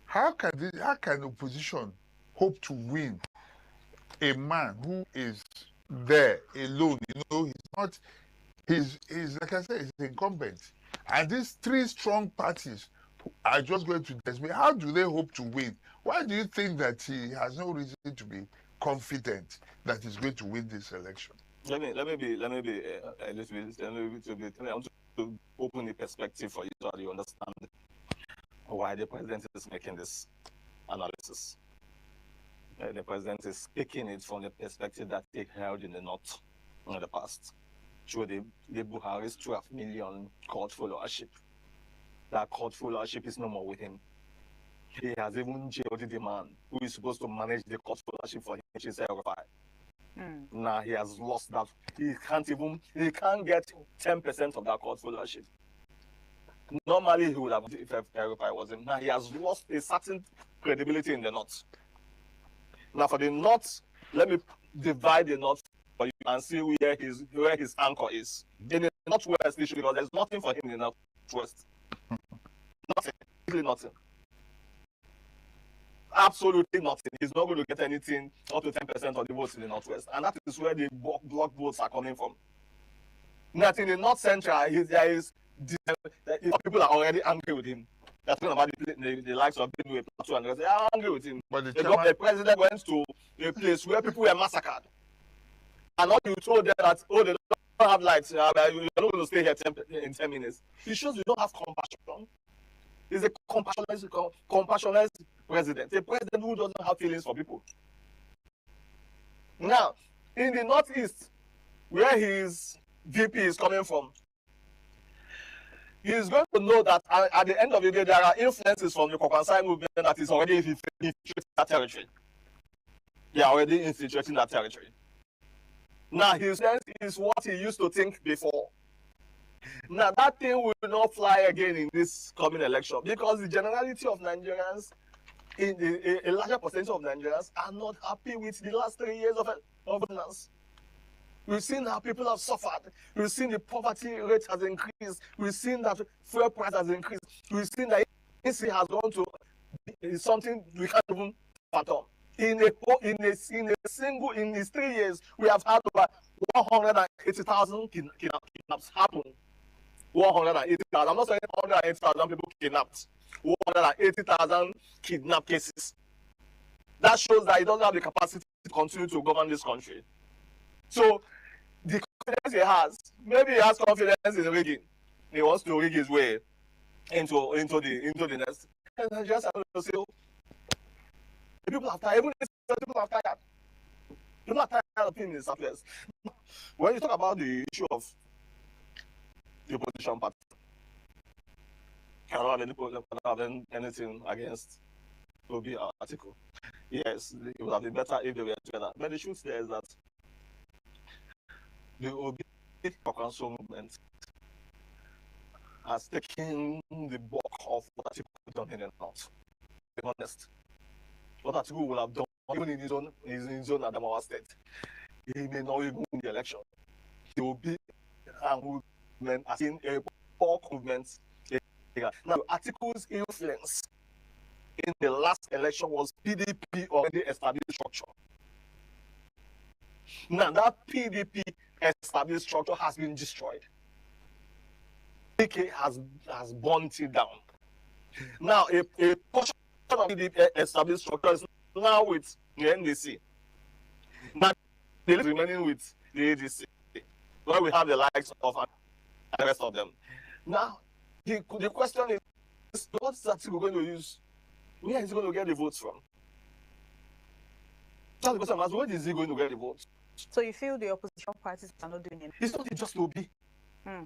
How can opposition hope to win a man who is there alone? You know, he's like I said, he's incumbent. And these three strong parties are just going to decimate. How do they hope to win? Why do you think that he has no reason to be confident that he's going to win this election? Let me be a little bit. I want to open the perspective for you so that you understand why the president is making this analysis. The president is taking it from the perspective that he held in the North in the past. Through the Buhari's 12 million court followership. That court followership is no more with him. He has even jailed the man who is supposed to manage the court followership for him, which is El-Rufai. Now he has lost that. He can't get 10% of that court followership. Normally he would have if El-Rufai was him. Now he has lost a certain credibility in the North. Now for the North, let me divide the North for you and see where his anchor is. In the Northwest, because there's nothing for him in the Northwest. Nothing. Really nothing. Absolutely nothing. He's not going to get anything up to 10% of the votes in the Northwest. And that is where the block votes are coming from. Now in the North Central, people are already angry with him. They're talking about the likes of Benue Plateau, and they are angry with him. But the president went to a place where people were massacred. And all you told them that, oh, they don't have lights, you're not going to stay here in 10 minutes. It shows you don't have compassion. He's a compassionless president, a president who doesn't have feelings for people. Now, in the Northeast, where his VP is coming from, he is going to know that at the end of the day, there are influences from the Kokansai movement that is already infiltrating that territory. They are already infiltrating that territory. Now, his sense is what he used to think before. Now, that thing will not fly again in this coming election because the generality of Nigerians, a larger percentage of Nigerians, are not happy with the last 3 years of governance. We've seen how people have suffered. We've seen the poverty rate has increased. We've seen that fuel price has increased. We've seen that AC has gone to something we can't even fathom. In these 3 years, we have had over 180,000 kidnaps happen. 180,000. I'm not saying 180,000 people kidnapped. 180,000 kidnap cases. That shows that he doesn't have the capacity to continue to govern this country. So, the confidence he has, maybe he has confidence in rigging. He wants to rig his way into the next. And I just have to say, the people are tired. Even the people are tired. People are tired of being in the Southwest. When you talk about the issue of the opposition party, I don't have any problem. I don't have anything against Obi or Atiku. Yes, it would have been better if they were together. But the truth there is that the Obi Council movement has taken the bulk of what Atiku done in the North. To be honest, what Atiku will have done, even in his own Adamawa state, he may not even win the election. The Obi movement has seen a bulk movement. Now, Atiku's influence in the last election was PDP already established structure. Now, that PDP established structure has been destroyed. PK has burnt it down. Now, a portion of PDP established structure is now with the NDC. Now, they are remaining with the ADC, where we have the likes of the rest of them. Now, the question is, what is Atiku going to use? Where is he going to get the votes from? That's the question I'm asking. Where is he going to get the votes? So you feel the opposition parties are not doing it? It's not just Obi. I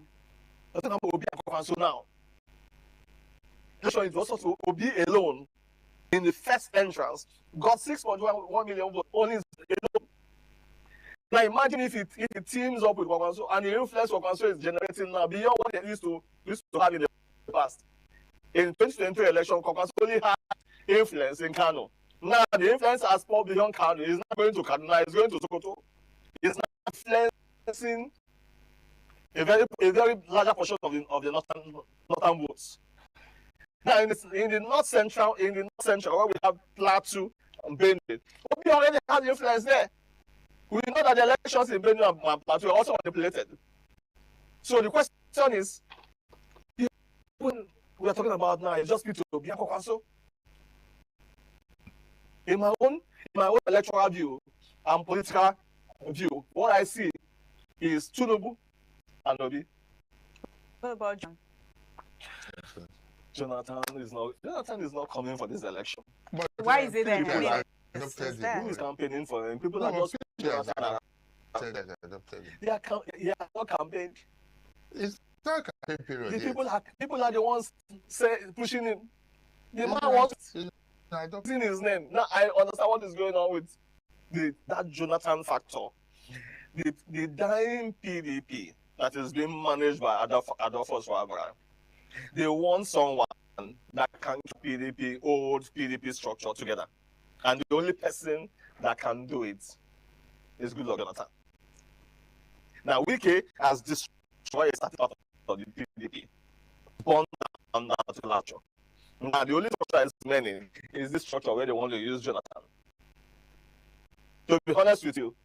think I'm Obi and so now. It was also Obi alone in the first entrance got 6.1 million votes only alone. Now imagine if it teams up with Kwakwanso and the influence Kwakwanso is generating now beyond what it used to have in the past. In 2022 election, Kwakwanso only had influence in Kano. Now the influence has poured beyond Kano. It's not going to Kaduna, it's going to Sokoto. It's not influencing a very larger portion of the northern votes. Now in the north central, where we have Plateau and Benue, we already have influence there. We know that the elections in Benue and Plateau are also manipulated. So the question is, when we are talking about now, it's just people to be a in my own electoral view and political view, what I see is Tinubu and Obi. What about John? Jonathan is not coming for this election. But why is it then? Who is campaigning for him? People are just Jonathan. They are not campaigning. It's not campaign period. The people are the ones pushing him. The man wants in his name. Now I understand what is going on with that Jonathan factor. The dying PDP that is being managed by Adolphus Wabra. They want someone that can keep PDP, old PDP structure together. And the only person that can do it is Goodluck Jonathan. Now, Wike has destroyed a certain part of the PDP. Born down to Lacho. Now, the only structure that is remaining is this structure where they want to use Jonathan. To be honest with you,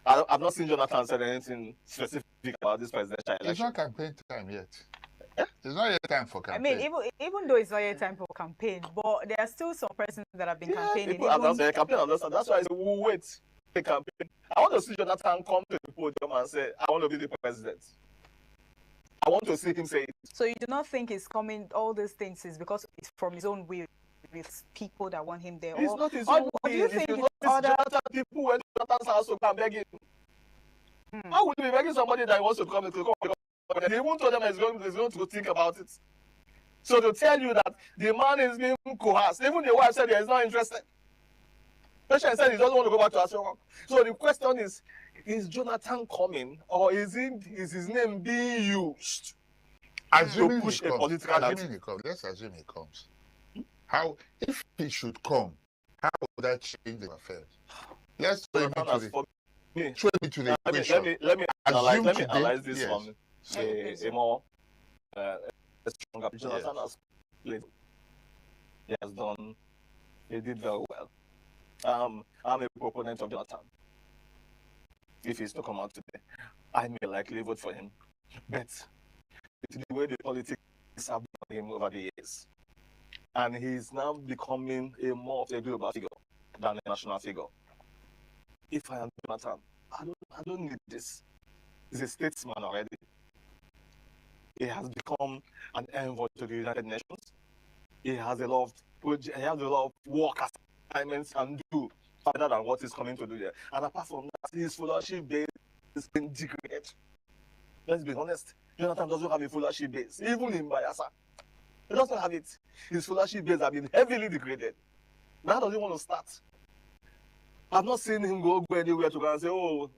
I've not seen Jonathan say anything specific about this presidential election. It's not campaign time yet. It's not yet time for campaign. I mean, even though it's not yet time for campaign, but there are still some persons that have been campaigning. People have not said campaign. That's why I say we'll wait the campaign. I want to see Jonathan come to the podium and say, I want to be the president. I want to see him say it. So you do not think he's coming, all these things is because it's from his own will, with people that want him there? It's not his own will. Do you think it's other people went to Jonathan's house to come begging? How would you be begging somebody that wants to come? He won't tell them he's going to think about it. So to tell you that the man is being coerced, even the wife said he's not interested. Patient said he doesn't want to go back to Ashango. So the question is Jonathan coming, or is his name being used assuming to push he a comes, political assuming he comes, let's assume he comes. How, if he should come, how would that change the affairs? Let's throw it to the equation. Let me analyze this one. A more stronger. Jonathan has played. He has done. He did very well. I'm a proponent of Jonathan. If he's to come out today, I may likely vote for him. But the way the politics have been him over the years, and he's now becoming more of a global figure than a national figure. If I am Jonathan, I don't need this. He's a statesman already. He has become an envoy to the United Nations. He has a lot of work assignments and do further than what he's coming to do there. And apart from that, his followership base is being degraded. Let's be honest. Jonathan doesn't have a followership base, even in Bayelsa. He doesn't have it. His followership base has been heavily degraded. Now does he want to start? I've not seen him go anywhere to go and say, oh,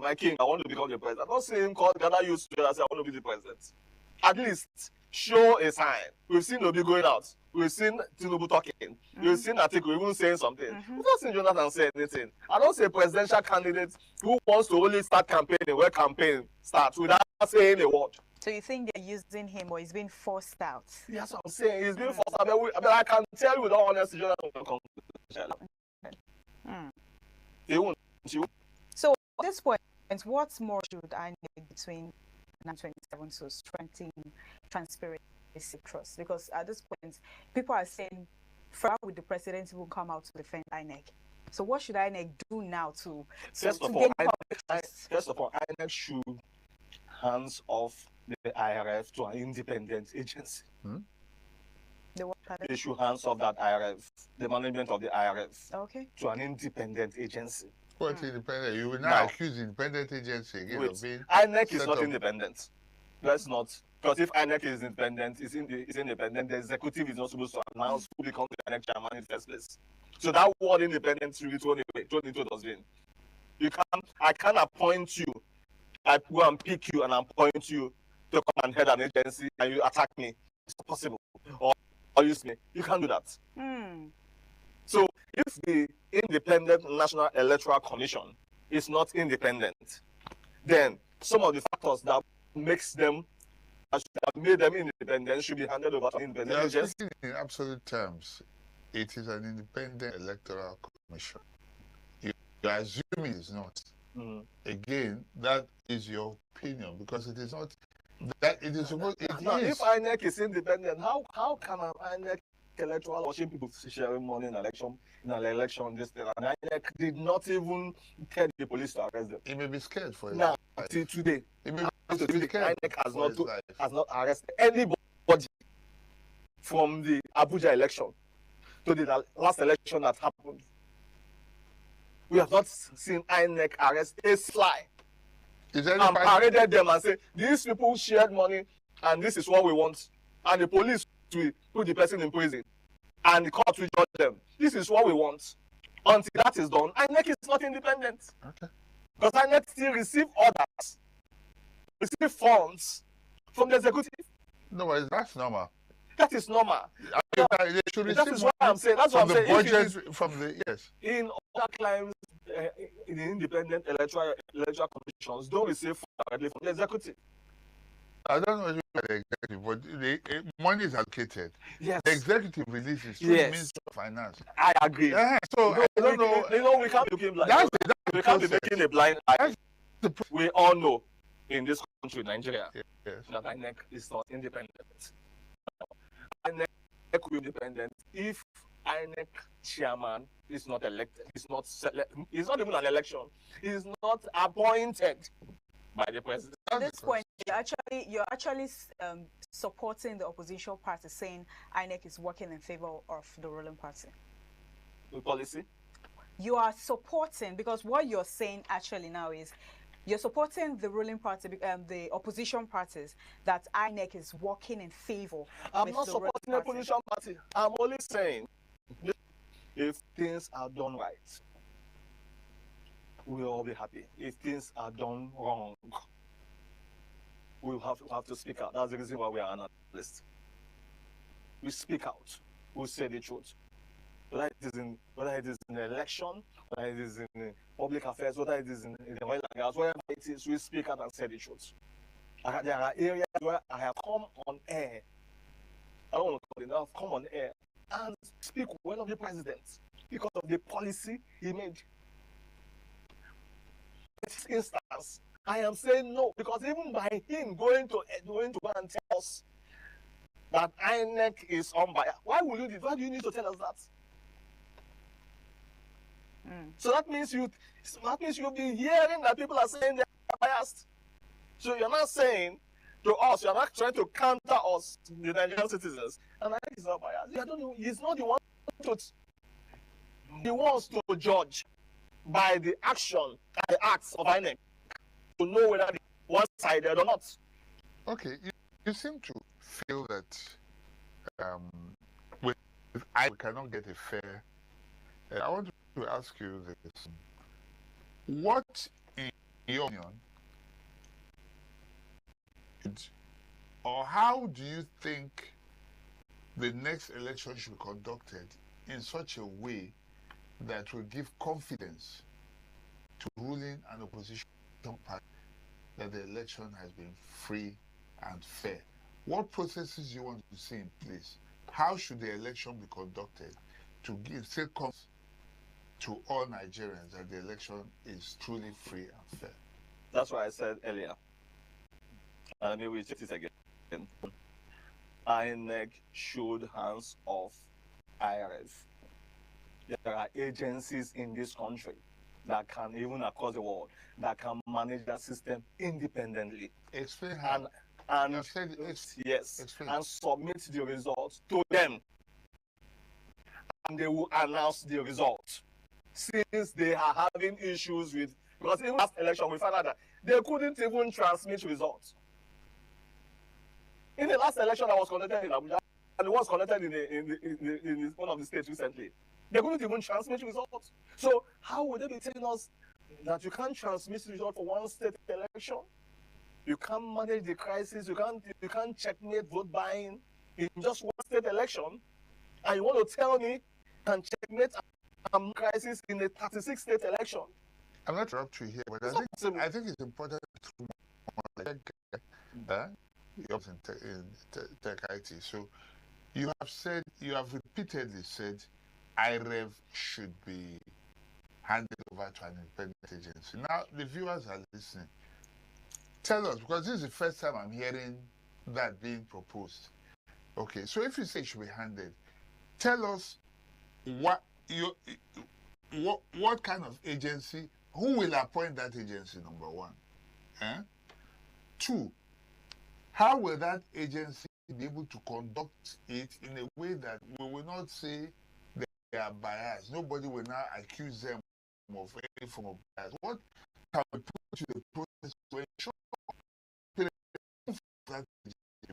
my king, I want to become the president. I've not seen him gather youth together and say, I want to be the president. At least show a sign. We've seen Obi going out. We've seen Tinubu talking. We've seen Atiku even saying something. We've not seen Jonathan say anything. I don't see a presidential candidate who wants to only start campaigning where campaign starts without saying a word. So you think they're using him, or he's being forced out? That's what I'm saying. He's being forced out. But I can tell you with all honesty, Jonathan will come. He won't. So at this point, what more should I need between 927 to strengthen transparency, trust? Because at this point, people are saying, far with the president will come out to defend INEC. So what should INEC do now to gain confidence? First of all, INEC should hands off the IRF to an independent agency. They should hands off that IRF, the management of the IRF, to an independent agency. What independent? You will now accuse the independent agency again of being INEC is not independent. Let's not, because if INEC is independent, the executive is not supposed to announce who becomes the INEC chairman in the first place. So that word independent should be thrown into dustbin. I can't appoint you. I go and pick you and appoint you to come and head an agency and you attack me. It's not possible. Or use me. You can't do that. So if the Independent National Electoral Commission is not independent, then some of the factors that makes them, that made them independent, should be handed over to independent agencies. In absolute terms, it is an independent electoral commission. You're assuming it's not. Again, that is your opinion, because it is not. That it is supposed. It now, is. if INEC is independent, how can an INEC electoral watching people sharing money in an election, this thing, and INEC did not even tell the police to arrest them? He may be scared for it. Now, till today, INEC has not arrested anybody from the Abuja election to the last election that happened. We have not seen INEC arrest a fly and paraded them and say, these people shared money and this is what we want. And the police will put the person in prison and the court will judge them. This is what we want. Until that is done, INEC is not independent. Okay. Because INEC still receive orders, receive funds from the executive. No, that's normal. That is normal. They should receive that is what I'm saying. That's what I'm saying. Budget, from the yes. In other climes, in the independent electoral commissions, don't receive directly from the executive. I don't know if the executive, but the money is allocated. Yes. The executive releases through the Ministry of Finance. I agree. Yeah, so I don't know. We can't be looking blind. We can't be making a blind eye. We all know in this country, Nigeria, that INEC is not independent. INEC will be independent if INEC chairman is not elected. It's not even an election. He's not appointed by the president. At this point, you're actually supporting the opposition party, saying INEC is working in favor of the ruling party. The policy? You are supporting, because what you're saying actually now is you're supporting the ruling party, the opposition parties, that INEC is working in favor. I'm not supporting the opposition party. I'm only saying if things are done right, we'll all be happy. If things are done wrong, we'll have to speak out. That's the reason why we are analysts. We speak out. We say the truth. Whether it is in an election, whether it is in public affairs, whether it is in the oil and gas, wherever it is, we speak out and say the truth. There are areas where I have come on air. I don't want to call it now. I've come on air and speak well of the president because of the policy he made. In this instance, I am saying no, because even by him going to go and tell us that INEC is unbiased, why do you need to tell us that? So that means you'll be hearing that people are saying they're biased. So you're not saying to us, you're not trying to counter us, the Nigerian citizens, and INEC is not biased. He's not the one he wants to judge by the action and the acts of INEC to know whether they're one-sided or not. Okay, you seem to feel that with I cannot get a fair. I want to ask you this: what, in your opinion, or how do you think the next election should be conducted in such a way that will give confidence to ruling and opposition party that the election has been free and fair? What processes do you want to see in place? How should the election be conducted to give still confidence to all Nigerians that the election is truly free and fair? That's what I said earlier. And maybe we check this again. INEC should hands off IRS. There are agencies in this country that can, even across the world, that can manage that system independently. Explain how. And submit the results to them. And they will announce the results. Since they are having issues with, because in last election we found out that they couldn't even transmit results. In the last election that was conducted in Abuja, and it was conducted in one of the states recently, they couldn't even transmit results. So how would they be telling us that you can't transmit results for one state election? You can't manage the crisis, you can't checkmate vote buying in just one state election, and you want to tell me can checkmate a crisis in a 36-state election? I'm not interrupting you here, but I think it's important you're in tech IT. So you have repeatedly said IREV should be handed over to an independent agency. Now, the viewers are listening. Tell us, because this is the first time I'm hearing that being proposed. Okay, so if you say it should be handed, tell us what kind of agency, who will appoint that agency, number one. Two, how will that agency be able to conduct it in a way that we will not say they are biased? Nobody will now accuse them of any form of bias. What can we put to the process to ensure that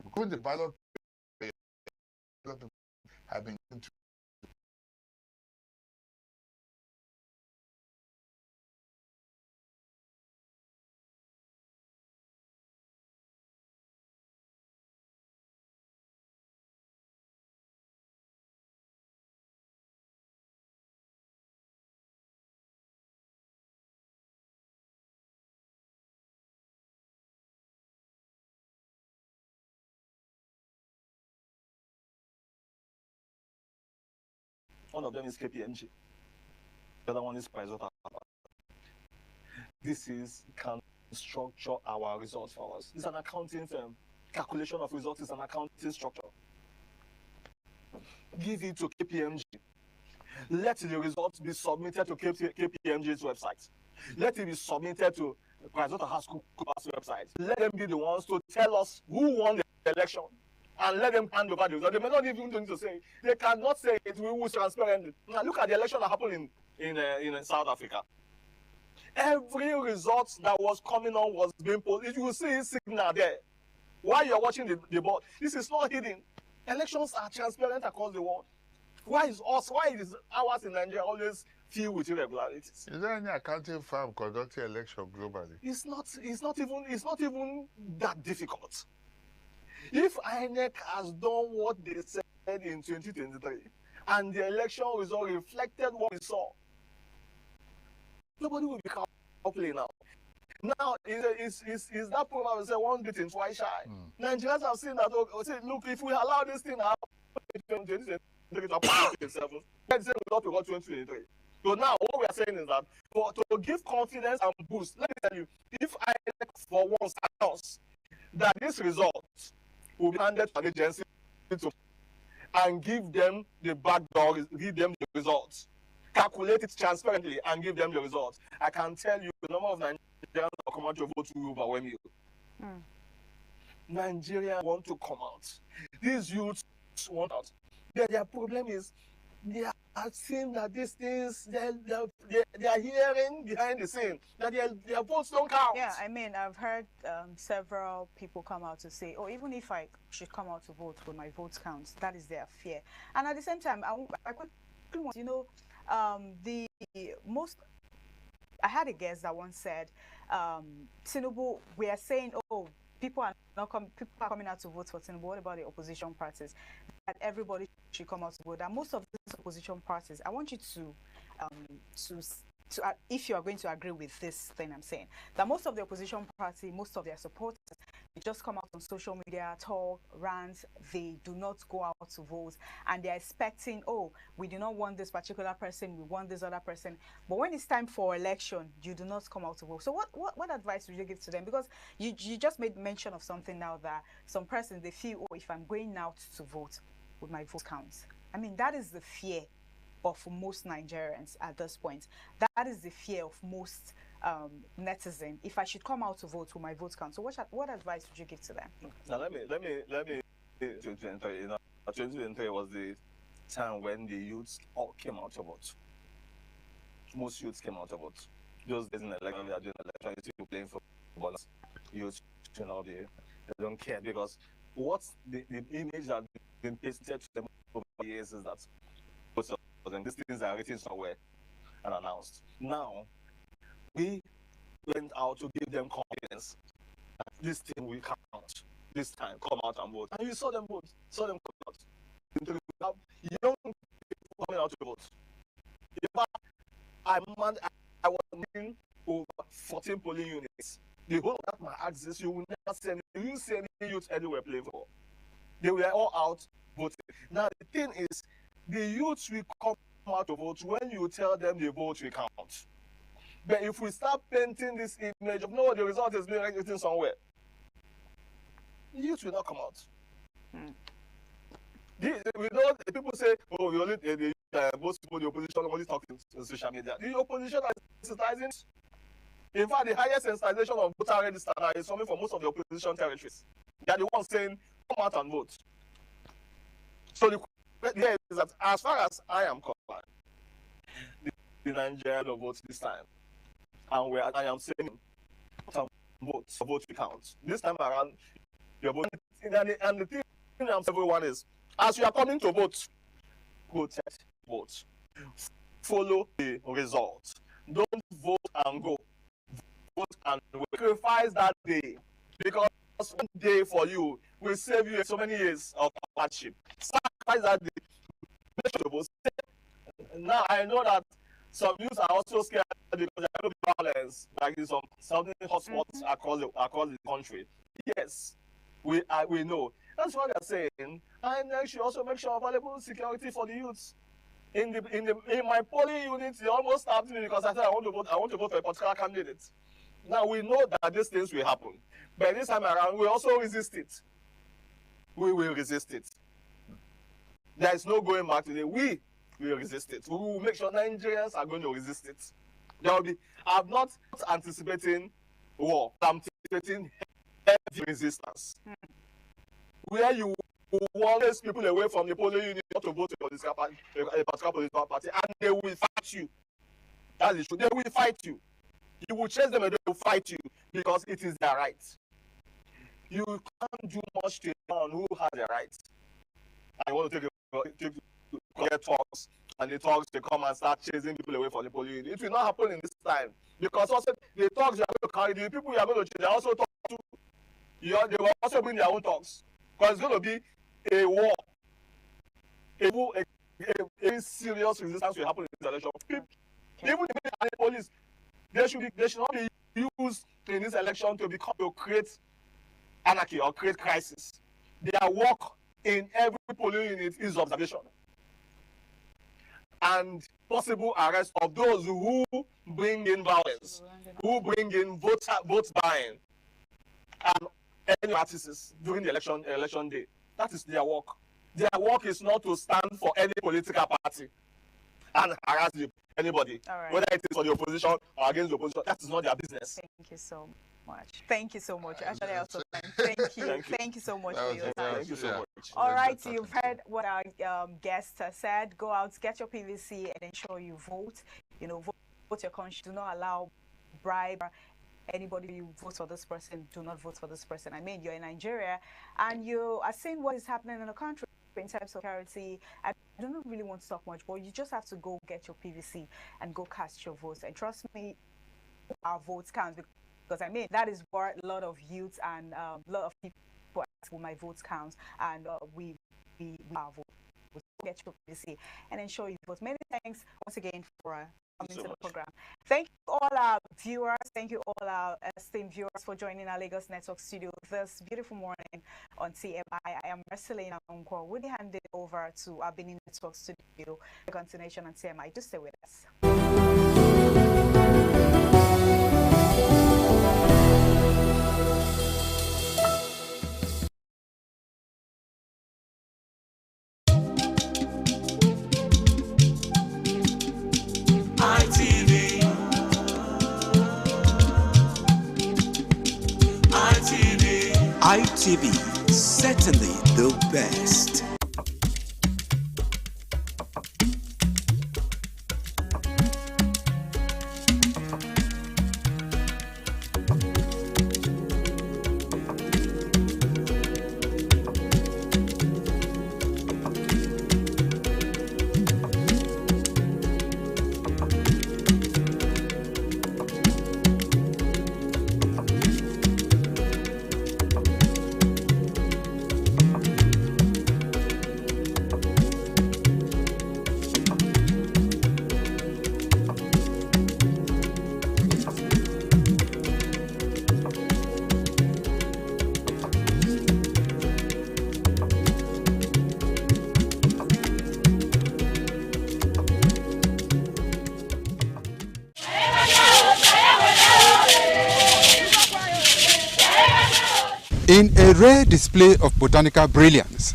because the ballot have been given to one of them is KPMG. The other one is PricewaterhouseCoopers. This can structure our results for us. It's an accounting firm. Calculation of results is an accounting structure. Give it to KPMG. Let the results be submitted to KPMG's website. Let it be submitted to PricewaterhouseCoopers' website. Let them be the ones to tell us who won the election. And let them hand over the result. They may not even need to say it. They cannot say it. We will transparently. Now look at the election that happened in South Africa. Every result that was coming on was being posted. You will see a signal there. While you're watching the board, this is not hidden. Elections are transparent across the world. Why is ours in Nigeria always filled with irregularities? Is there any accounting firm conducting election globally? It's not even that difficult. If INEC has done what they said in 2023 and the election result reflected what we saw, nobody will be calculating now. Now, is that program say one beating twice shy? Nigerians have seen that. Look, if we allow this thing to happen in 2023 to 2027, let's say we got to go 2023. So now, what we are saying is that to give confidence and boost, let me tell you, if INEC for once announce that this result will be handed to an agency and give them the backdoor, give them the results, calculate it transparently and give them the results, I can tell you the number of Nigerians that come out to vote will overwhelm you. Nigerians want to come out. These youths want out. Their problem is they are seeing that these things, they are hearing behind the scene that their votes don't count. Yeah, I mean, I've heard several people come out to say, oh, even if I should come out to vote, will my votes count? That is their fear. And at the same time, I quickly want, I had a guest that once said, Tinubu, we are saying, oh, people are coming out to vote for Tinubu. What about the opposition parties? That everybody should come out to vote. And most of these opposition parties, I want you to if you are going to agree with this thing I'm saying, that most of the opposition party, most of their supporters, they just come out on social media, talk, rant, they do not go out to vote, and they're expecting, oh, we do not want this particular person, we want this other person. But when it's time for election, you do not come out to vote. So what advice would you give to them? Because you just made mention of something now that some persons, they feel, oh, if I'm going out to vote, would my vote count? I mean, that is the fear of most Nigerians at this point. That is the fear of most netizens. If I should come out to vote, will my vote count? So what advice would you give to them? Now let me 2023 was the time when the youths all came out to vote. Most youths came out to vote. Those days in the election, they are doing election, you're still playing football. Youths, they don't care, because what's the image that been pasted to them over the years is that these things are written somewhere and announced. Now, we went out to give them confidence that this thing will count. This time, come out and vote. And you saw them vote, saw them come out. Young people coming out to vote. In fact, I was in over 14 polling units the whole of my axis, you will never see any youth anywhere playing football. They were all out voting. Now the thing is, the youths will come out to vote when you tell them the vote will count. But if we start painting this image of no, the result is being written somewhere, the youth will not come out. We know people say, oh, we only most people, the opposition only talking on social media. The opposition is sensitizing. In fact, the highest sensitization of voter register is coming from most of the opposition territories. They are the ones saying, come out and vote. So the question is that as far as I am concerned, the Nigerian will vote this time. And I am saying, vote will count. This time around, you're voting. And the thing I'm saying everyone is, as you are coming to vote, vote. Follow the results. Don't vote and go. Vote and sacrifice that day. Because one day for you will save you so many years of hardship. Sacrifice that day. Make sure to vote. Now I know that some youths are also scared because there will be violence, like in some hotspots across the country. Yes, we know. That's what they're saying. And they should also make sure available security for the youths. In my polling unit, they almost stopped me because I said I want to vote for a particular candidate. Now we know that these things will happen, but this time around we also resist it. We will resist it. There is no going back today. We will resist it. We will make sure Nigerians are going to resist it. There will be. I'm not anticipating war. I'm anticipating heavy resistance. Where you want these people away from the polling unit to vote for this particular political party, and they will fight you. That is true. They will fight you. You will chase them and they will fight you because it is their right. You can't do much to anyone who has their rights. I want to get talks, and the talks they come and start chasing people away from the polling unit. It will not happen in this time because also the talks you are going to carry, the people you are going to change, they also talk to. They will also bring their own talks. Because it's going to be a war. A serious resistance will happen in this election. Even the police, they should not be used in this election to create anarchy or create crisis. Their work in every polling unit is observation and possible arrest of those who bring in violence, who bring in vote buying, and any artists during the election day. That is their work. Their work is not to stand for any political party and harass anybody, whether it is for the opposition or against the opposition. That is not their business. Thank you so much. Thank you so much. Actually, I also thank you. Thank you so much for your time. Thank you so much. All right, you've heard what our guest said. Go out, get your PVC, and ensure you vote. You know, vote your conscience. Do not allow bribe. Anybody you vote for this person, do not vote for this person. I mean, you're in Nigeria and you are seeing what is happening in the country in terms of security. I don't really want to talk much, but you just have to go get your PVC and go cast your votes. And trust me, our votes count because I mean, that is what a lot of youth and a lot of people ask, will my votes count? And we our votes. Get your PVC and ensure you vote. Many thanks once again for coming to the program. Thank you all our viewers. Thank you all our esteemed viewers for joining our Lagos Network studio this beautiful morning on TMI. I am Marcelina Unko. We'll be handed over to our Benin Network studio. The continuation on TMI. Just stay with us. ITV, certainly the best. In a rare display of botanical brilliance,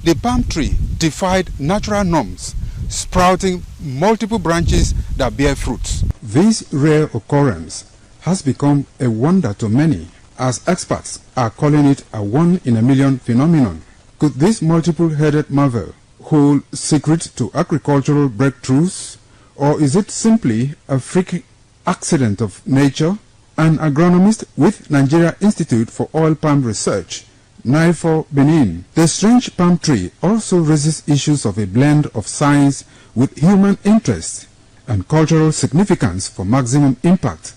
the palm tree defied natural norms, sprouting multiple branches that bear fruits. This rare occurrence has become a wonder to many, as experts are calling it a one-in-a-million phenomenon. Could this multiple-headed marvel hold secrets to agricultural breakthroughs, or is it simply a freak accident of nature? An agronomist with Nigeria Institute for Oil Palm Research, NIFOR Benin. The strange palm tree also raises issues of a blend of science with human interest and cultural significance for maximum impact.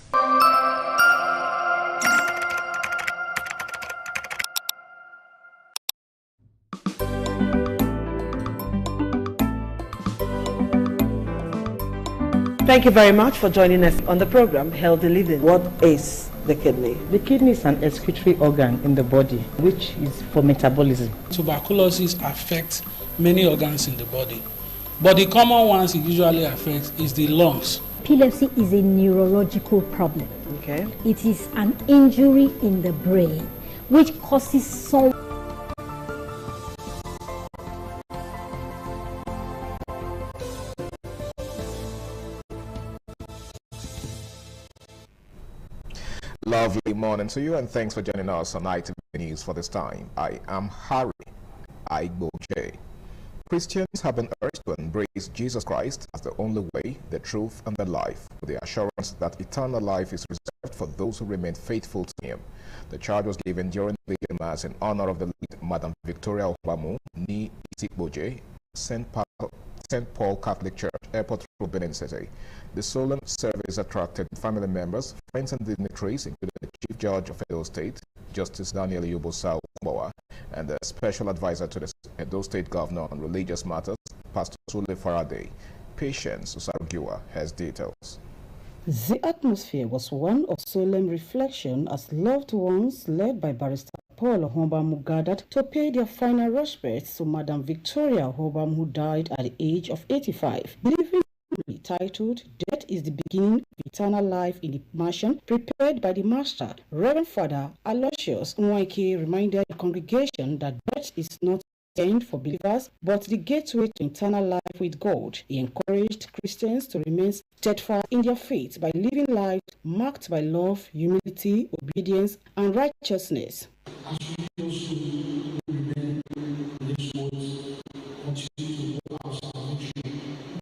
Thank you very much for joining us on the program Healthy Living. What is the kidney? The kidney is an excretory organ in the body, which is for metabolism. Tuberculosis affects many organs in the body, but the common ones it usually affects is the lungs. Epilepsy is a neurological problem. Okay. It is an injury in the brain which causes some Lovely morning to you, and thanks for joining us on ITV News for this time. I am Harry Igboche. Christians have been urged to embrace Jesus Christ as the only way, the truth, and the life, with the assurance that eternal life is reserved for those who remain faithful to Him. The charge was given during the Mass in honor of the late Madam Victoria Obamu, Ni Itikboje, St. Paul Catholic Church, Airport Road, Benin City. The solemn service attracted family members, friends, and dignitaries, including the Chief Judge of Edo State, Justice Daniel Yubosa Kumbawa, and the Special Advisor to the Edo State Governor on Religious Matters, Pastor Sule Faraday. Patience Usarugua has details. The atmosphere was one of solemn reflection as loved ones, led by Barrister Paul Ohombamu, gathered to pay their final respects to Madam Victoria Ohombamu, who died at the age of 85. Living titled Death is the Beginning of Eternal Life in the Mansion, prepared by the Master, Reverend Father Aloysius Nwaike, reminded the congregation that death is not the end for believers, but the gateway to eternal life with God. He encouraged Christians to remain steadfast in their faith by living lives marked by love, humility, obedience, and righteousness. As we also remain in this world, continue to walk our salvation,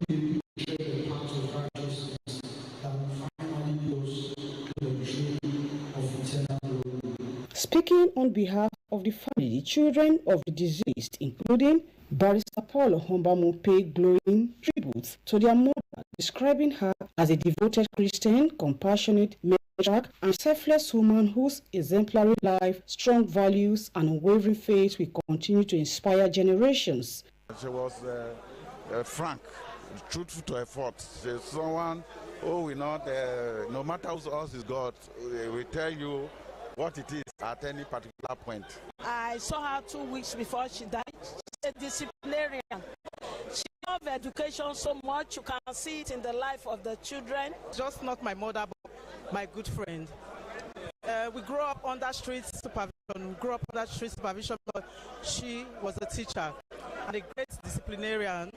we share the path of righteousness that will finally lead us to the tree of eternal glory. Speaking on behalf of the family, children of the deceased, including Barrister Paul Ohombamu, paid glowing tributes to their mother, describing her as a devoted Christian, compassionate, matriarch, and selfless woman whose exemplary life, strong values, and unwavering faith will continue to inspire generations. She was frank, truthful to her fault. She's someone who will not, no matter who else is God, will tell you what it is at any particular point. I saw her 2 weeks before she died. She's a disciplinarian. She loves education so much. You can see it in the life of the children. Just not my mother, but my good friend. We grew up under street supervision. But she was a teacher and a great disciplinarian.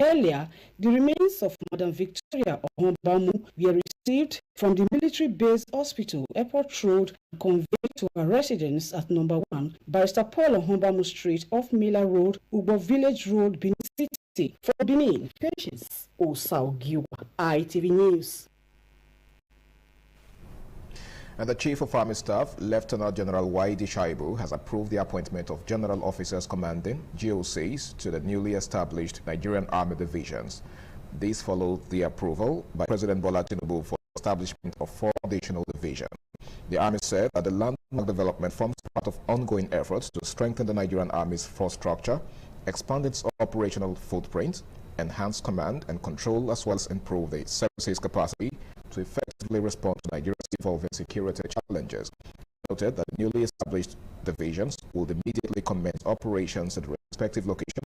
Earlier, the remains of Madam Victoria Ohombamu were received from the military-based hospital, Airport Road, and conveyed to her residence at number 1, Barrister Paul Ohombamu Street, off Miller Road, Ubo Village Road, Benin City. For Benin, Patience Usarugua, ITV News. And the Chief of Army Staff, Lieutenant General Waidi Shaibu, has approved the appointment of General Officers Commanding, GOCs, to the newly established Nigerian Army Divisions. This followed the approval by President Bola Tinubu for the establishment of 4 additional divisions. The Army said that the landmark development forms part of ongoing efforts to strengthen the Nigerian Army's force structure, expand its operational footprint, enhance command and control, as well as improve the services capacity to effectively respond to Nigeria's evolving security challenges. Noted that the newly established divisions will immediately commence operations at the respective location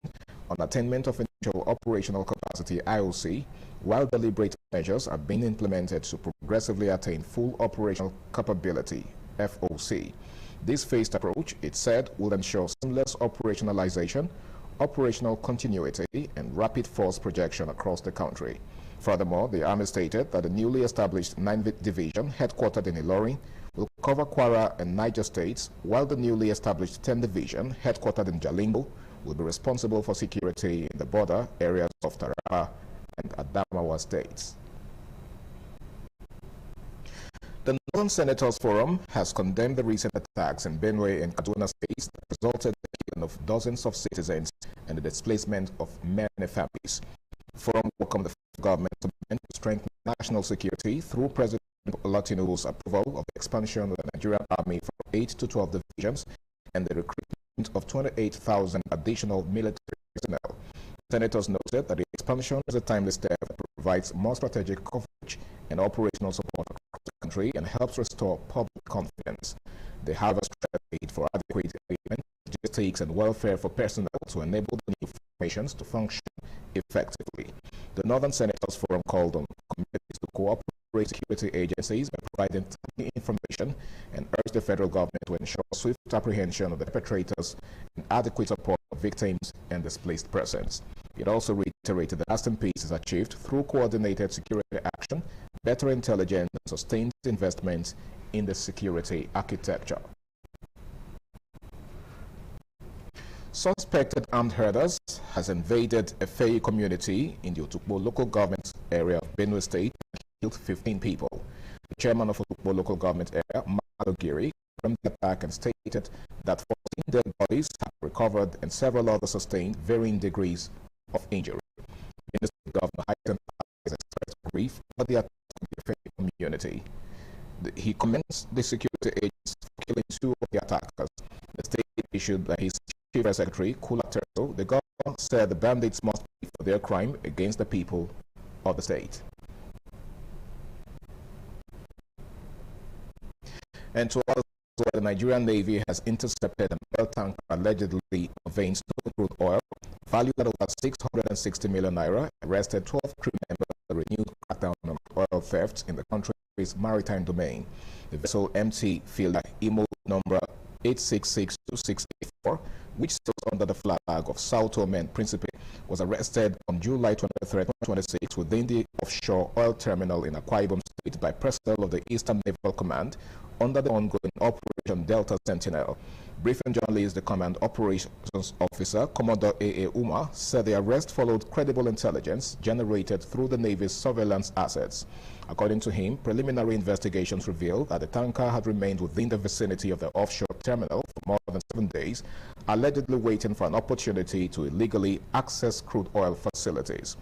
on attainment of initial operational capacity IOC, while deliberate measures are being implemented to progressively attain full operational capability FOC. This phased approach, it said, will ensure seamless operationalization, operational continuity, and rapid force projection across the country. Furthermore, the Army stated that the newly established 9th Division, headquartered in Ilorin, will cover Kwara and Niger states, while the newly established 10th Division, headquartered in Jalingo, will be responsible for security in the border areas of Taraba and Adamawa states. The Northern Senators Forum has condemned the recent attacks in Benue and Kaduna states that resulted in the killing of dozens of citizens and the displacement of many families. The Forum welcomed the government to strengthen national security through President Bola Tinubu's approval of the expansion of the Nigerian Army from 8 to 12 divisions and the recruitment of 28,000 additional military personnel. Senators noted that the expansion is a timely step that provides more strategic coverage and operational support across the country and helps restore public confidence. They have a strategy for adequate equipment, logistics, and welfare for personnel to enable the new formations to function effectively. The Northern Senators Forum called on communities to cooperate with security agencies by providing timely information and urged the federal government to ensure swift apprehension of the perpetrators and adequate support for victims and displaced persons. It also reiterated that lasting peace is achieved through coordinated security action, better intelligence, and sustained investment in the security architecture. Suspected armed herders has invaded a Faye community in the Otukpo local government area of Benue State and killed 15 people. The chairman of Otukpo local government area, Malogiri, confirmed the attack and stated that 14 dead bodies have recovered and several others sustained varying degrees of injury. The governor heightened has expressed grief over the attack on the Faye community. He commends the security agents for killing 2 of the attackers. The state issued by his Chief Secretary, Kula Terto, the governor said the bandits must pay for their crime against the people of the state. And to others, the Nigerian Navy has intercepted an oil tanker allegedly conveying stolen crude oil, valued at over 660 million naira, arrested 12 crew members of the renewed crackdown on oil theft in the country's maritime domain. The vessel MT Fielder IMO number 8662684, which sails under the flag of Sao Tome and Principe, was arrested on July 23, 2026 within the offshore oil terminal in Akwa Ibom State by personnel of the Eastern Naval Command under the ongoing Operation Delta Sentinel. Briefing journalist, the Command Operations Officer, Commodore A.A. Uma, said the arrest followed credible intelligence generated through the Navy's surveillance assets. According to him, preliminary investigations revealed that the tanker had remained within the vicinity of the offshore terminal for more than 7 days, allegedly waiting for an opportunity to illegally access crude oil facilities.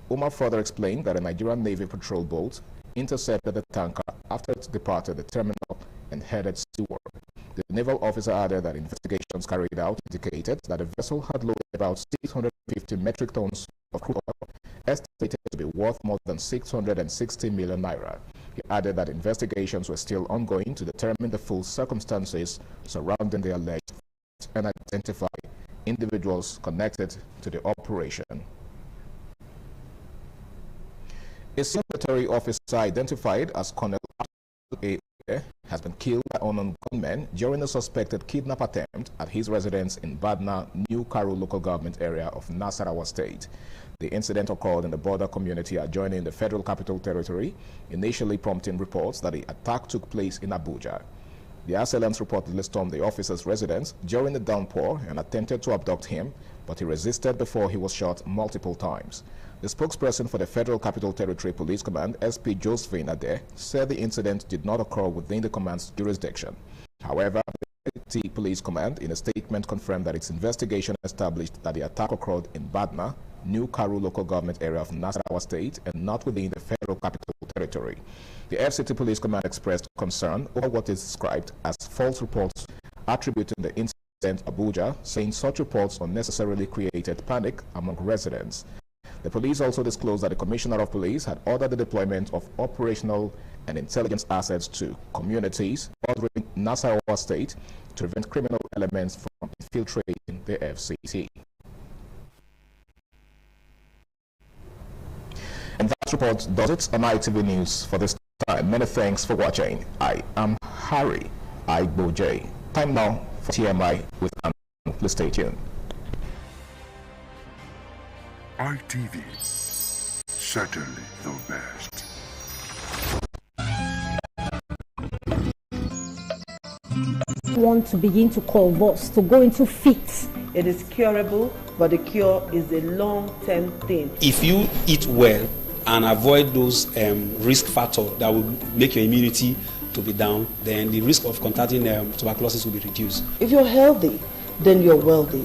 Uma further explained that a Nigerian Navy patrol boat intercepted the tanker after it departed the terminal and headed seaward. The naval officer added that investigations carried out indicated that the vessel had loaded about 650 metric tons of crude oil, estimated to be worth more than 660 million naira. He added that investigations were still ongoing to determine the full circumstances surrounding the alleged theft and identify individuals connected to the operation. A military officer identified as Colonel A. has been killed by unknown gunmen during a suspected kidnap attempt at his residence in Badna, New Karu local government area of Nasarawa State. The incident occurred in the border community adjoining the Federal Capital Territory, initially prompting reports that the attack took place in Abuja. The assailants reportedly stormed the officer's residence during the downpour and attempted to abduct him, but he resisted before he was shot multiple times. The spokesperson for the Federal Capital Territory Police Command, SP Josephine Ade, said the incident did not occur within the command's jurisdiction. However, the Police Command, in a statement, confirmed that its investigation established that the attack occurred in Badna, New Karu local government area of Nasarawa State, and not within the Federal Capital Territory. The FCT Police Command expressed concern over what is described as false reports attributing the incident to Abuja, saying such reports unnecessarily created panic among residents. The police also disclosed that the Commissioner of Police had ordered the deployment of operational and intelligence assets to communities bordering Nasarawa State to prevent criminal elements from infiltrating the FCT. And that report does it on ITV News for this time. Many thanks for watching. I am Harry Igboje. Time now for TMI with Anna. Please stay tuned. ITV, certainly the best. Want to begin to convulse, to go into fits. It is curable, but the cure is a long-term thing. If you eat well and avoid those risk factors that will make your immunity to be down, then the risk of contracting tuberculosis will be reduced. If you're healthy, then you're wealthy.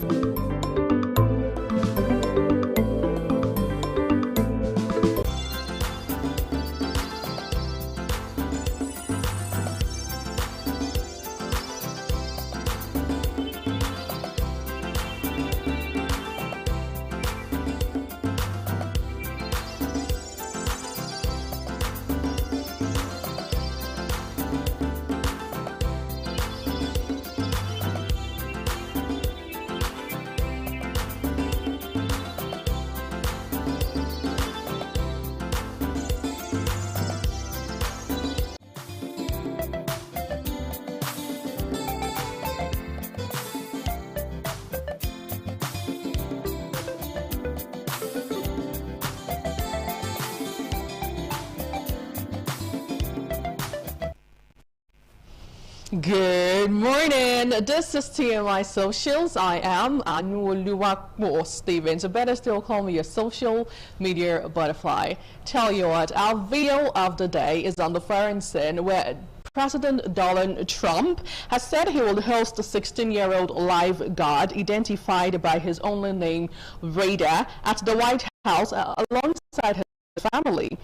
Good morning. This is TMI Socials. I am Anu Oluwapo Stevens. You better still call me a social media butterfly. Tell you what, our video of the day is on the foreign scene where President Donald Trump has said he will host a 16-year-old lifeguard identified by his only name, Raider, at the White House alongside his family.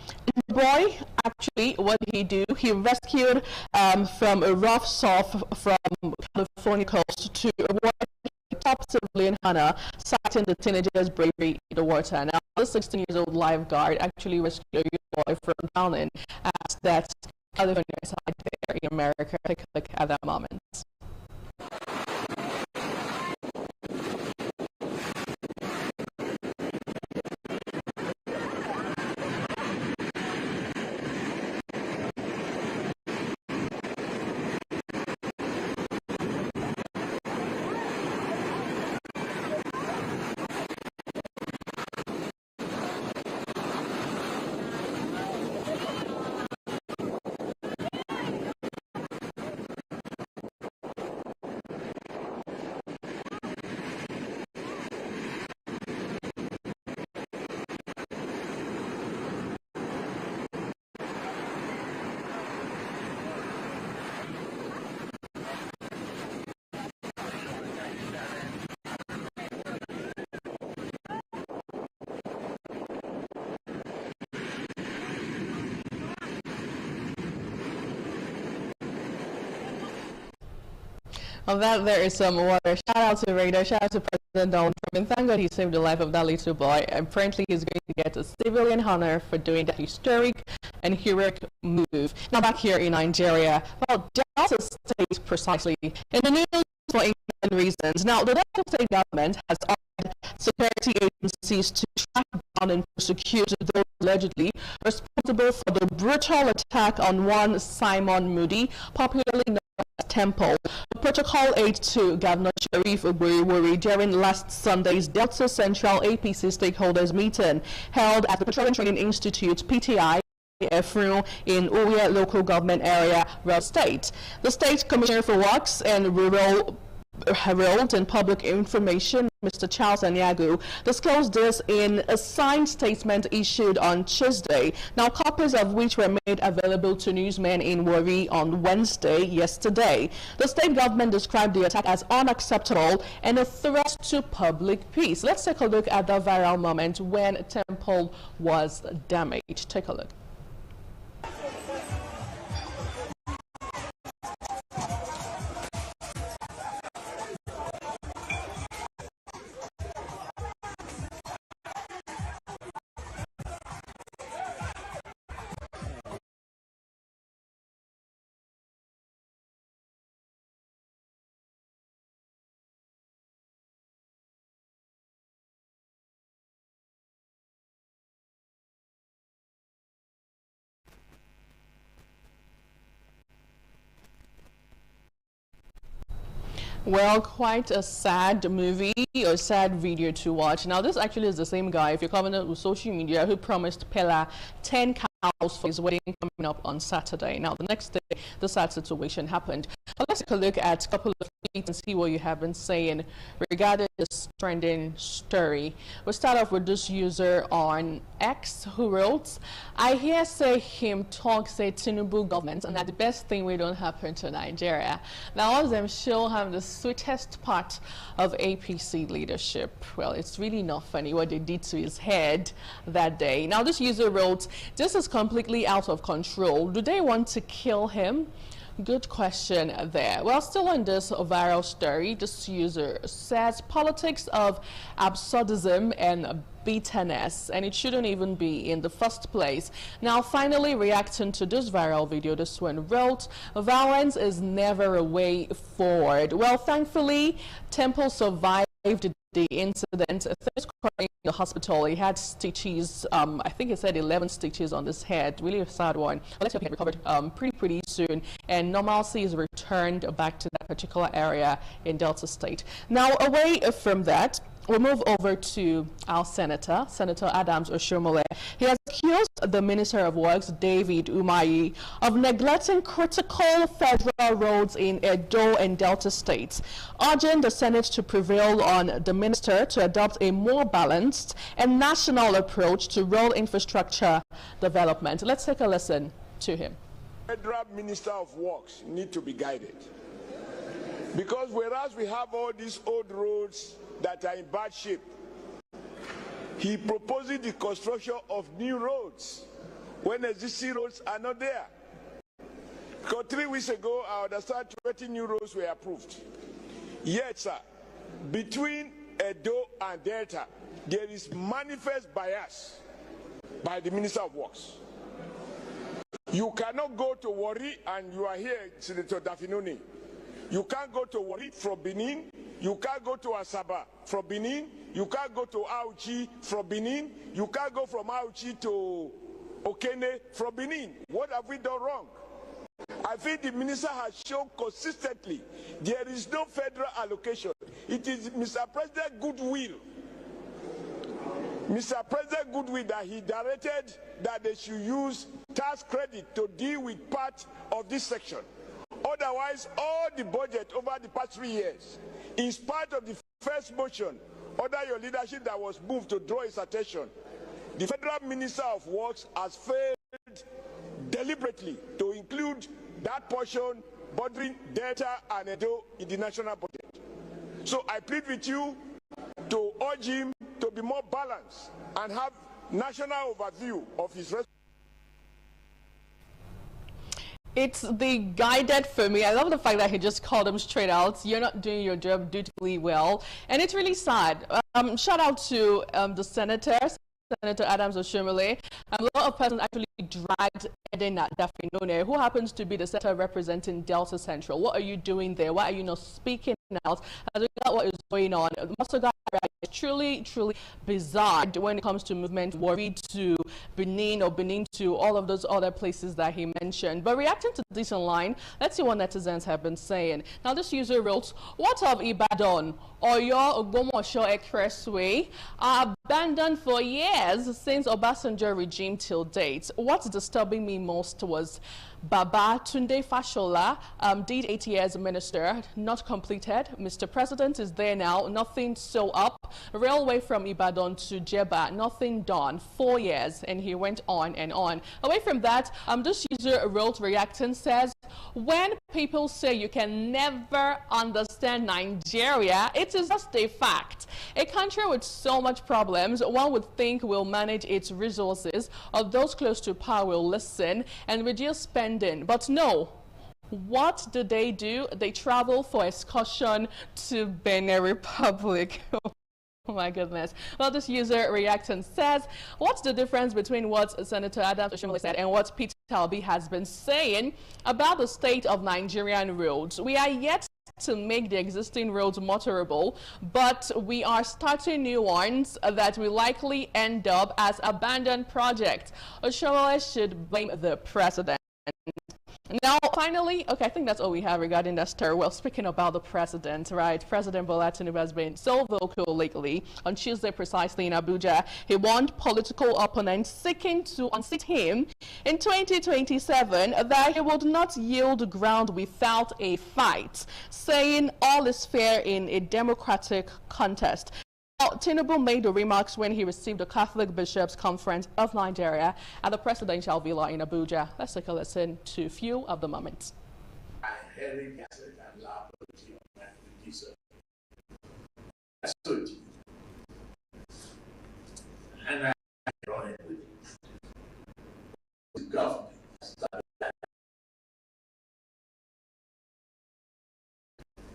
The boy, actually, what he do, he rescued from a rough surf from California coast to a top civilian hunter, citing the teenager's bravery in the water. Now, the 16-year-old lifeguard actually rescued a young boy from drowning at that California side there in America. Take a look at that moment. On that, there is some water. Shout out to Raider, shout out to President Donald Trump, and thank God he saved the life of that little boy. And apparently he's going to get a civilian honor for doing that historic and heroic move. Now back here in Nigeria, well, Delta State precisely, in the news for important reasons. Now, the Delta State government has ordered security agencies to track down and prosecute those allegedly responsible for the brutal attack on one Simon Moody, popularly known as Temple. The protocol aide to Governor Sharif Ogburiwori during last Sunday's Delta Central APC stakeholders meeting held at the Petroleum Training Institute, PTI, in Uwe local government area, Rural State. The State Commissioner for Works and Rural Herald and Public Information, Mr. Charles Anyagu, disclosed this in a signed statement issued on Tuesday, now copies of which were made available to newsmen in Warri on Wednesday, yesterday. The state government described the attack as unacceptable and a threat to public peace. Let's take a look at the viral moment when Temple was damaged. Take a look. Well, quite a sad movie, a sad video to watch. Now, this actually is the same guy, if you're coming with social media, who promised Pella 10 cows for his wedding coming up on Saturday. Now, the next day, the sad situation happened. Now, let's take a look at a couple of tweets and see what you have been saying regarding this trending story. We'll start off with this user on X who wrote, I hear say him talk say Tinubu government and that the best thing we don't happen to Nigeria. Now, all of them show him the sweetest part of APC leadership. Well, it's really not funny what they did to his head that day. Now, this user wrote, this is completely out of control. Do they want to kill him? Good question there. Well, still on this viral story, this user says politics of absurdism and bitterness, and it shouldn't even be in the first place. Now, finally reacting to this viral video, this one wrote, violence is never a way forward. Well, thankfully, Temple survived the incident. He's in the hospital. He had stitches, I think he said 11 stitches on his head. Really a sad one. But let's hope he recovered pretty soon, and normalcy is returned back to that particular area in Delta State. Now, away from that, we'll move over to our Senator Adams Oshiomhole. He has accused the Minister of Works, David Umahi, of neglecting critical federal roads in Edo and Delta states, urging the Senate to prevail on the minister to adopt a more balanced and national approach to road infrastructure development. Let's take a listen to him. Federal Minister of Works need to be guided, because whereas we have all these old roads that are in bad shape, he proposes the construction of new roads when existing roads are not there. Because 3 weeks ago, I understand 20 new roads were approved. Yet, sir, between Edo and Delta, there is manifest bias by the Minister of Works. You cannot go to Warri and you are here, Senator Dafinoni. You can't go to Warri from Benin. You can't go to Asaba from Benin. You can't go to Auchi from Benin. You can't go from Auchi to Okene from Benin. What have we done wrong? I think the minister has shown consistently there is no federal allocation. It is Mr. President goodwill. Mr. President goodwill that he directed that they should use tax credit to deal with part of this section. Otherwise, all the budget over the past 3 years, in spite of the first motion under your leadership that was moved to draw his attention, the Federal Minister of Works has failed deliberately to include that portion bordering Delta and Edo in the national budget. So I plead with you to urge him to be more balanced and have national overview of his responsibility. It's the guided for me. I love the fact that he just called him straight out. You're not doing your job dutifully well. And it's really sad. Shout out to the Senator Adams Oshiomhole. A lot of persons actually dragged Edena Dafinone, who happens to be the senator representing Delta Central. What are you doing there? Why are you not speaking out? As regards what is going on, Masoga is truly bizarre when it comes to movement, Warri to Benin or Benin to all of those other places that he mentioned. But reacting to this online, let's see what netizens have been saying. Now, this user wrote, what of Ibadan or your Ogbomoso Expressway are abandoned for years since Obasanjo regime till date? What's disturbing me most was Baba Tunde Fashola did 8 years minister, not completed. Mr. President is there now, nothing so up. Railway from Ibadan to Jeba, nothing done. 4 years, and he went on and on. Away from that, this user wrote reacting says, when people say you can never understand Nigeria, it is just a fact. A country with so much problems, one would think will manage its resources, or those close to power will listen and reduce spending. But no. What do? They travel for excursion to Benin Republic. Oh my goodness. Well, this user reacting says, what's the difference between what Senator Adams Oshiomhole said and what Peter Obi has been saying about the state of Nigerian roads? We are yet to make the existing roads motorable, but we are starting new ones that will likely end up as abandoned projects. Oshiomhole should blame the president. Now, finally, okay, I think that's all we have regarding that story. Well, speaking about the president, right? President Bola Tinubu has been so vocal lately. On Tuesday, precisely in Abuja, he warned political opponents seeking to unseat him in 2027 that he would not yield ground without a fight, saying all is fair in a democratic contest. Tinubu made the remarks when he received the Catholic Bishops' Conference of Nigeria at the Presidential Villa in Abuja. Let's take a listen to a few of the moments. And I run it with the government.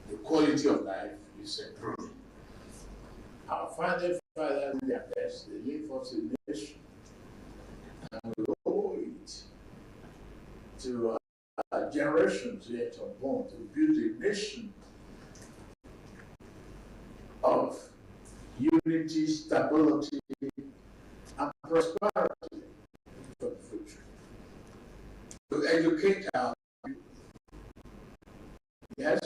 The quality of life is improving. Our fathers do their best. They live for the nation, and we owe it to generations yet unborn to build a nation of unity, stability, and prosperity for the future. To educate our people. Yes.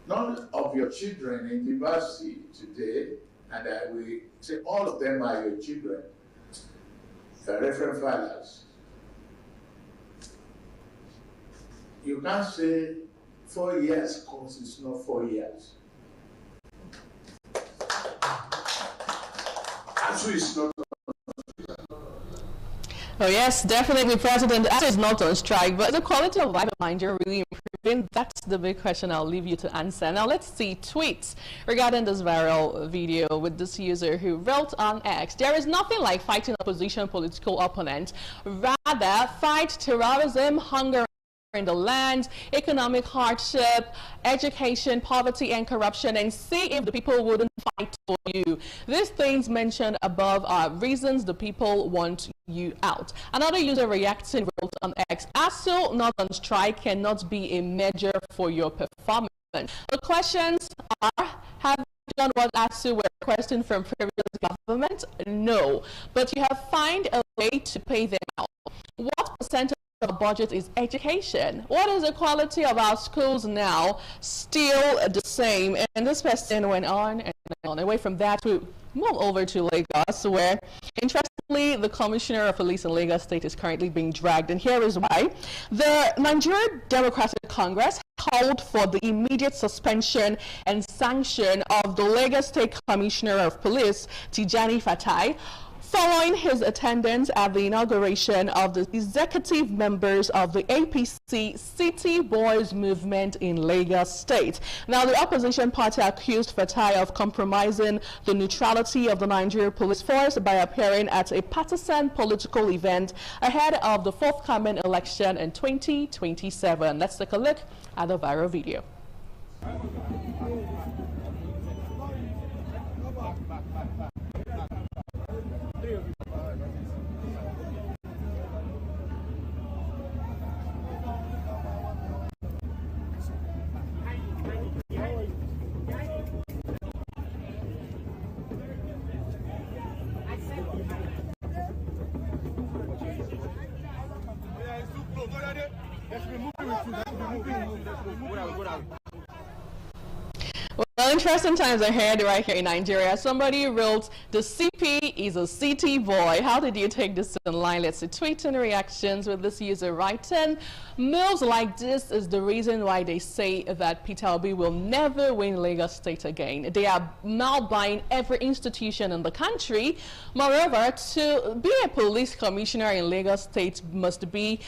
None of your children in university today, and I will say all of them are your children, Reverend Fathers. You can't say 4 years course is not 4 years. ASUU is not. Oh yes, definitely, President ASUU is not on strike, but the quality of life of Nigeria really improving? That's the big question I'll leave you to answer. Now let's see tweets regarding this viral video with this user who wrote on X. There is nothing like fighting opposition political opponents. Rather, fight terrorism, hunger in the land, economic hardship, education, poverty, and corruption, and see if the people wouldn't fight for you. These things mentioned above are reasons the people want you out. Another user reacting wrote on X, ASUU not on strike cannot be a measure for your performance. The questions are, have you done what ASUU were requesting from previous government? No. But you have found a way to pay them out. What percentage of budget is education? What is the quality of our schools now? Still the same. And this person went on and on. Away from that, we move over to Lagos, where interestingly the Commissioner of Police in Lagos State is currently being dragged, and here is why. The Nigeria Democratic Congress called for the immediate suspension and sanction of the Lagos State Commissioner of Police, Tijani Fatai, following his attendance at the inauguration of the executive members of the APC City Boys Movement in Lagos State. Now, the opposition party accused Fatai of compromising the neutrality of the Nigeria Police Force by appearing at a partisan political event ahead of the forthcoming election in 2027. Let's take a look at the viral video. Well, interesting times ahead right here in Nigeria. Somebody wrote, the CP is a city boy. How did you take this in line? Let's see tweets and reactions with this user writing. Moves like this is the reason why they say that Peter Obi will never win Lagos State again. They are now buying every institution in the country. Moreover, to be a police commissioner in Lagos State must be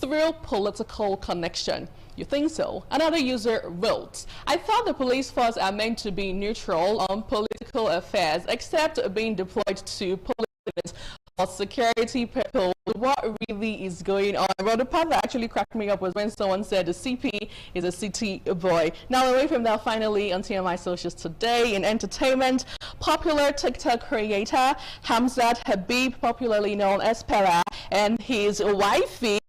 through political connection. You think so? Another user wrote, I thought the police force are meant to be neutral on political affairs, except being deployed to politics for security people. What really is going on? Well, the part that actually cracked me up was when someone said the CP is a city boy. Now, away from that, finally, on TMI Socials today, in entertainment, popular TikTok creator Hamzat Habib, popularly known as Pera, and his wifey,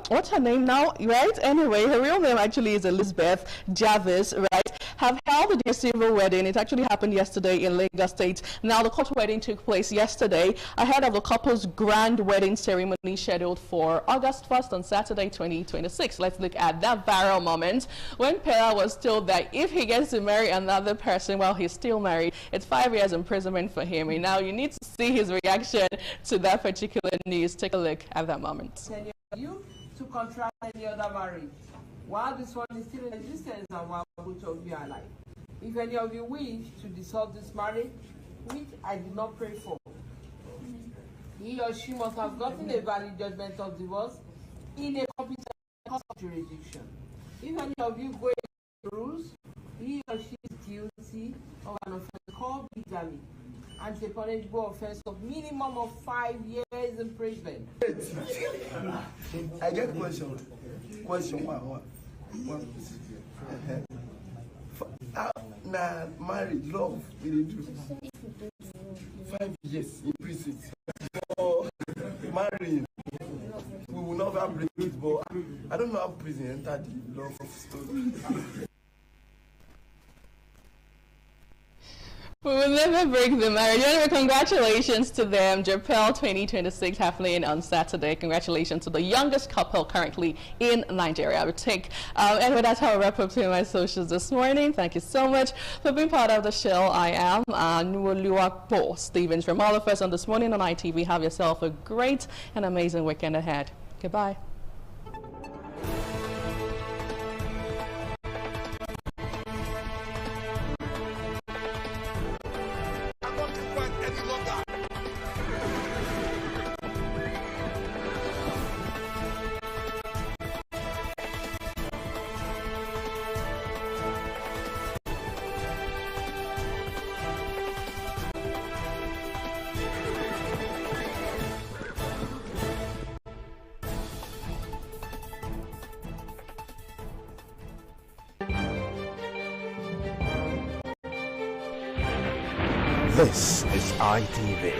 what's her name now, right? Anyway, her real name actually is Elizabeth Jarvis, right? have held their civil wedding. It actually happened yesterday in Lagos State. Now, the court wedding took place yesterday ahead of the couple's grand wedding ceremony scheduled for August 1st on Saturday, 2026. Let's look at that viral moment when Pera was told that if he gets to marry another person while he's still married, it's 5 years imprisonment for him. And now you need to see his reaction to that particular news. Take a look at that moment. You to contract any other marriage while this one is still in existence and while both of you are alive. If any of you wish to dissolve this marriage, which I did not pray for, he or she must have gotten a valid judgment of divorce in a competent court of jurisdiction. If any of you go against the rules, he or she is guilty of an offense called bigamy and a punishable offense of minimum of 5 years imprisonment. I get a question. Question one. Now, marriage, love, we didn't do 5 years in prison. For marrying, we will never break it, but I don't know how prison entered the love story. We will never break the marriage. Anyway, congratulations to them. JAPEL 2026 happening on Saturday. Congratulations to the youngest couple currently in Nigeria. Anyway, that's how I wrap up to my socials this morning. Thank you so much for being part of the show. I am Nuoluwapo Stevens. From all of us on This Morning on ITV, have yourself a great and amazing weekend ahead. Goodbye. This is ITV.